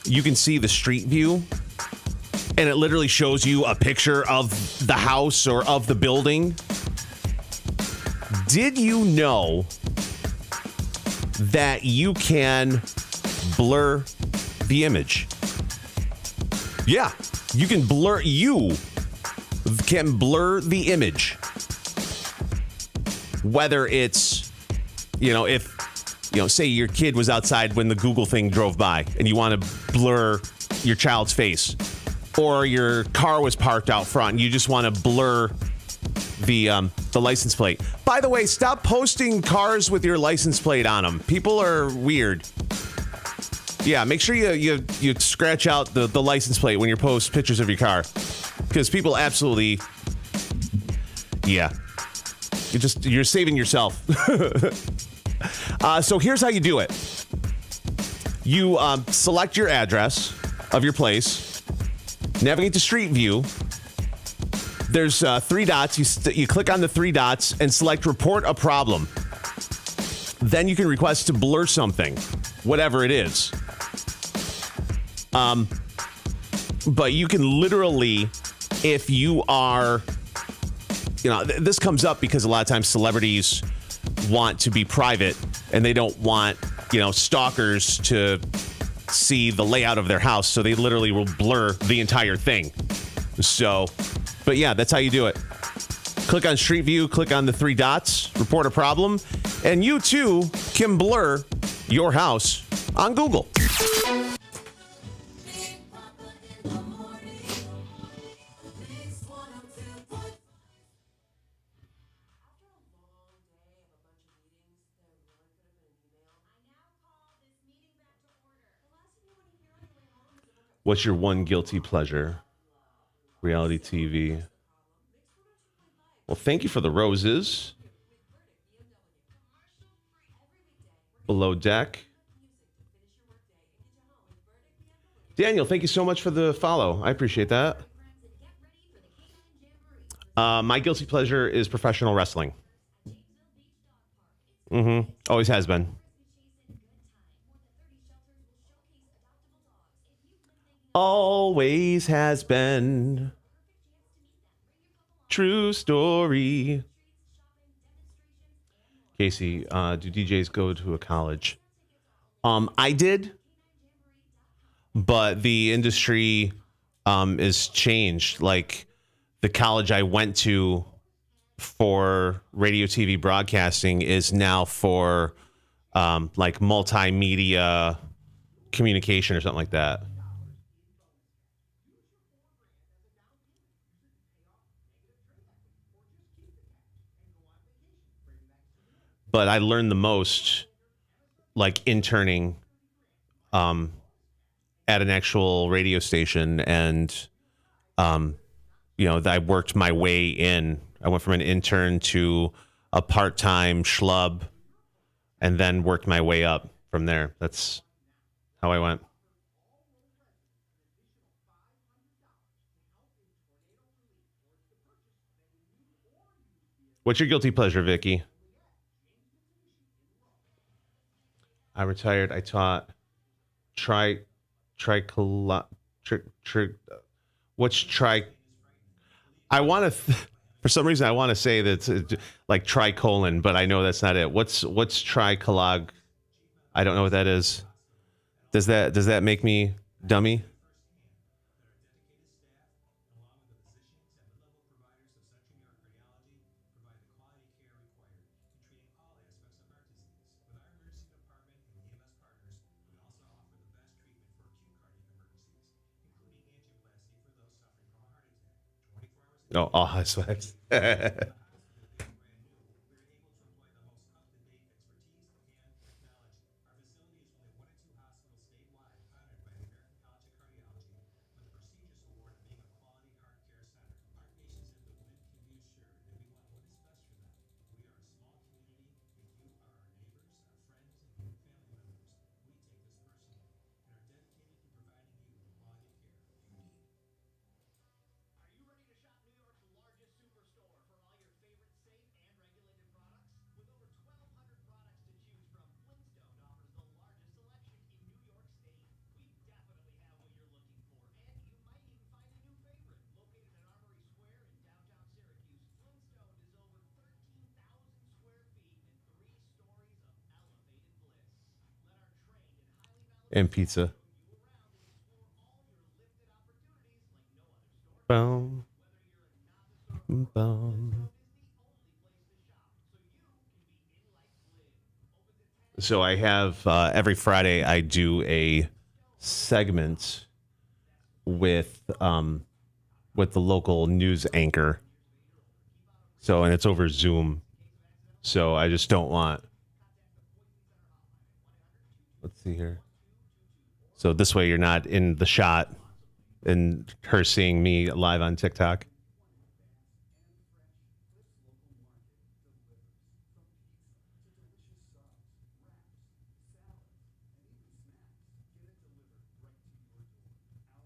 you can see the street view. And it literally shows you a picture of the house or of the building. Did you know that you can blur the image? Yeah, you can blur the image. Whether it's, say your kid was outside when the Google thing drove by and you want to blur your child's face. Or your car was parked out front and you just want to blur the license plate. By the way, stop posting cars with your license plate on them. People are weird. Yeah, make sure you scratch out the license plate when you post pictures of your car. Because people absolutely, yeah. You're saving yourself. So here's how you do it. You select your address of your place. Navigate to Street View. There's 3 dots. You click on the 3 dots and select Report a Problem. then you can request to blur something, whatever it is. But you can literally, if you are, this comes up because a lot of times celebrities want to be private and they don't want, stalkers to see the layout of their house. So they literally will blur the entire thing. So, but yeah, that's how you do it. Click on Street View, click on the 3 dots, report a problem, and you too can blur your house on Google. What's your one guilty pleasure? Reality TV. Well, thank you for the roses. Below Deck. Daniel, thank you so much for the follow. I appreciate that. My guilty pleasure is professional wrestling. Always has been. Always has been. True story. Casey, do DJs go to a college? I did, but the industry is changed. Like the college I went to for radio, TV broadcasting is now for like multimedia communication or something like that. But I learned the most like interning at an actual radio station. And, I worked my way in. I went from an intern to a part-time schlub and then worked my way up from there. That's how I went. What's your guilty pleasure, Vicky? I retired. I taught I want to, for some reason, I want to say that it's like tricolon, but I know that's not it. What's tricolog? I don't know what that is. Does that make me dummy? Oh, that's what. And pizza. Boom. Boom. So I have every Friday I do a segment with the local news anchor. So, and it's over Zoom. So I just don't want. Let's see here. So this way you're not in the shot and her seeing me live on TikTok.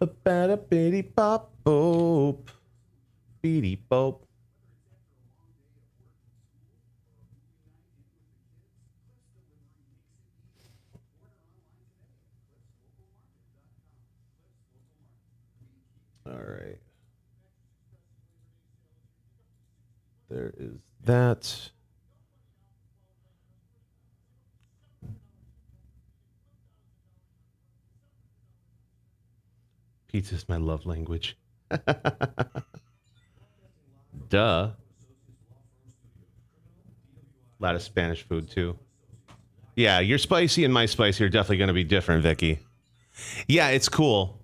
A bada bitty bop boop. Beady boop. All right. There is that. Pizza is my love language. Duh. A lot of Spanish food, too. Yeah, your spicy and my spicy are definitely going to be different, Vicky. Yeah, it's cool.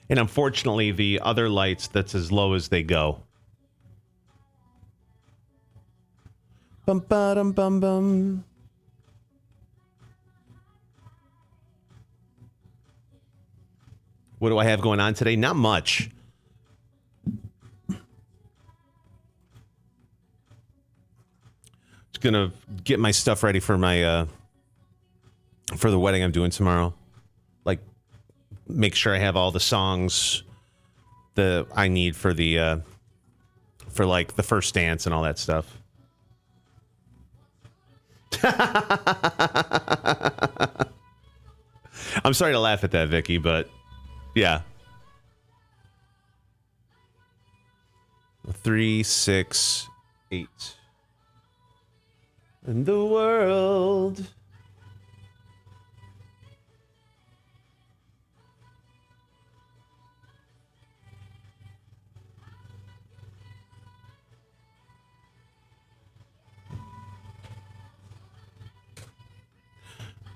And unfortunately, the other lights, that's as low as they go. Bum ba dum bum bum. What do I have going on today? Not much. Just gonna get my stuff ready for my for the wedding I'm doing tomorrow. Like, make sure I have all the songs that I need for the for like the first dance and all that stuff. I'm sorry to laugh at that, Vicky, but yeah. 3, 6, 8. In the world.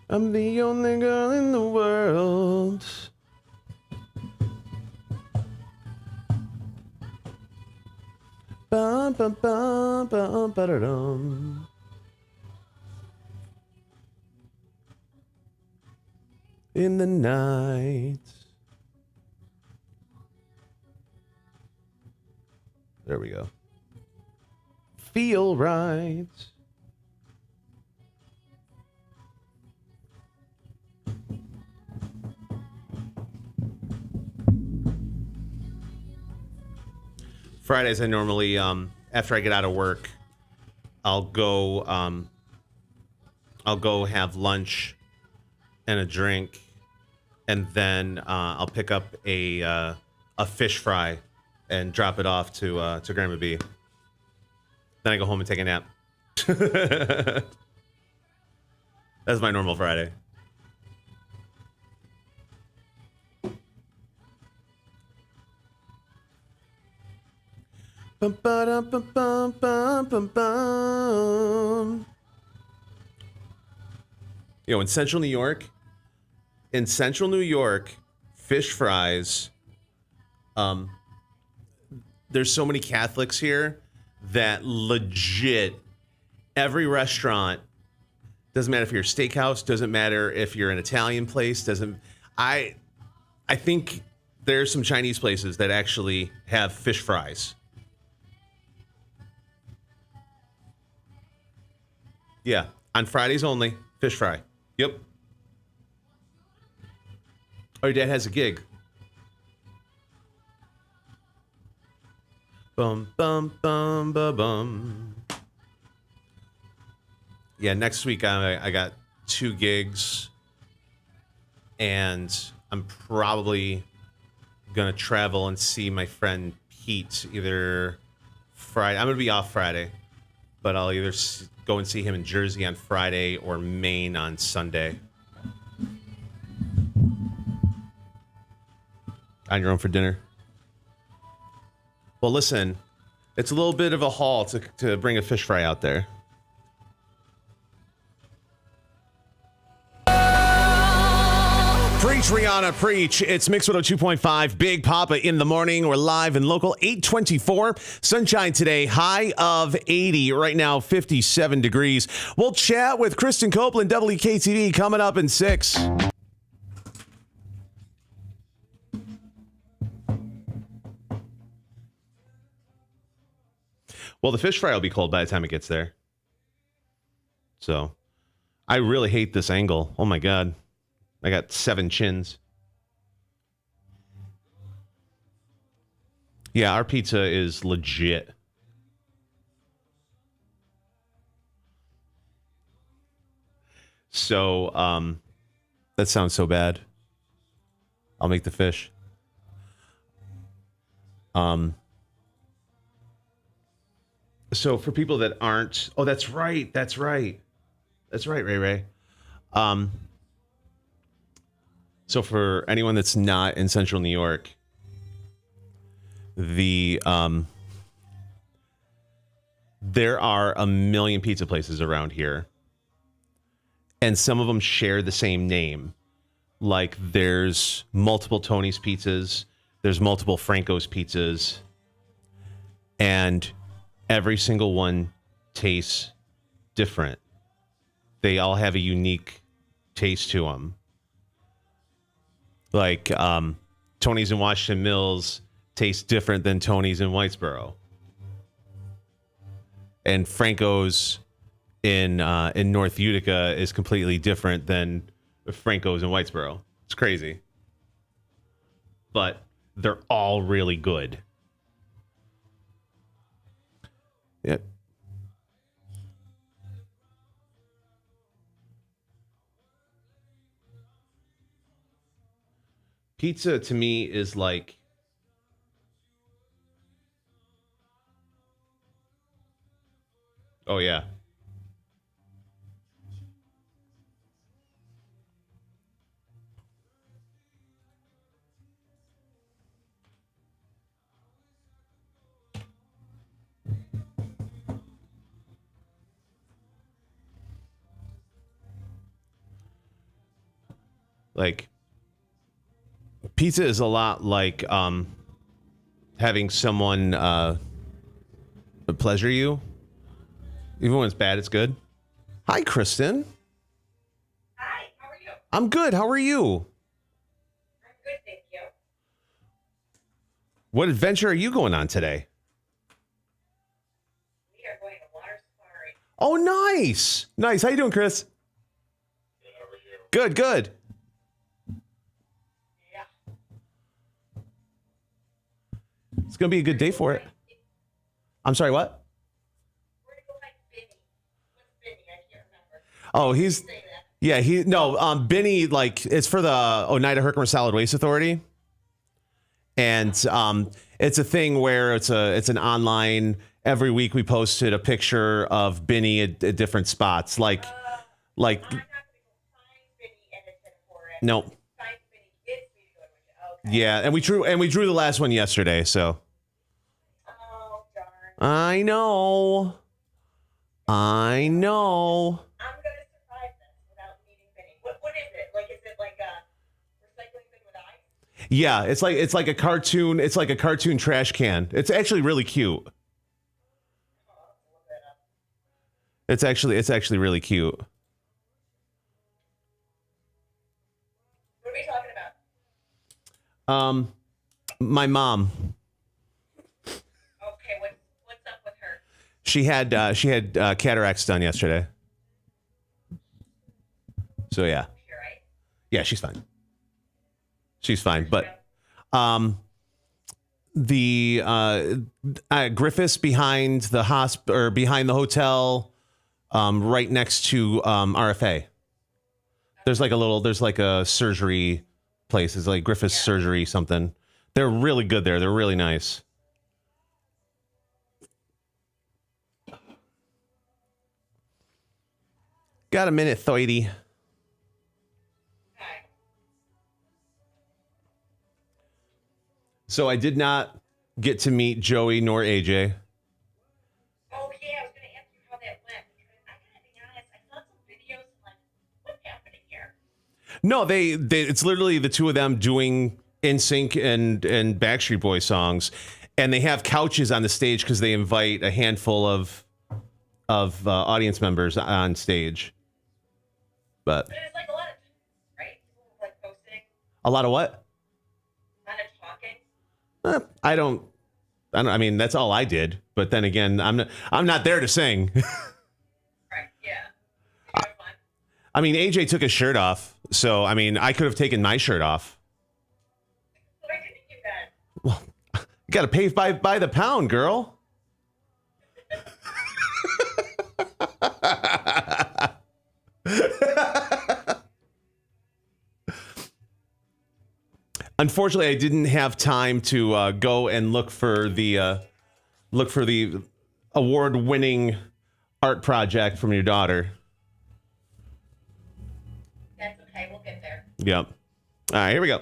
I'm the only girl in the world. Bum, bum, bum, bum, ba-da-dum. In the night. There we go. Feel right. Fridays, I normally, after I get out of work, I'll go have lunch and a drink, and then I'll pick up a fish fry and drop it off to Grandma B. Then I go home and take a nap. That's my normal Friday. Bum, ba-dum, bum, bum, bum, bum, bum. You know, in Central New York, fish fries. There's so many Catholics here that legit every restaurant, doesn't matter if you're a steakhouse, doesn't matter if you're an Italian place, I think there's some Chinese places that actually have fish fries. Yeah, on Fridays only, fish fry. Yep. Oh, your dad has a gig. Bum, bum, bum, bum, bum. Yeah, next week I got 2 gigs. And I'm probably going to travel and see my friend Pete either Friday. I'm going to be off Friday. But I'll either go and see him in Jersey on Friday or Maine on Sunday. On your own for dinner. Well, listen, it's a little bit of a haul to bring a fish fry out there. Preach, Rihanna, preach. It's Mix 102.5, Big Papa in the morning. We're live and local, 824. Sunshine today, high of 80. Right now, 57 degrees. We'll chat with Kristen Copeland, WKTV, coming up in 6. Well, the fish fry will be cold by the time it gets there. So, I really hate this angle. Oh, my God. I got 7 chins. Yeah, our pizza is legit. So that sounds so bad. I'll make the fish. So for people that aren't, oh, that's right, Ray Ray. So for anyone that's not in Central New York, there are a million pizza places around here, and some of them share the same name. Like there's multiple Tony's Pizzas, there's multiple Franco's Pizzas, and every single one tastes different. They all have a unique taste to them. Like Tony's in Washington Mills tastes different than Tony's in Whitesboro. And Franco's in North Utica is completely different than Franco's in Whitesboro. It's crazy. But they're all really good. Yep. Pizza to me is like oh yeah. Like pizza is a lot like having someone pleasure you. Even when it's bad, it's good. Hi, Kristen. Hi, how are you? I'm good. How are you? I'm good, thank you. What adventure are you going on today? We are going to water safari. Oh, nice. Nice. How you doing, Chris? Good, how are you? Good, good. Yeah. It's going to be a good day for it. I'm sorry, what? Oh, Benny, like, it's for the Oneida Herkimer Solid Waste Authority. And it's a thing where it's an online, every week we posted a picture of Benny at different spots. Like, no. Yeah, and we drew the last one yesterday, so. Oh, darn. I know. I'm going to surprise them without meeting Benny. What is it? Like, is it like a recycling thing with ice? Yeah, it's like a cartoon. It's like a cartoon trash can. It's actually really cute. It's actually really cute. What are we talking about? My mom. Okay, what's up with her? She had cataracts done yesterday. So yeah. You're right. Yeah, she's fine. She's fine, but the Griffiths behind the behind the hotel, right next to RFA. There's like a surgery place. It's like Griffiths Surgery something. They're really good there. They're really nice. Got a minute, Thoity. So I did not get to meet Joey nor AJ. Oh yeah, I was going to ask you how that went because I gotta be honest, I saw some videos and like, what's happening here? No, they it's literally the two of them doing NSYNC and Backstreet Boys songs, and they have couches on the stage because they invite a handful of audience members on stage. But it's like a lot of, right? People like posting. A lot of what? I don't. I mean, that's all I did. But then again, I'm not there to sing. Right. Yeah. I mean, AJ took his shirt off, so I mean, I could have taken my shirt off. Why didn't you then? Well, you got to pay by the pound, girl. Unfortunately, I didn't have time to go and look for the award-winning art project from your daughter. That's okay. We'll get there. Yep. All right, here we go.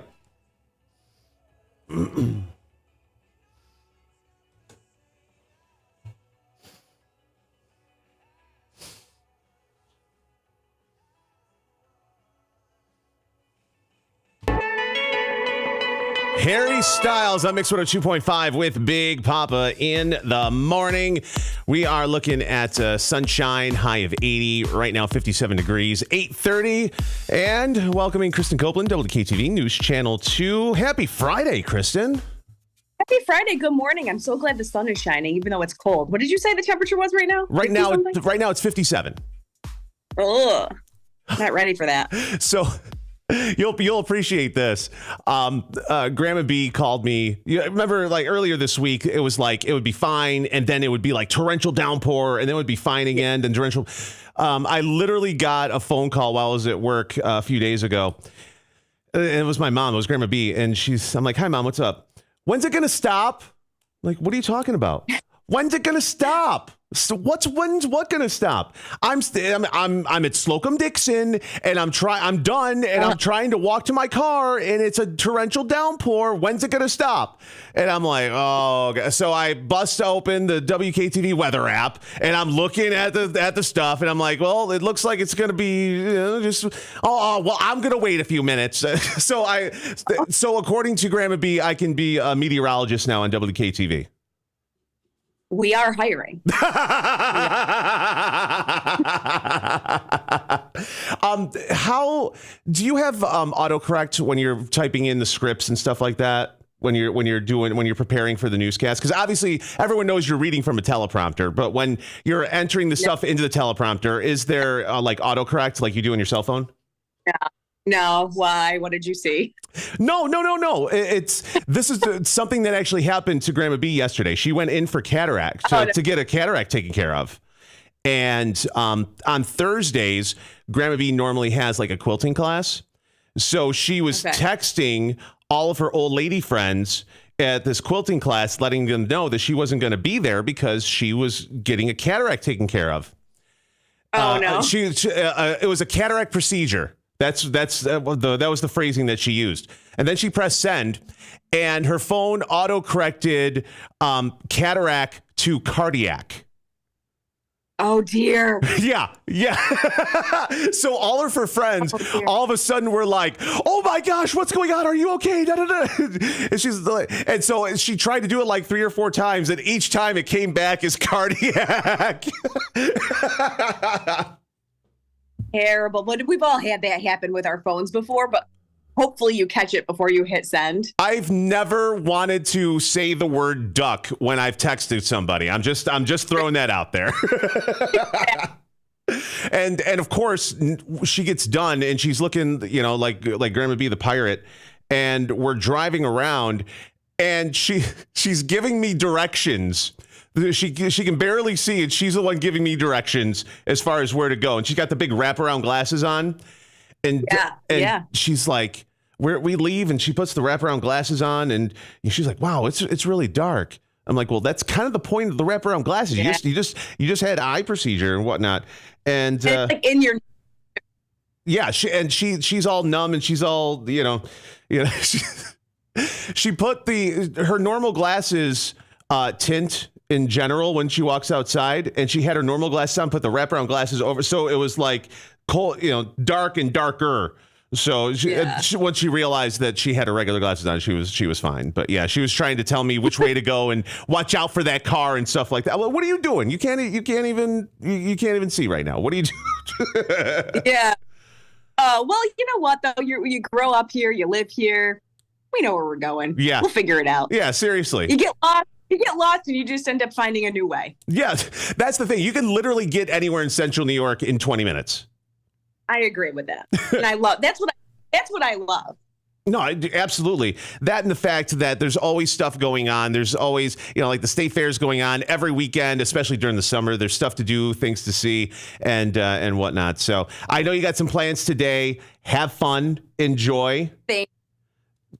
Harry Styles on Mix 102.5 with Big Papa in the morning. We are looking at sunshine, high of 80, right now 57 degrees, 8:30, and welcoming Kristen Copeland, WKTV News Channel 2. Happy Friday, Kristen. Happy Friday. Good morning. I'm so glad the sun is shining, even though it's cold. What did you say the temperature was right now? Right now it's 57. Ugh. Not ready for that. So you'll appreciate this. Grandma B called me. You remember, like earlier this week, it was like it would be fine, and then it would be like torrential downpour, and then it would be fine again, and torrential. I literally got a phone call while I was at work a few days ago, and it was my mom. It was Grandma B, and I'm like, "Hi, Mom, what's up? When's it gonna stop?" I'm like, what are you talking about? When's it gonna stop? So when's what gonna stop? I'm at Slocum Dixon, and I'm done, and I'm trying to walk to my car, and it's a torrential downpour. When's it gonna stop? And I'm like, oh, okay. So I bust open the WKTV weather app, and I'm looking at the stuff, and I'm like, well, it looks like it's gonna be well, I'm gonna wait a few minutes. So according to Grandma B, I can be a meteorologist now on WKTV. We are hiring. How do you have autocorrect when you're typing in the scripts and stuff like that? When you're preparing for the newscast? Because obviously everyone knows you're reading from a teleprompter, but when you're entering the stuff into the teleprompter, is there like autocorrect like you do on your cell phone? No. Why? What did you see? No. This is something that actually happened to Grandma B yesterday. She went in for cataract to get a cataract taken care of. And on Thursdays, Grandma B normally has like a quilting class. So she was texting all of her old lady friends at this quilting class, letting them know that she wasn't going to be there because she was getting a cataract taken care of. Oh, no. It was a cataract procedure. That was the phrasing that she used. And then she pressed send, and her phone auto-corrected cataract to cardiac. Oh, dear. Yeah. So all of her friends, all of a sudden were like, oh, my gosh, what's going on? Are you okay? Da, da, da. And so she tried to do it like 3 or 4 times, and each time it came back as cardiac. Terrible. But we've all had that happen with our phones before, but hopefully you catch it before you hit send. I've never wanted to say the word duck when I've texted somebody. I'm just throwing that out there. And of course she gets done and she's looking, like Grandma B the pirate, and we're driving around and she's giving me directions. She can barely see it. She's the one giving me directions as far as where to go. And she's got the big wraparound glasses on. And she's like, we leave, and she puts the wraparound glasses on, and she's like, wow, it's really dark. I'm like, well, that's kind of the point of the wraparound glasses. Yeah. You just had eye procedure and whatnot. And it's like in your she's all numb, and she's all, she put her normal glasses tint in general when she walks outside, and she had her normal glasses on, put the wraparound glasses over, so it was like cold, dark and darker. So once she realized that she had her regular glasses on, she was fine. But yeah, she was trying to tell me which way to go and watch out for that car and stuff like that. Well, what are you doing? You can't even see right now. What are you doing? Yeah. Well, you know what though? You grow up here, you live here. We know where we're going. Yeah, we'll figure it out. Yeah, seriously. You get lost and you just end up finding a new way. Yeah, that's the thing. You can literally get anywhere in central New York in 20 minutes. I agree with that. And I love that's what I love. No, absolutely. That and the fact that there's always stuff going on. There's always, like the state fair is going on every weekend, especially during the summer. There's stuff to do, things to see, and whatnot. So I know you got some plans today. Have fun. Enjoy. Thanks.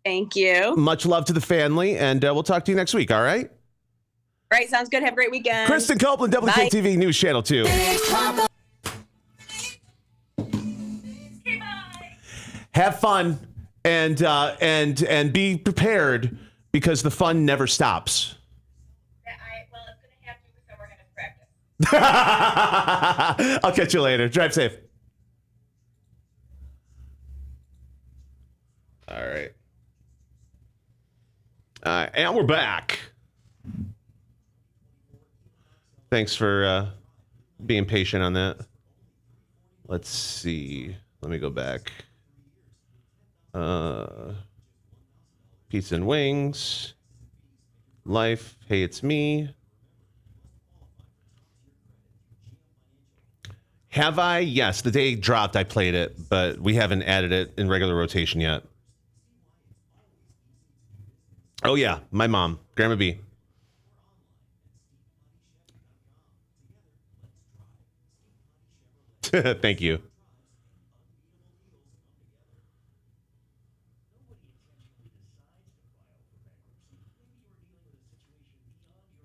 Thank you. Much love to the family, and we'll talk to you next week, all right? All right, sounds good. Have a great weekend. Kristen Copeland, WKTV News Channel 2. Have fun and be prepared because the fun never stops. Well, it's going to have to, so we're going to practice. I'll catch you later. Drive safe. All right. And we're back. Thanks for being patient on that. Let's see. Let me go back. Pizza and wings. Life. Hey, it's me. Have I? Yes, the day it dropped, I played it, but we haven't added it in regular rotation yet. Oh, yeah. My mom, Grandma B. Thank you.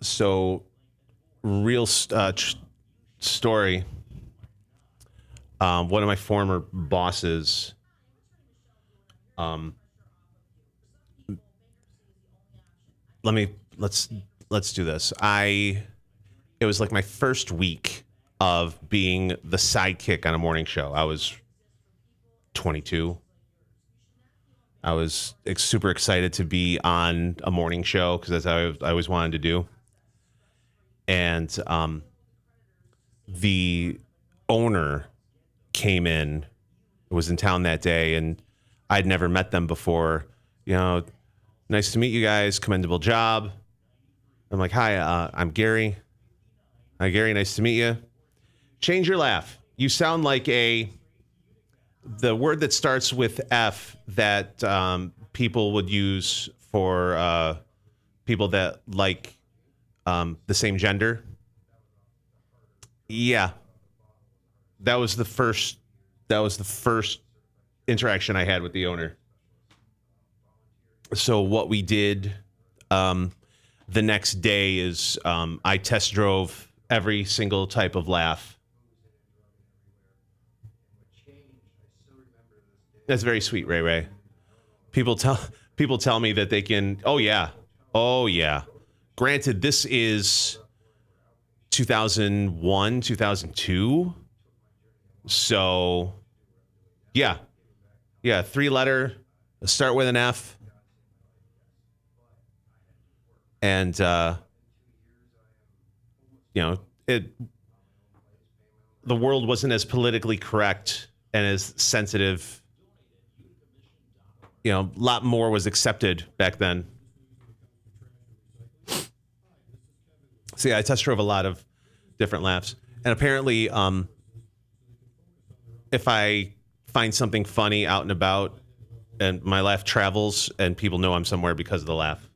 So, real story. One of my former bosses, let's do this. It was like my first week of being the sidekick on a morning show. I was 22. I was super excited to be on a morning show because that's how I always wanted to do. And the owner came in, was in town that day, and I'd never met them before. You know, nice to meet you guys. Commendable job. I'm like, hi, I'm Gary. Hi, Gary. Nice to meet you. Change your laugh. You sound like the word that starts with F that people would use for people that like the same gender. Yeah. That was the first interaction I had with the owner. So what we did the next day is I test drove every single type of laugh. That's very sweet, Ray Ray. People tell me that they can. Oh yeah. Granted, this is 2001, 2002. So, yeah. 3-letter, start with an F. And, the world wasn't as politically correct and as sensitive. A lot more was accepted back then. So, yeah, I test drove a lot of different laughs. And apparently, if I find something funny out and about and my laugh travels and people know I'm somewhere because of the laugh.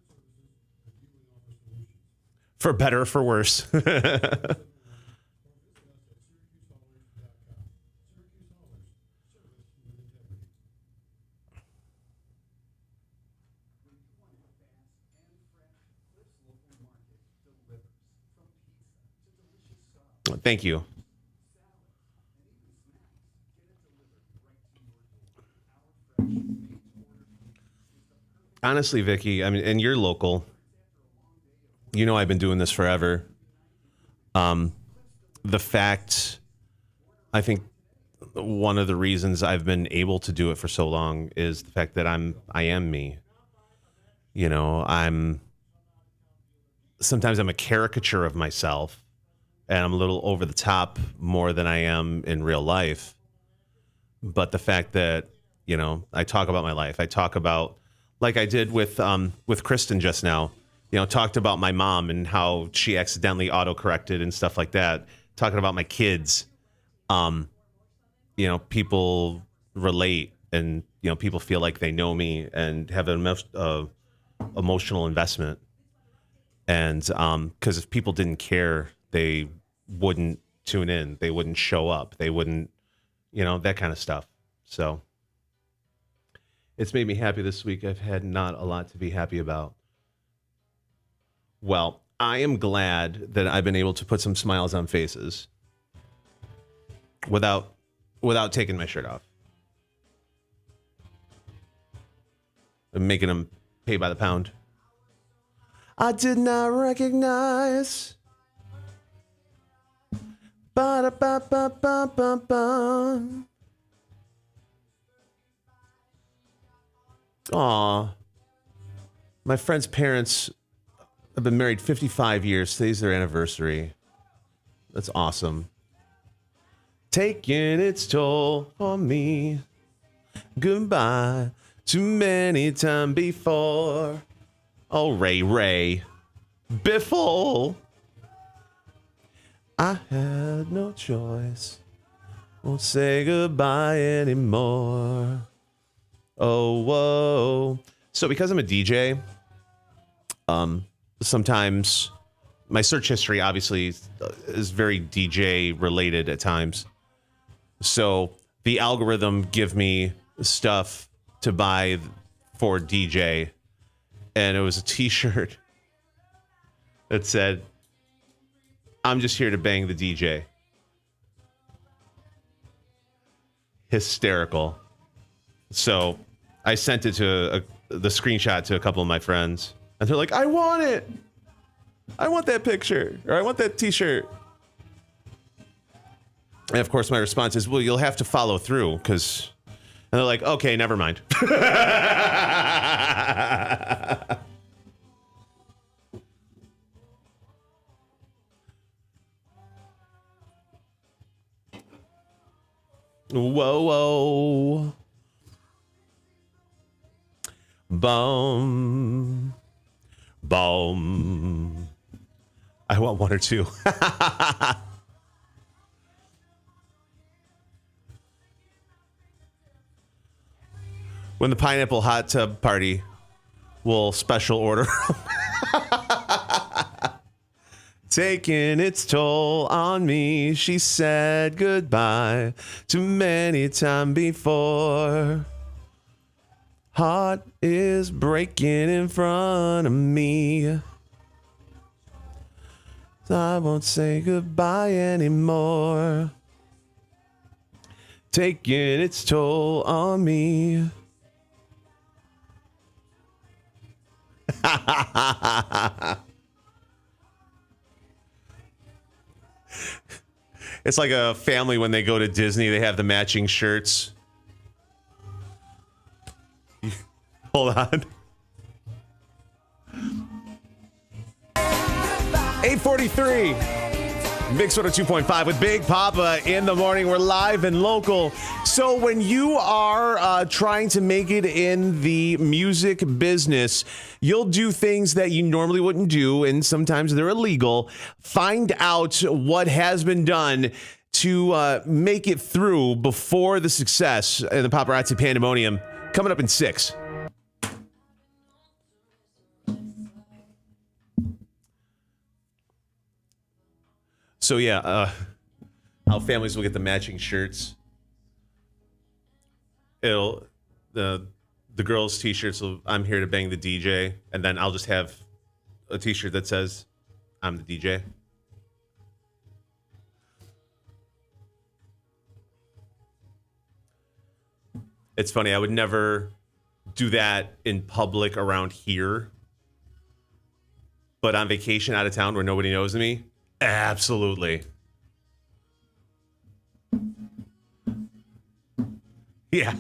For better or for worse. Thank you. Honestly, Vicky, I mean, and you're local. You know I've been doing this forever. The fact, I think one of the reasons I've been able to do it for so long is the fact that I am me. Sometimes I'm a caricature of myself, and I'm a little over the top more than I am in real life. But the fact that, I talk about my life. I talk about, like I did with Kristen just now, talked about my mom and how she accidentally autocorrected and stuff like that. Talking about my kids, people relate and, people feel like they know me and have an emotional investment. And because if people didn't care, they wouldn't tune in. They wouldn't show up. They wouldn't, that kind of stuff. So It's made me happy this week. I've had not a lot to be happy about. Well, I am glad that I've been able to put some smiles on faces without taking my shirt off. I'm making them pay by the pound. I did not recognize. Ba-da-ba-ba-ba-ba-ba. Aw. My friend's parents have been married 55 years. Today's their anniversary. That's awesome. Taking its toll on me. Goodbye. Too many times before. Oh, Ray. Biffle. I had no choice. Won't say goodbye anymore. Oh, whoa. So because I'm a DJ, sometimes my search history obviously is very DJ related at times. So the algorithm give me stuff to buy for DJ. And it was a t-shirt that said, I'm just here to bang the DJ. Hysterical. So I sent it to the screenshot to a couple of my friends, and they're like, I want it. I want that picture, or I want that t-shirt. And of course, my response is, well, you'll have to follow through, because... And they're like, okay, never mind. Whoa. Boom. I want one or two. When the pineapple hot tub party will special order. Taking its toll on me, she said goodbye too many times before. Heart is breaking in front of me. I won't say goodbye anymore. Taking its toll on me. It's like a family when they go to Disney, they have the matching shirts. Hold on. 8:43. Mix 102.5 with Big Papa in the morning. We're live and local. So when you are trying to make it in the music business, you'll do things that you normally wouldn't do, and sometimes they're illegal. Find out what has been done to make it through before the success in the paparazzi pandemonium. Coming up in 6. So yeah, how families will get the matching shirts. The girls' t-shirts will, I'm here to bang the DJ, and then I'll just have a t-shirt that says I'm the DJ. It's funny, I would never do that in public around here, but on vacation out of town where nobody knows me, absolutely. Yeah.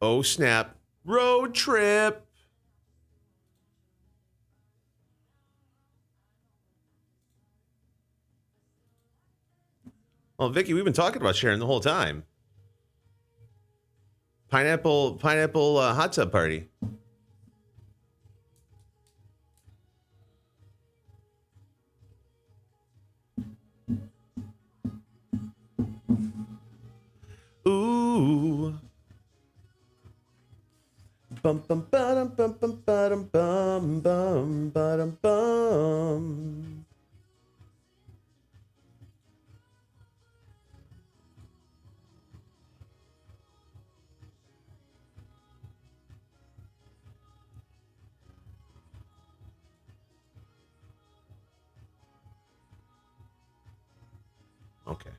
Oh, snap. Road trip. Well, Vicky, we've been talking about Sharon the whole time. Pineapple hot tub party. Bum bum ba-dum bum bum ba-dum bum bum ba-dum bum. Okay.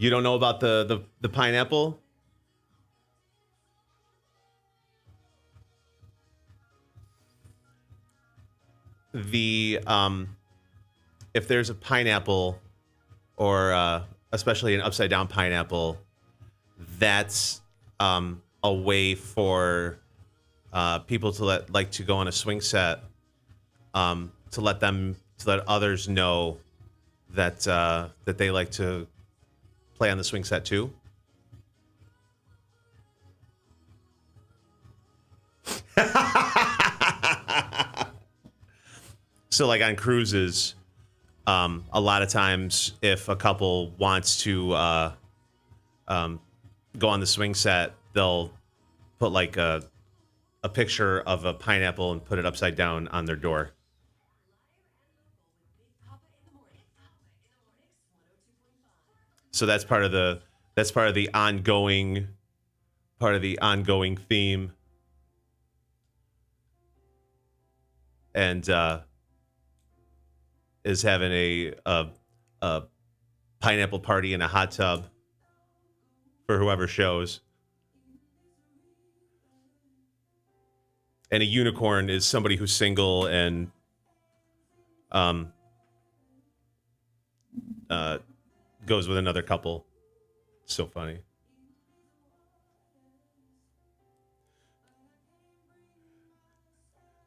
You don't know about the pineapple? If there's a pineapple or especially an upside down pineapple, that's a way for people to like to go on a swing set, to let others know that that they like to play on the swing set too. So like on cruises, a lot of times if a couple wants to go on the swing set, they'll put like a picture of a pineapple and put it upside down on their door. So that's part of the ongoing theme. And is having a pineapple party in a hot tub for whoever shows. And a unicorn is somebody who's single and goes with another couple. So funny.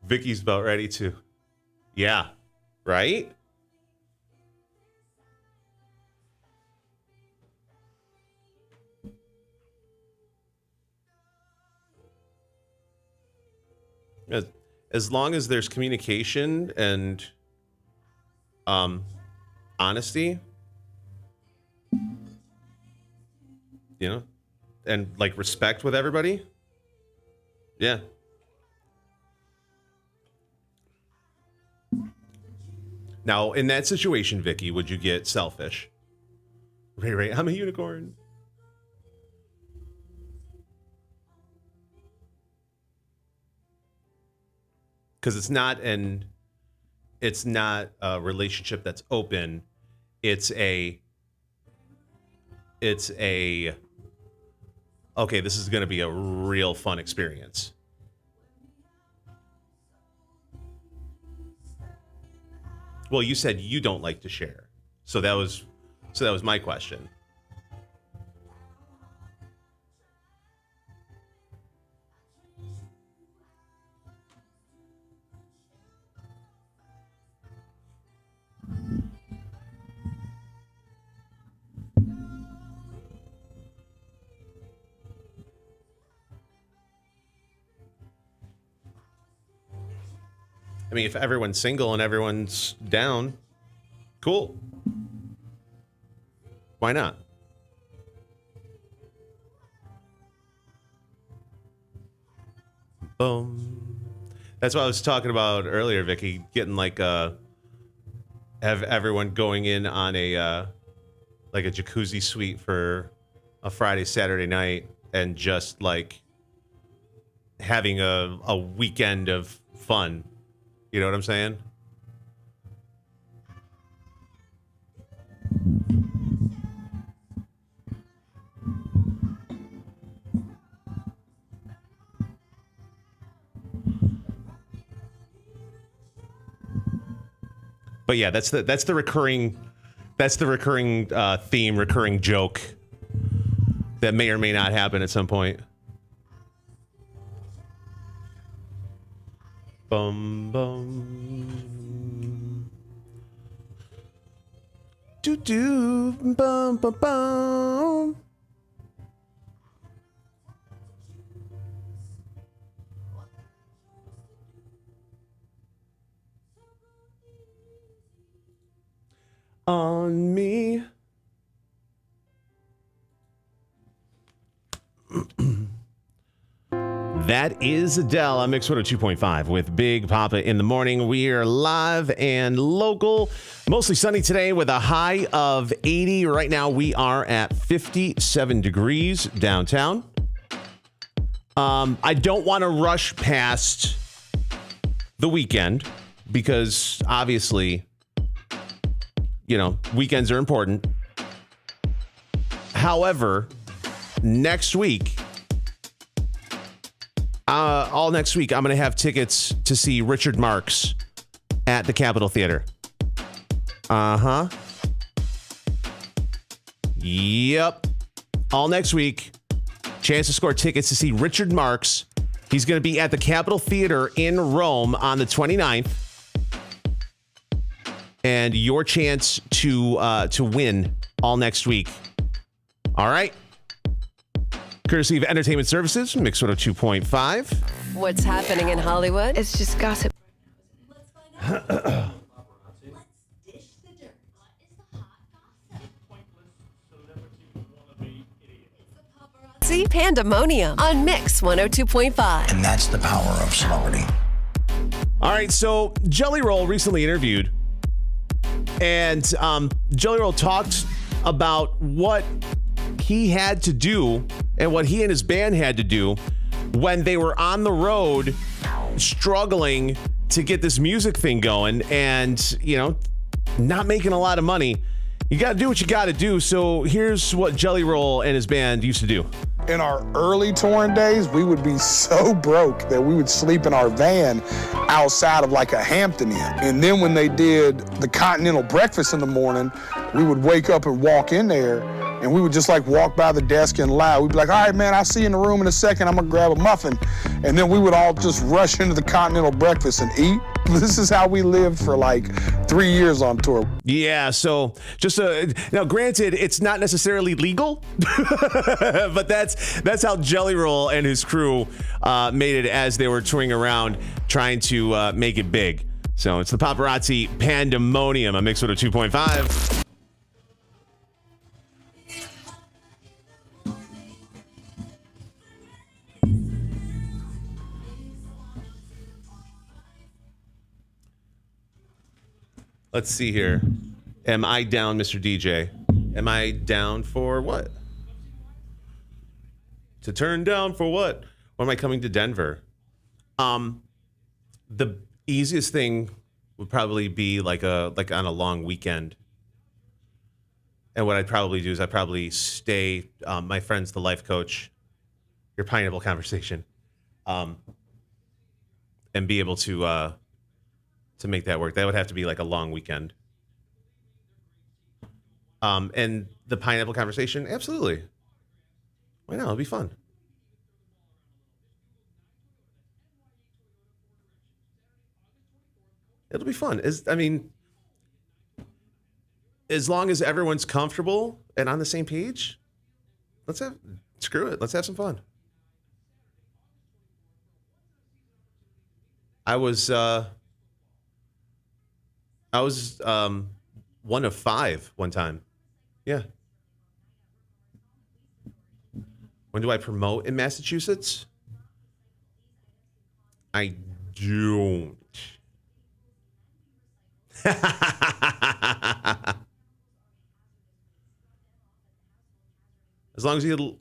Vicky's about ready to. Yeah, right? As long as there's communication and honesty, you know, and like respect with everybody. Yeah. Now, in that situation, Vicky, would you get selfish? Ray, I'm a unicorn. Because it's not a relationship that's open. It's a okay, this is going to be a real fun experience. Well, you said you don't like to share. So that was my question. I mean, if everyone's single and everyone's down, cool. Why not? Boom. That's what I was talking about earlier, Vicky. Getting like have everyone going in on a like a jacuzzi suite for a Friday, Saturday night, and just like having a weekend of fun. You know what I'm saying? But yeah, that's the recurring theme, recurring joke that may or may not happen at some point. Bum bum. Do do bum bum bum. on me. That is Adele on Mix 102.5 with Big Papa in the morning. We are live and local. Mostly sunny today with a high of 80. Right now we are at 57 degrees downtown. I don't want to rush past the weekend because obviously, you know, weekends are important. However, next week, all next week, I'm going to have tickets to see Richard Marx at the Capitol Theater. Uh-huh. Yep. All next week, chance to score tickets to see Richard Marx. He's going to be at the Capitol Theater in Rome on the 29th. And your chance to win all next week. All right. Courtesy of Entertainment Services, Mix 102.5. What's happening in Hollywood? It's just gossip. See Pandemonium on Mix 102.5. And that's the power of celebrity. All right, so Jelly Roll recently interviewed, and Jelly Roll talked about what he had to do and what he and his band had to do when they were on the road struggling to get this music thing going and, you know, not making a lot of money. You got to do what you got to do. So here's what Jelly Roll and his band used to do. In our early touring days, we would be so broke that we would sleep in our van outside of like a Hampton Inn. And then when they did the continental breakfast in the morning, we would wake up and walk in there, and we would just like walk by the desk and loud. We'd be like, all right, man, I'll see you in the room in a second. I'm gonna grab a muffin. And then we would all just rush into the continental breakfast and eat. This is how we lived for like 3 years on tour. Yeah, so just now, granted, it's not necessarily legal, but that's how Jelly Roll and his crew made it as they were touring around trying to make it big. So it's the Paparazzi Pandemonium on Mix 102.5. Let's see here. Am I down, Mr. DJ? Am I down for what? To turn down for what? When am I coming to Denver? The easiest thing would probably be like on a long weekend. And what I'd probably do is I'd probably stay. My friend's the life coach. Your pineapple conversation, and be able to make that work. That would have to be like a long weekend. And the pineapple conversation, absolutely. Why not? It'll be fun. It'll be fun. As long as everyone's comfortable and on the same page, let's have some fun. I was one of 5 one time. Yeah. When do I promote in Massachusetts? I don't. As long as you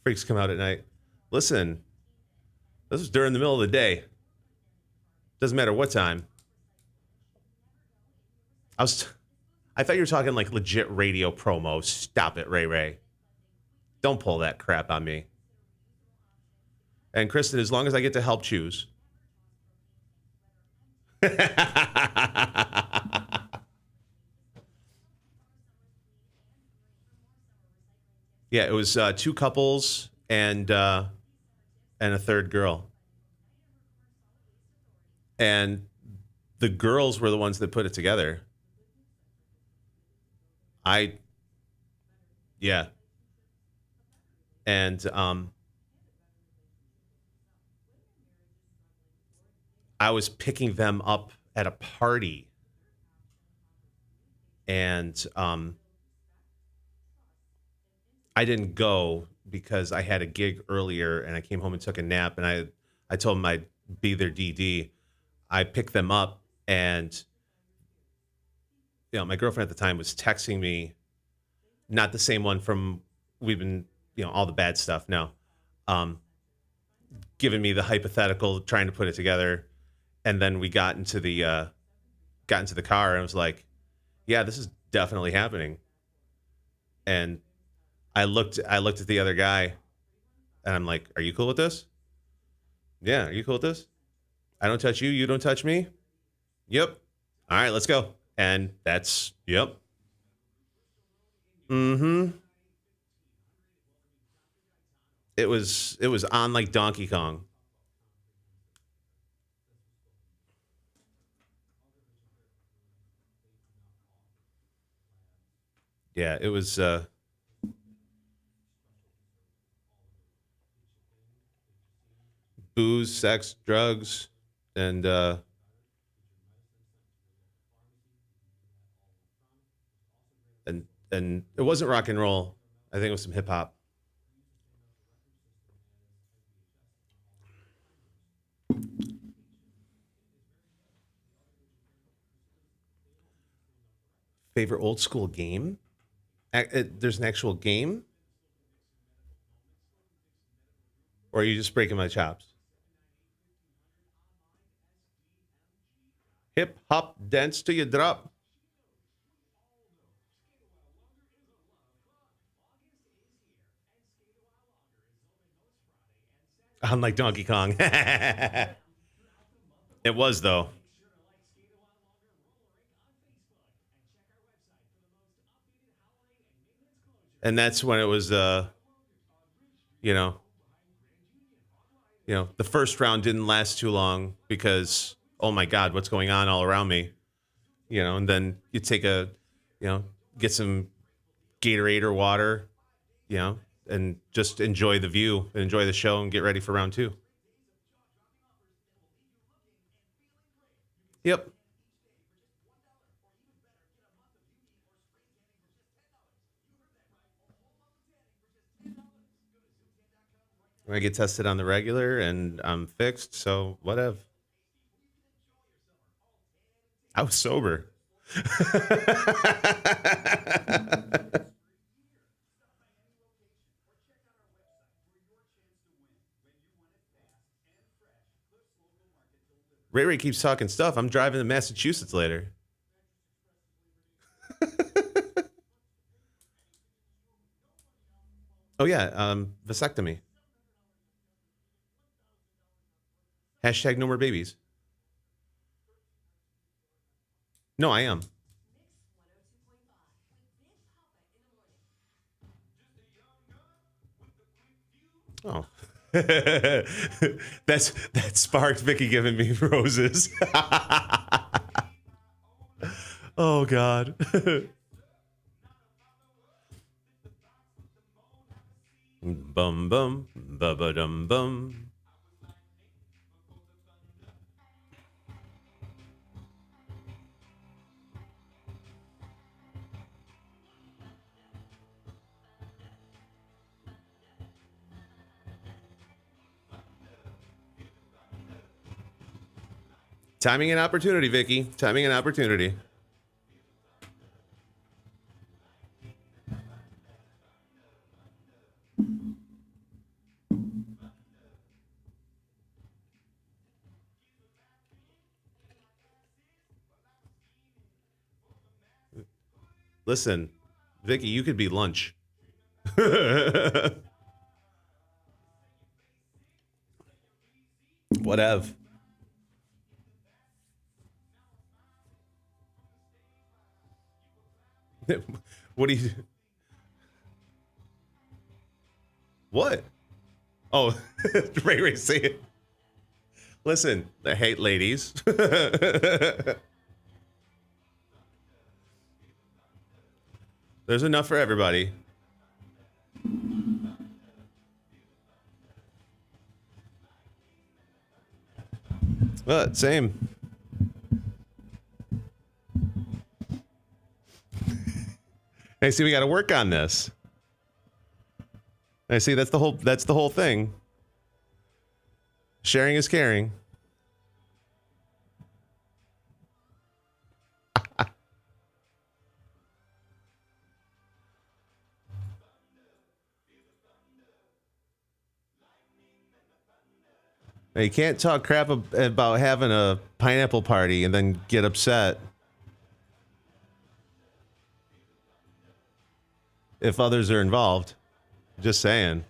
freaks come out at night. Listen, this was during the middle of the day. Doesn't matter what time. I thought you were talking like legit radio promo. Stop it, Ray Ray. Don't pull that crap on me. And Kristen, as long as I get to help choose. Yeah, it was 2 couples and a third girl. And the girls were the ones that put it together. Yeah. And I was picking them up at a party. and I didn't go because I had a gig earlier, and I came home and took a nap, and I told them I'd be their DD. I picked them up, and my girlfriend at the time was texting me, not the same one from we've been, all the bad stuff. No, giving me the hypothetical, trying to put it together, and then we got into the car, and I was like, "Yeah, this is definitely happening." And I looked at the other guy, and I'm like, "Are you cool with this?" "Yeah, are you cool with this? I don't touch you, you don't touch me." "Yep." "All right, let's go." And that's, yep. Mm-hmm. It was on like Donkey Kong. Yeah, it was booze, sex, drugs, and it wasn't rock and roll. I think it was some hip hop. Favorite old school game? There's an actual game? Or are you just breaking my chops? Hip hop dance till you drop. Unlike Donkey Kong. It was, though. And that's when it was, the first round didn't last too long because, oh my God, what's going on all around me? And then you take get some Gatorade or water, and just enjoy the view and enjoy the show and get ready for round 2. Yep. I get tested on the regular and I'm fixed, so whatever. I was sober. Ray keeps talking stuff. I'm driving to Massachusetts later. Oh, yeah. Vasectomy. Hashtag no more babies. No, I am. Oh. that sparked Vicky giving me roses. Oh God. Bum bum ba ba dum bum. Timing and opportunity, Vicky. Timing and opportunity. Listen, Vicky, you could be lunch. Whatever. What do you... What? Oh, Ray, say it. Listen, I hate ladies. There's enough for everybody. But same. I see. We got to work on this. I see. That's the whole thing. Sharing is caring. Now, you can't talk crap about having a pineapple party and then get upset if others are involved. Just saying.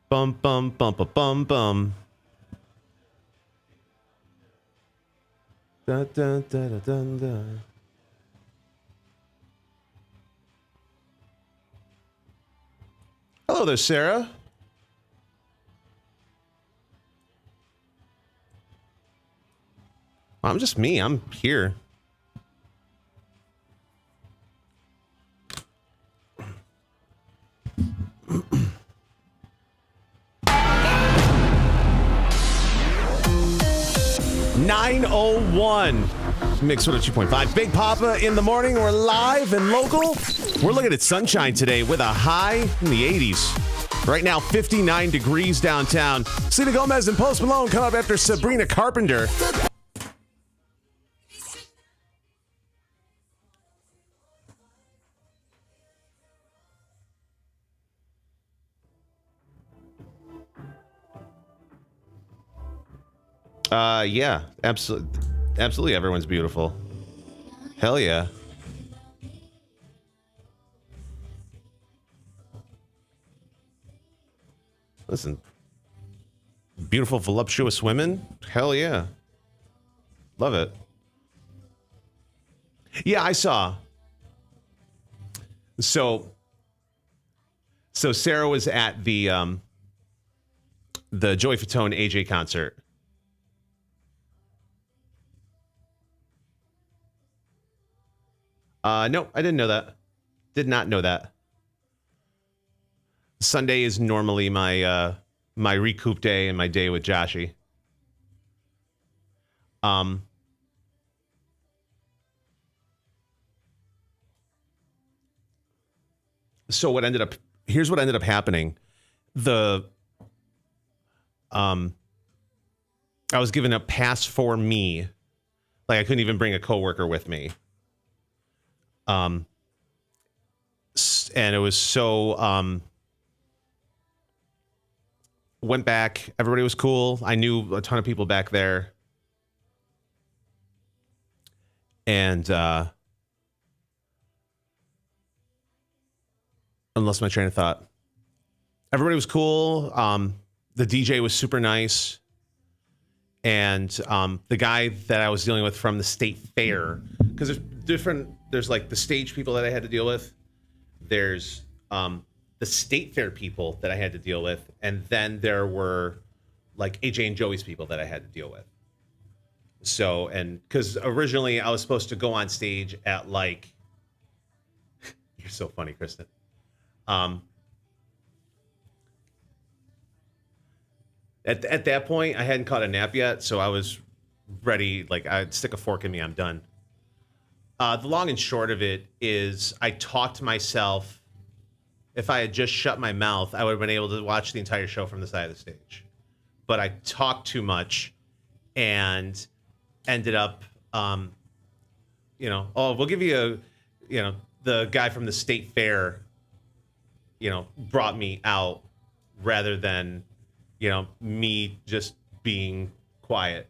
Bum bum bum bum bum bum. Da, da, da, da, da, da. Hello there, Sarah. I'm just me. I'm here. $9:01. Mix 102.5. Big Papa in the morning. We're live and local. We're looking at sunshine today with a high in the 80s. Right now, 59 degrees downtown. Selena Gomez and Post Malone come up after Sabrina Carpenter. Yeah, absolutely. Everyone's beautiful. Hell yeah. Listen, beautiful, voluptuous women. Hell yeah. Love it. Yeah, I saw. So Sarah was at the Joey Fatone AJ concert. No, I didn't know that. Did not know that. Sunday is normally my my recoup day and my day with Joshi. So here's what ended up happening. I was given a pass for me. Like I couldn't even bring a coworker with me. And it was so, went back. Everybody was cool. I knew a ton of people back there. And, I lost my train of thought. Everybody was cool. The DJ was super nice. And, the guy that I was dealing with from the state fair, because there's like the stage people that I had to deal with. There's the state fair people that I had to deal with. And then there were like AJ and Joey's people that I had to deal with. So, and because originally I was supposed to go on stage at like, you're so funny, Kristen. At that point, I hadn't caught a nap yet. So I was ready. Like I'd stick a fork in me. I'm done. The long and short of it is I talked myself. If I had just shut my mouth, I would have been able to watch the entire show from the side of the stage. But I talked too much and ended up, oh, we'll give you the guy from the state fair, brought me out rather than, me just being quiet.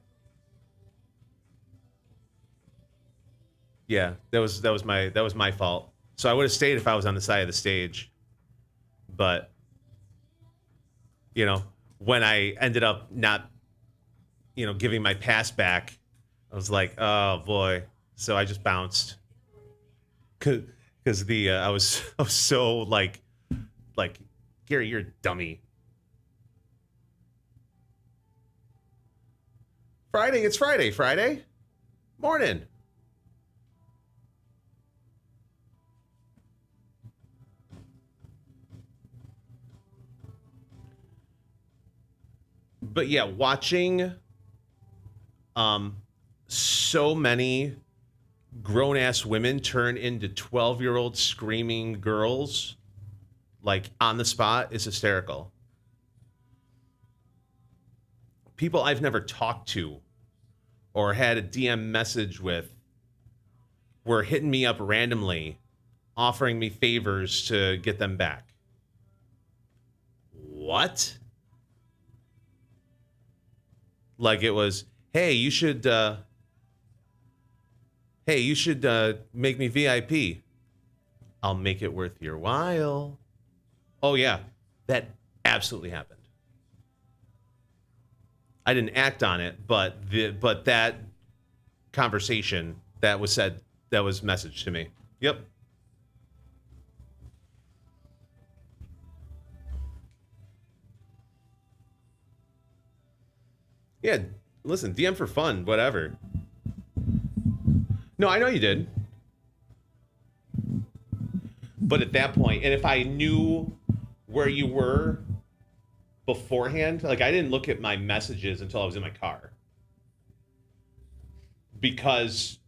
Yeah, that was my fault. So I would have stayed if I was on the side of the stage. But when I ended up not giving my pass back, I was like, oh boy. So I just bounced. Cuz I was so like Gary, you're a dummy. It's Friday morning. But yeah, watching so many grown-ass women turn into 12-year-old screaming girls, like, on the spot is hysterical. People I've never talked to or had a DM message with were hitting me up randomly, offering me favors to get them back. What? Like it was, hey, you should make me VIP. I'll make it worth your while. Oh yeah, that absolutely happened. I didn't act on it, but that conversation that was said, that was messaged to me. Yep. Yeah, listen, DM for fun, whatever. No, I know you did. But at that point, and if I knew where you were beforehand, like I didn't look at my messages until I was in my car. Because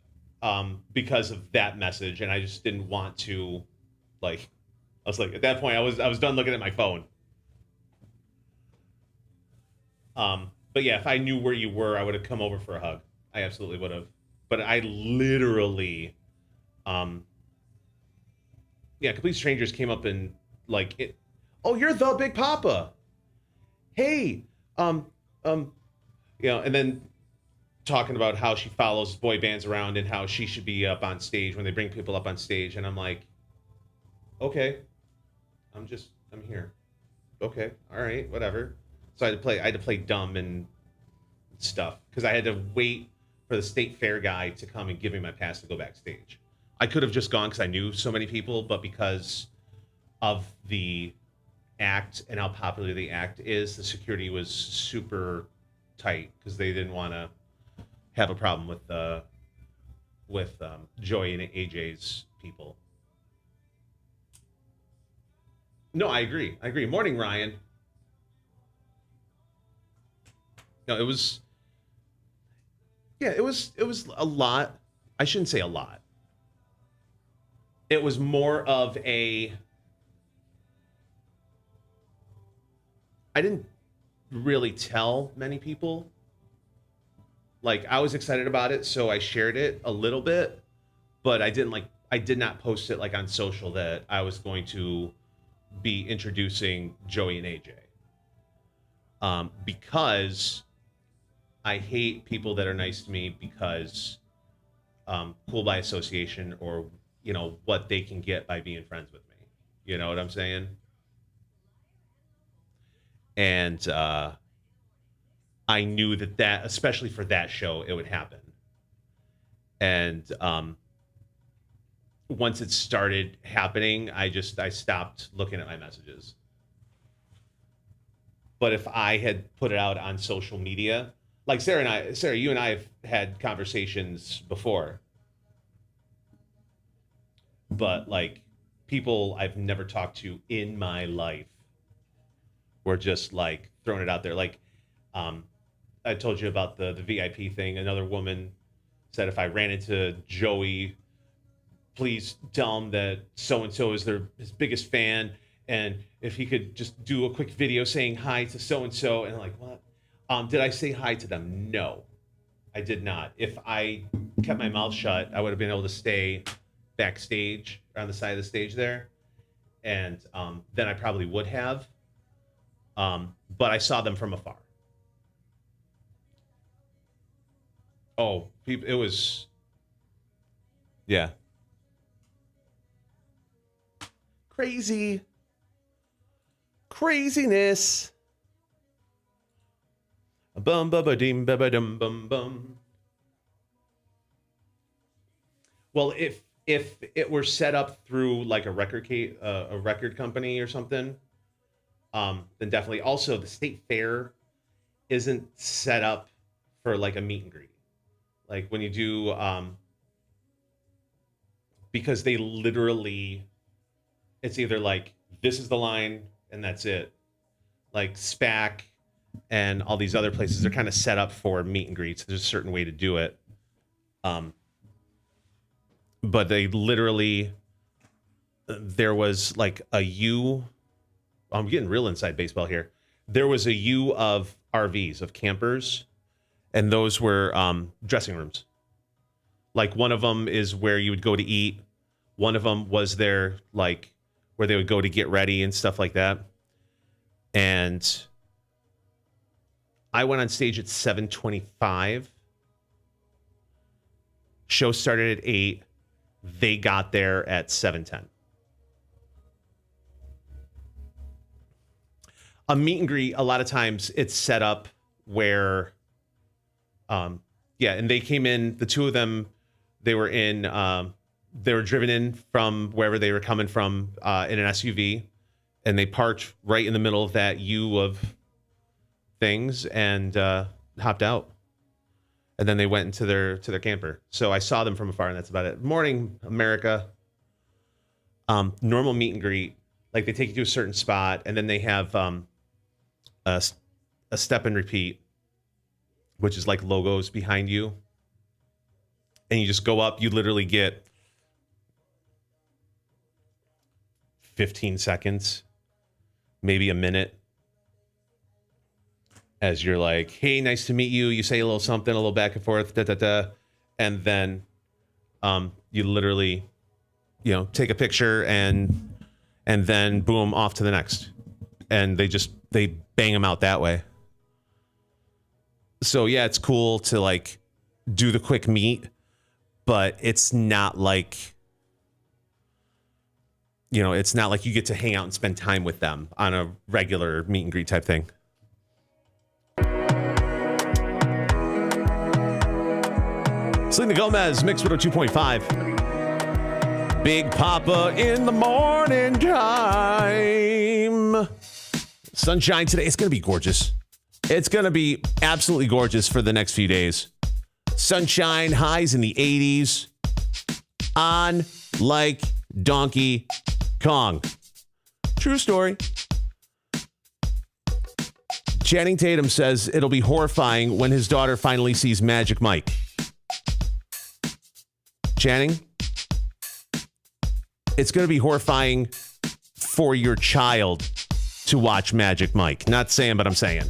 of that message, and I just didn't want to, like, I was like, at that point, I was done looking at my phone. But yeah, if I knew where you were, I would have come over for a hug. I absolutely would have. But I literally, complete strangers came up and like, oh, you're the Big Papa. Hey, and then talking about how she follows boy bands around and how she should be up on stage when they bring people up on stage. And I'm like, okay, I'm here. Okay. All right. Whatever. So I had to play dumb and stuff because I had to wait for the state fair guy to come and give me my pass to go backstage. I could have just gone because I knew so many people, but because of the act and how popular the act is, the security was super tight because they didn't want to have a problem with Joey and AJ's people. No, I agree. Morning, Ryan. No, it was a lot. I shouldn't say a lot. It was more of I didn't really tell many people. Like, I was excited about it, so I shared it a little bit, but I did not post it like on social that I was going to be introducing Joey and AJ. Because I hate people that are nice to me because cool by association, or what they can get by being friends with me. You know what I'm saying? And I knew that especially for that show, it would happen. And once it started happening, I stopped looking at my messages. But if I had put it out on social media, like Sarah, you and I have had conversations before. But like people I've never talked to in my life were just like throwing it out there. Like I told you about the VIP thing. Another woman said if I ran into Joey, please tell him that so-and-so is his biggest fan. And if he could just do a quick video saying hi to so-and-so. And I'm like, what? Did I say hi to them? No, I did not. If I kept my mouth shut, I would have been able to stay backstage on the side of the stage there. And then I probably would have. But I saw them from afar. Oh, it was, yeah. Craziness. Bum ba ba dim ba ba dum bum bum. Well, if it were set up through like a record company or something, then definitely. Also, the state fair isn't set up for like a meet and greet. Like when you do, because they literally, it's either like, this is the line and that's it. Like SPAC and all these other places, they're kind of set up for meet and greets. There's a certain way to do it. but they literally, there was like a U. I'm getting real inside baseball here. There was a U of RVs, of campers, and those were dressing rooms. Like one of them is where you would go to eat. One of them was there, like where they would go to get ready and stuff like that. And I went on stage at 7:25. Show started at 8. They got there at 7:10. A meet and greet, a lot of times it's set up where, and they came in, the two of them, they were driven in from wherever they were coming from in an SUV, and they parked right in the middle of that U of things and hopped out. And then they went into their camper. So I saw them from afar, and that's about it. Morning, America. Normal meet and greet, like they take you to a certain spot, and then they have a step and repeat, which is like logos behind you. And you just go up, you literally get 15 seconds, maybe a minute, as you're like, hey, nice to meet you. You say a little something, a little back and forth, and then you literally, take a picture and then boom, off to the next. And they bang them out that way. So yeah, it's cool to like do the quick meet, but it's not like, it's not like you get to hang out and spend time with them on a regular meet and greet type thing. Selena Gomez, Mix 102.5. Big Papa in the morning time. Sunshine today. It's going to be gorgeous. It's going to be absolutely gorgeous for the next few days. Sunshine, highs in the 80s. On like Donkey Kong. True story. Channing Tatum says it'll be horrifying when his daughter finally sees Magic Mike. Channing, it's going to be horrifying for your child to watch Magic Mike. Not saying, but I'm saying.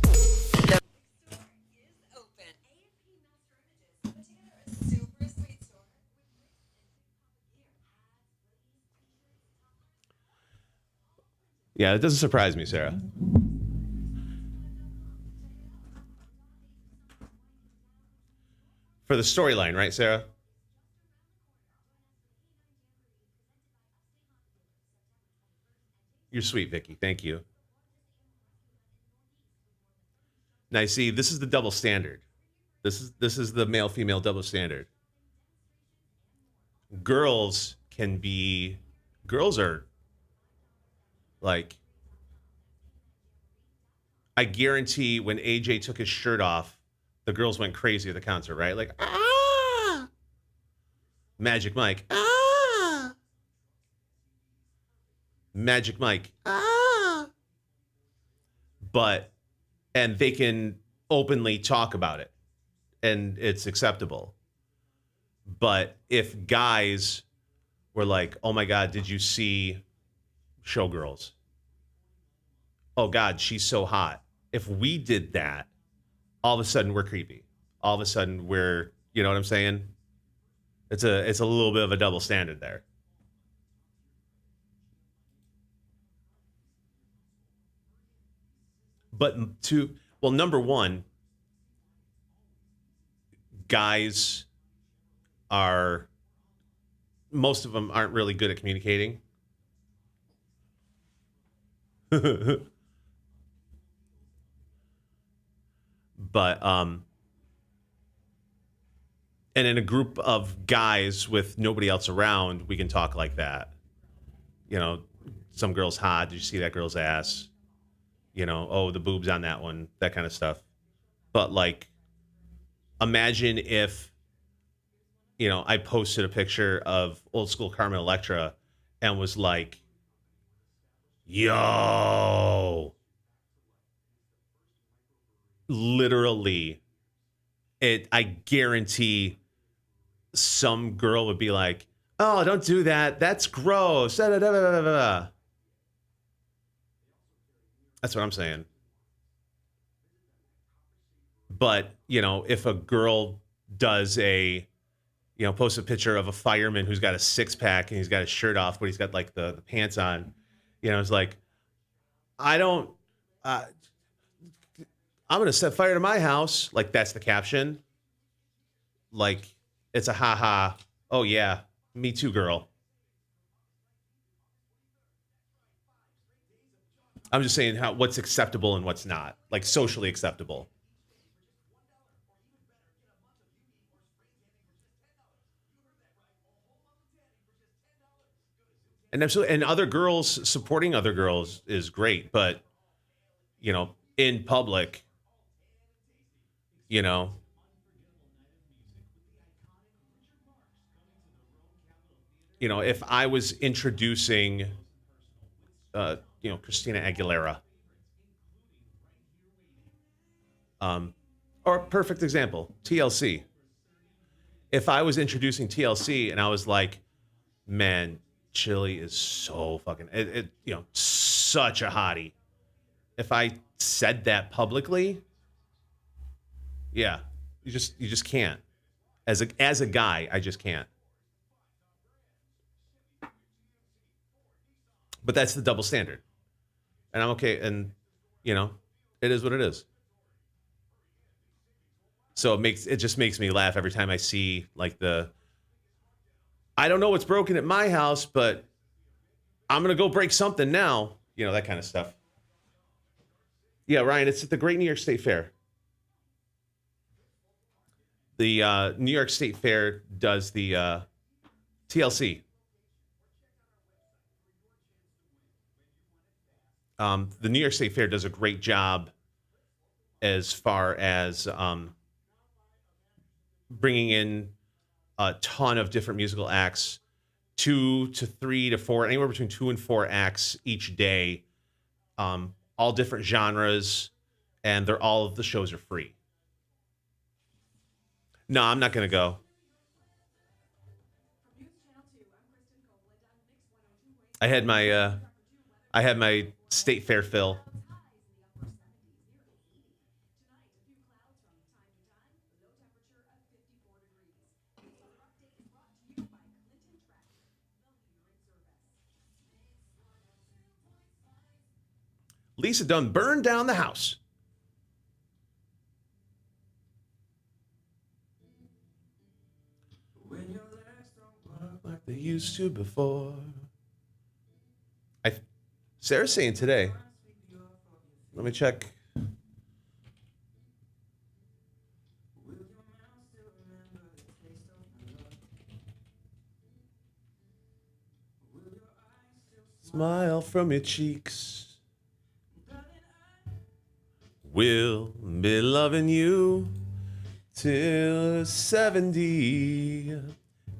Yeah, it doesn't surprise me, Sarah. For the storyline, right, Sarah? You're sweet, Vicky. Thank you. Now, you see, this is the double standard. This is the male-female double standard. Girls are like, I guarantee when AJ took his shirt off, the girls went crazy at the concert, right? Like, ah! Magic Mike, ah! Magic Mike, ah! And they can openly talk about it, and it's acceptable. But if guys were like, oh my God, did you see Showgirls? Oh God, she's so hot. If we did that, all of a sudden we're creepy. All of a sudden we're, you know what I'm saying? It's a little bit of a double standard there. But number one, guys most of them aren't really good at communicating. But and in a group of guys with nobody else around, we can talk like that. Some girl's hot. Did you see that girl's ass? Oh, the boobs on that one, that kind of stuff. But like, imagine if, I posted a picture of old school Carmen Electra and was like, yo, literally, I guarantee some girl would be like, Oh, don't do that. That's gross. Da, da, da, da, da, da. That's what I'm saying. But, you know, if a girl does posts a picture of a fireman who's got a six-pack and he's got his shirt off, but he's got like the pants on, you know, it's like, I'm going to set fire to my house. Like, that's the caption. Like, it's a ha-ha. Oh, yeah. Me too, girl. I'm just saying what's acceptable and what's not. Like, socially acceptable. And absolutely, and other girls supporting other girls is great, but you know, in public, you know, if I was introducing, Christina Aguilera, or a perfect example, TLC. If I was introducing TLC and I was like, man, Chili is so fucking such a hottie. If I said that publicly, yeah, you just can't. As a guy, I just can't. But that's the double standard. And I'm okay, and it is what it is. So it just makes me laugh every time I see like I don't know what's broken at my house, but I'm going to go break something now. That kind of stuff. Yeah, Ryan, it's at the Great New York State Fair. The New York State Fair does the TLC. The New York State Fair does a great job as far as bringing in a ton of different musical acts, 2 to 3 to 4, anywhere between 2 and 4 acts each day, all different genres, and all of the shows are free. No, I'm not going to go. I had my State Fair fill. Lisa Dunn burned down the house. When your legs don't work like they used to before. Sarah's saying today. Let me check. Smile from your cheeks. We'll be loving you till 70.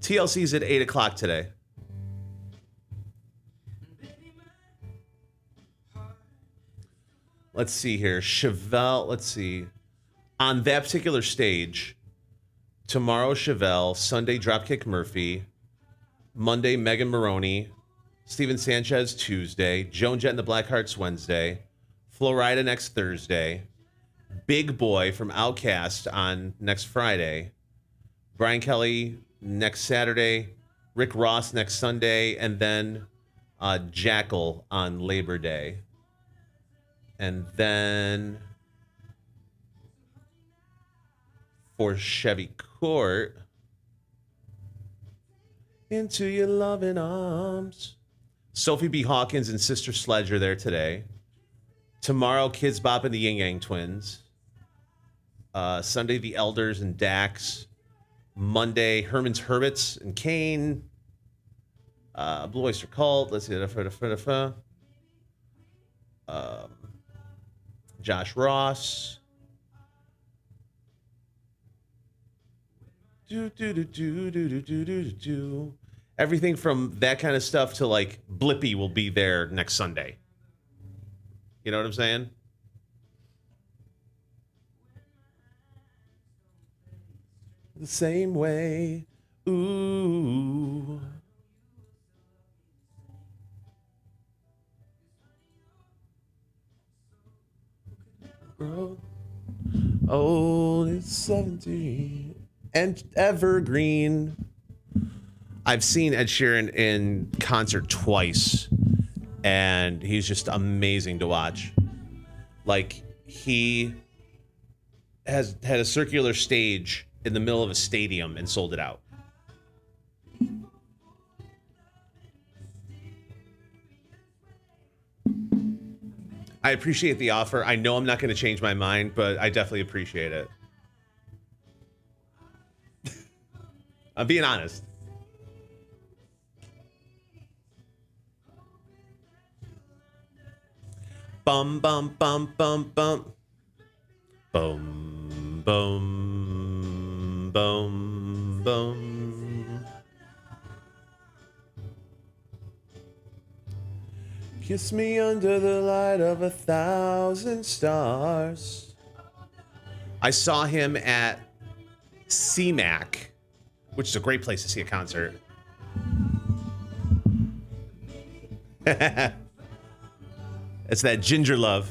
TLC's at 8 o'clock today. Let's see here. Chevelle, let's see. On that particular stage, tomorrow Chevelle, Sunday Dropkick Murphy, Monday Megan Maroney, Steven Sanchez Tuesday, Joan Jett and the Blackhearts Wednesday, Florida next Thursday, Big Boy from Outkast on next Friday, Brian Kelly next Saturday, Rick Ross next Sunday, and then Jackal on Labor Day. And then for Chevy Court, Into Your Loving Arms. Sophie B. Hawkins and Sister Sledge are there today. Tomorrow, Kids Bop and the Yin Yang Twins. Sunday, The Elders and Dax. Monday, Herman's Hermits and Kane. Blue Oyster Cult. Let's see. Josh Ross. Everything from that kind of stuff to like Blippi will be there next Sunday. You know what I'm saying? The same way. Ooh. grow old at 70 and evergreen. I've seen Ed Sheeran in concert twice, and he's just amazing to watch. Like, he has had a circular stage in the middle of a stadium and sold it out. I appreciate the offer. I know I'm not going to change my mind, but I definitely appreciate it. I'm being honest. Bum, bum, bum, bum, bum. Boom, boom, boom, boom. Kiss me under the light of 1,000 stars. I saw him at CMAC, which is a great place to see a concert. It's that ginger love.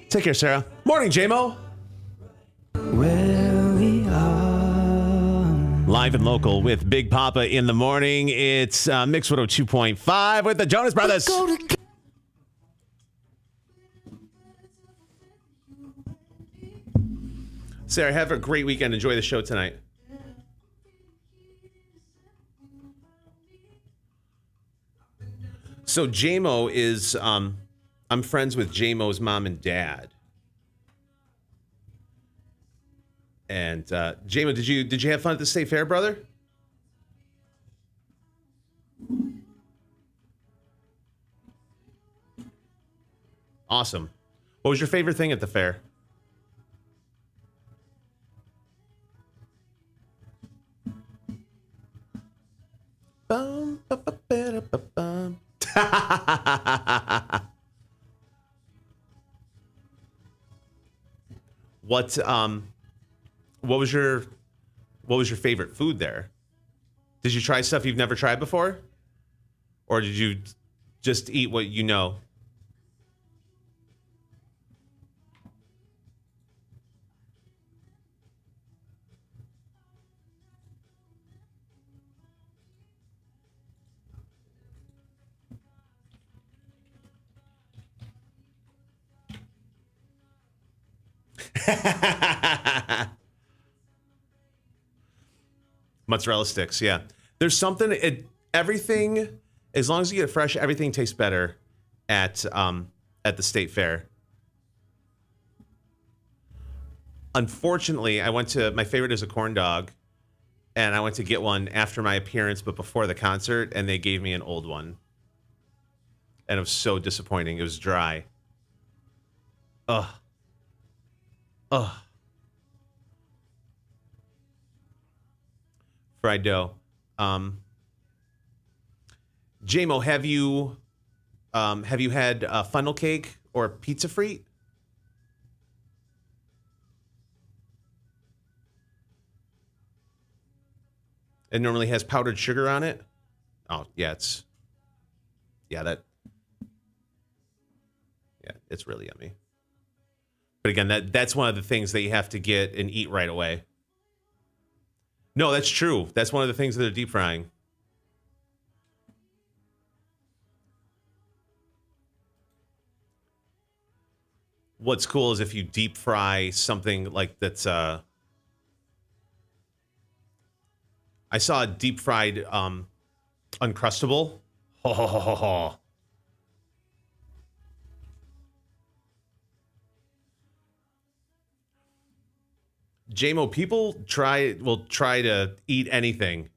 Take care, Sarah. Morning, J-Mo. Where we are. Live and local with Big Papa in the morning. It's Mix 102.5 with the Jonas Brothers. Sarah, have a great weekend. Enjoy the show tonight. So J-Mo is, I'm friends with J-Mo's mom and dad. And J-Mo, did you have fun at the State Fair, brother? Awesome. What was your favorite thing at the fair? Bum, ba, ba, ba, da, ba, bum. What was your favorite food there? Did you try stuff you've never tried before? Or did you just eat what you know? Mozzarella sticks, yeah. There's something, everything, as long as you get it fresh, everything tastes better at the State Fair. Unfortunately, my favorite is a corn dog, and I went to get one after my appearance, but before the concert, and they gave me an old one. And it was so disappointing. It was dry. Ugh. Ugh. Fried dough. J-Mo, have you had funnel cake or pizza frite? It normally has powdered sugar on it. Oh, yeah, it's really yummy. But again, that's one of the things that you have to get and eat right away. No, that's true. That's one of the things that they're deep frying. What's cool is if you deep fry something like that's I saw a deep fried Uncrustable. Ho ho ho ho ho. J-Mo, people will try to eat anything.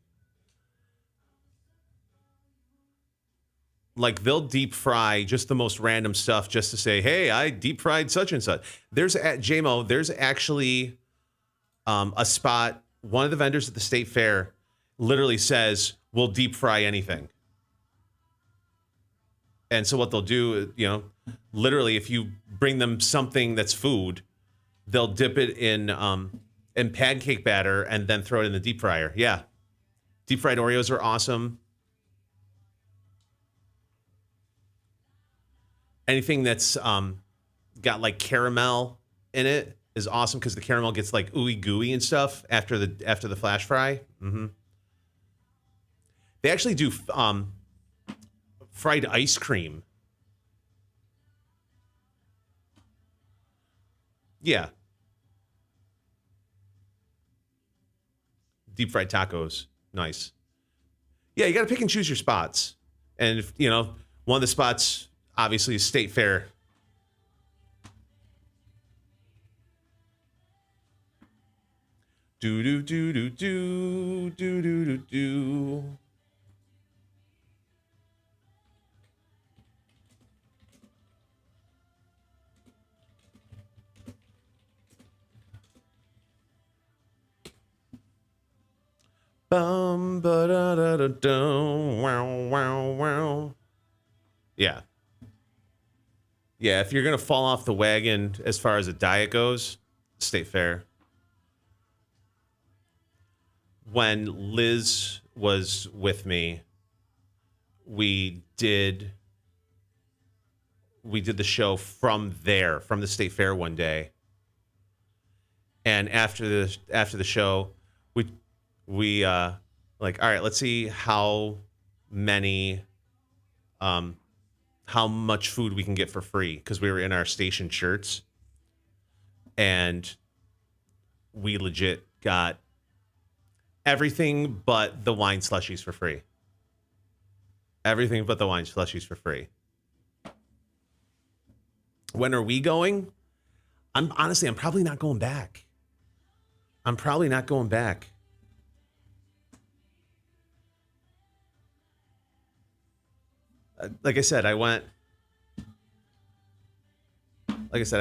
Like, they'll deep fry just the most random stuff just to say, hey, I deep fried such and such. There's actually a spot, one of the vendors at the State Fair literally says, we'll deep fry anything. And so what they'll do, literally, if you bring them something that's food, they'll dip it in pancake batter and then throw it in the deep fryer. Yeah. Deep fried Oreos are awesome. Anything that's got like caramel in it is awesome because the caramel gets like ooey gooey and stuff after the flash fry. Mm-hmm. They actually do fried ice cream. Yeah. Deep fried tacos. Nice. Yeah, you got to pick and choose your spots. And, if, you know, one of the spots, obviously, is State Fair. Do. Bum ba da da da dum wow wow wow. Yeah. Yeah, if you're gonna fall off the wagon as far as a diet goes, State Fair. When Liz was with me, we did the show from there, from the State Fair one day. And after the show, we like, all right, let's see how much food we can get for free, because we were in our station shirts, and we legit got everything but the wine slushies for free. Everything but the wine slushies for free. When are we going? I'm probably not going back. Like I said, I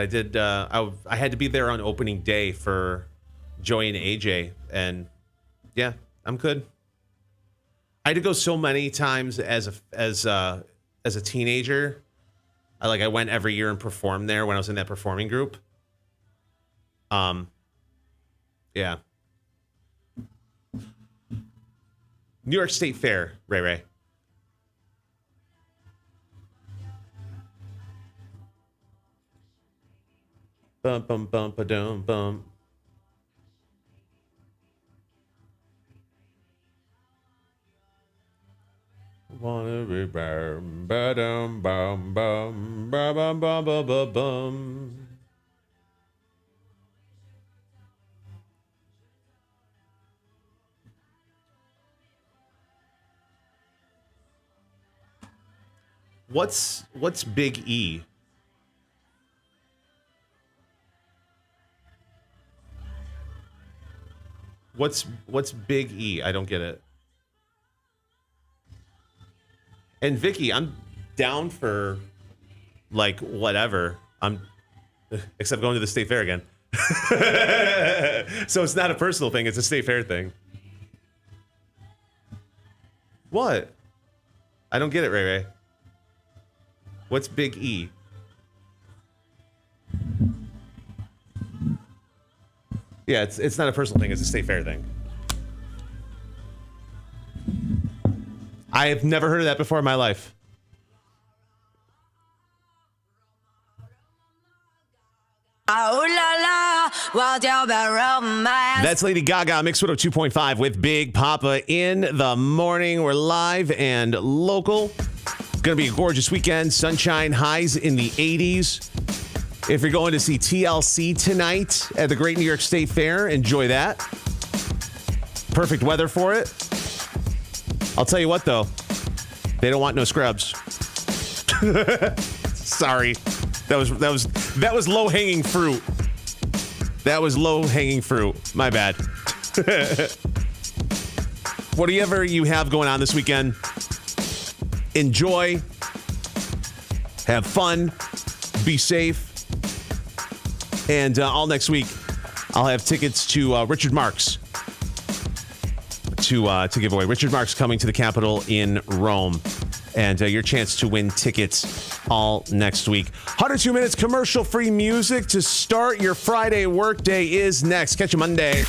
did. I had to be there on opening day for Joey and AJ, and yeah, I'm good. I had to go so many times as a teenager. I went every year and performed there when I was in that performing group. Yeah. New York State Fair, Ray. Bum bum bum ba dum bum. Wanna be bum ba dum bum bum ba bum bum ba ba bum. What's Big E? What's Big E? I don't get it. And Vicky, I'm down for like whatever. Except going to the State Fair again. So it's not a personal thing, it's a State Fair thing. What? I don't get it, Ray. What's Big E? Yeah, it's not a personal thing, it's a State Fair thing. I have never heard of that before in my life. That's Lady Gaga, Mix 102.5 with Big Papa in the morning. We're live and local. It's going to be a gorgeous weekend. Sunshine, highs in the 80s. If you're going to see TLC tonight at the Great New York State Fair, enjoy that. Perfect weather for it. I'll tell you what, though. They don't want no scrubs. Sorry. That was low-hanging fruit. That was low-hanging fruit. My bad. Whatever you have going on this weekend, enjoy. Have fun. Be safe. And all next week, I'll have tickets to Richard Marx to give away. Richard Marx coming to the Capitol in Rome. And your chance to win tickets all next week. 102 minutes commercial-free music to start your Friday workday is next. Catch you Monday.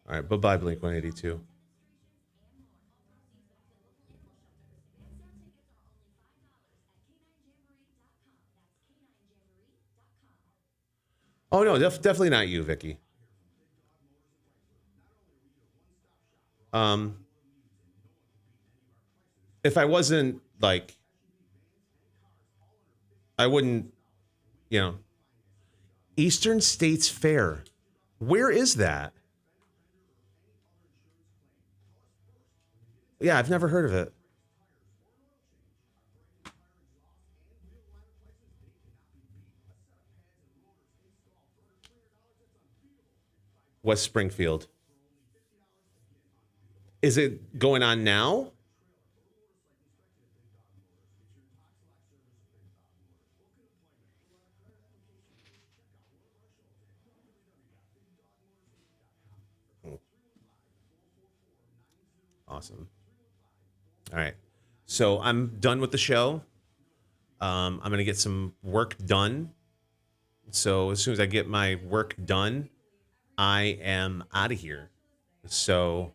All right, bye-bye, Blink-182. Oh, no, definitely not you, Vicky. If I wasn't, like, I wouldn't, Eastern States Fair. Where is that? Yeah, I've never heard of it. West Springfield. Is it going on now? Awesome. All right. So I'm done with the show. I'm going to get some work done. So as soon as I get my work done, I am out of here. So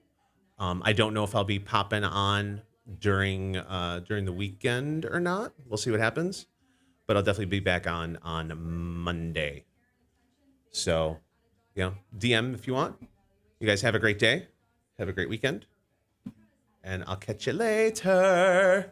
I don't know if I'll be popping on during the weekend or not. We'll see what happens. But I'll definitely be back on Monday. So, DM if you want. You guys have a great day. Have a great weekend. And I'll catch you later.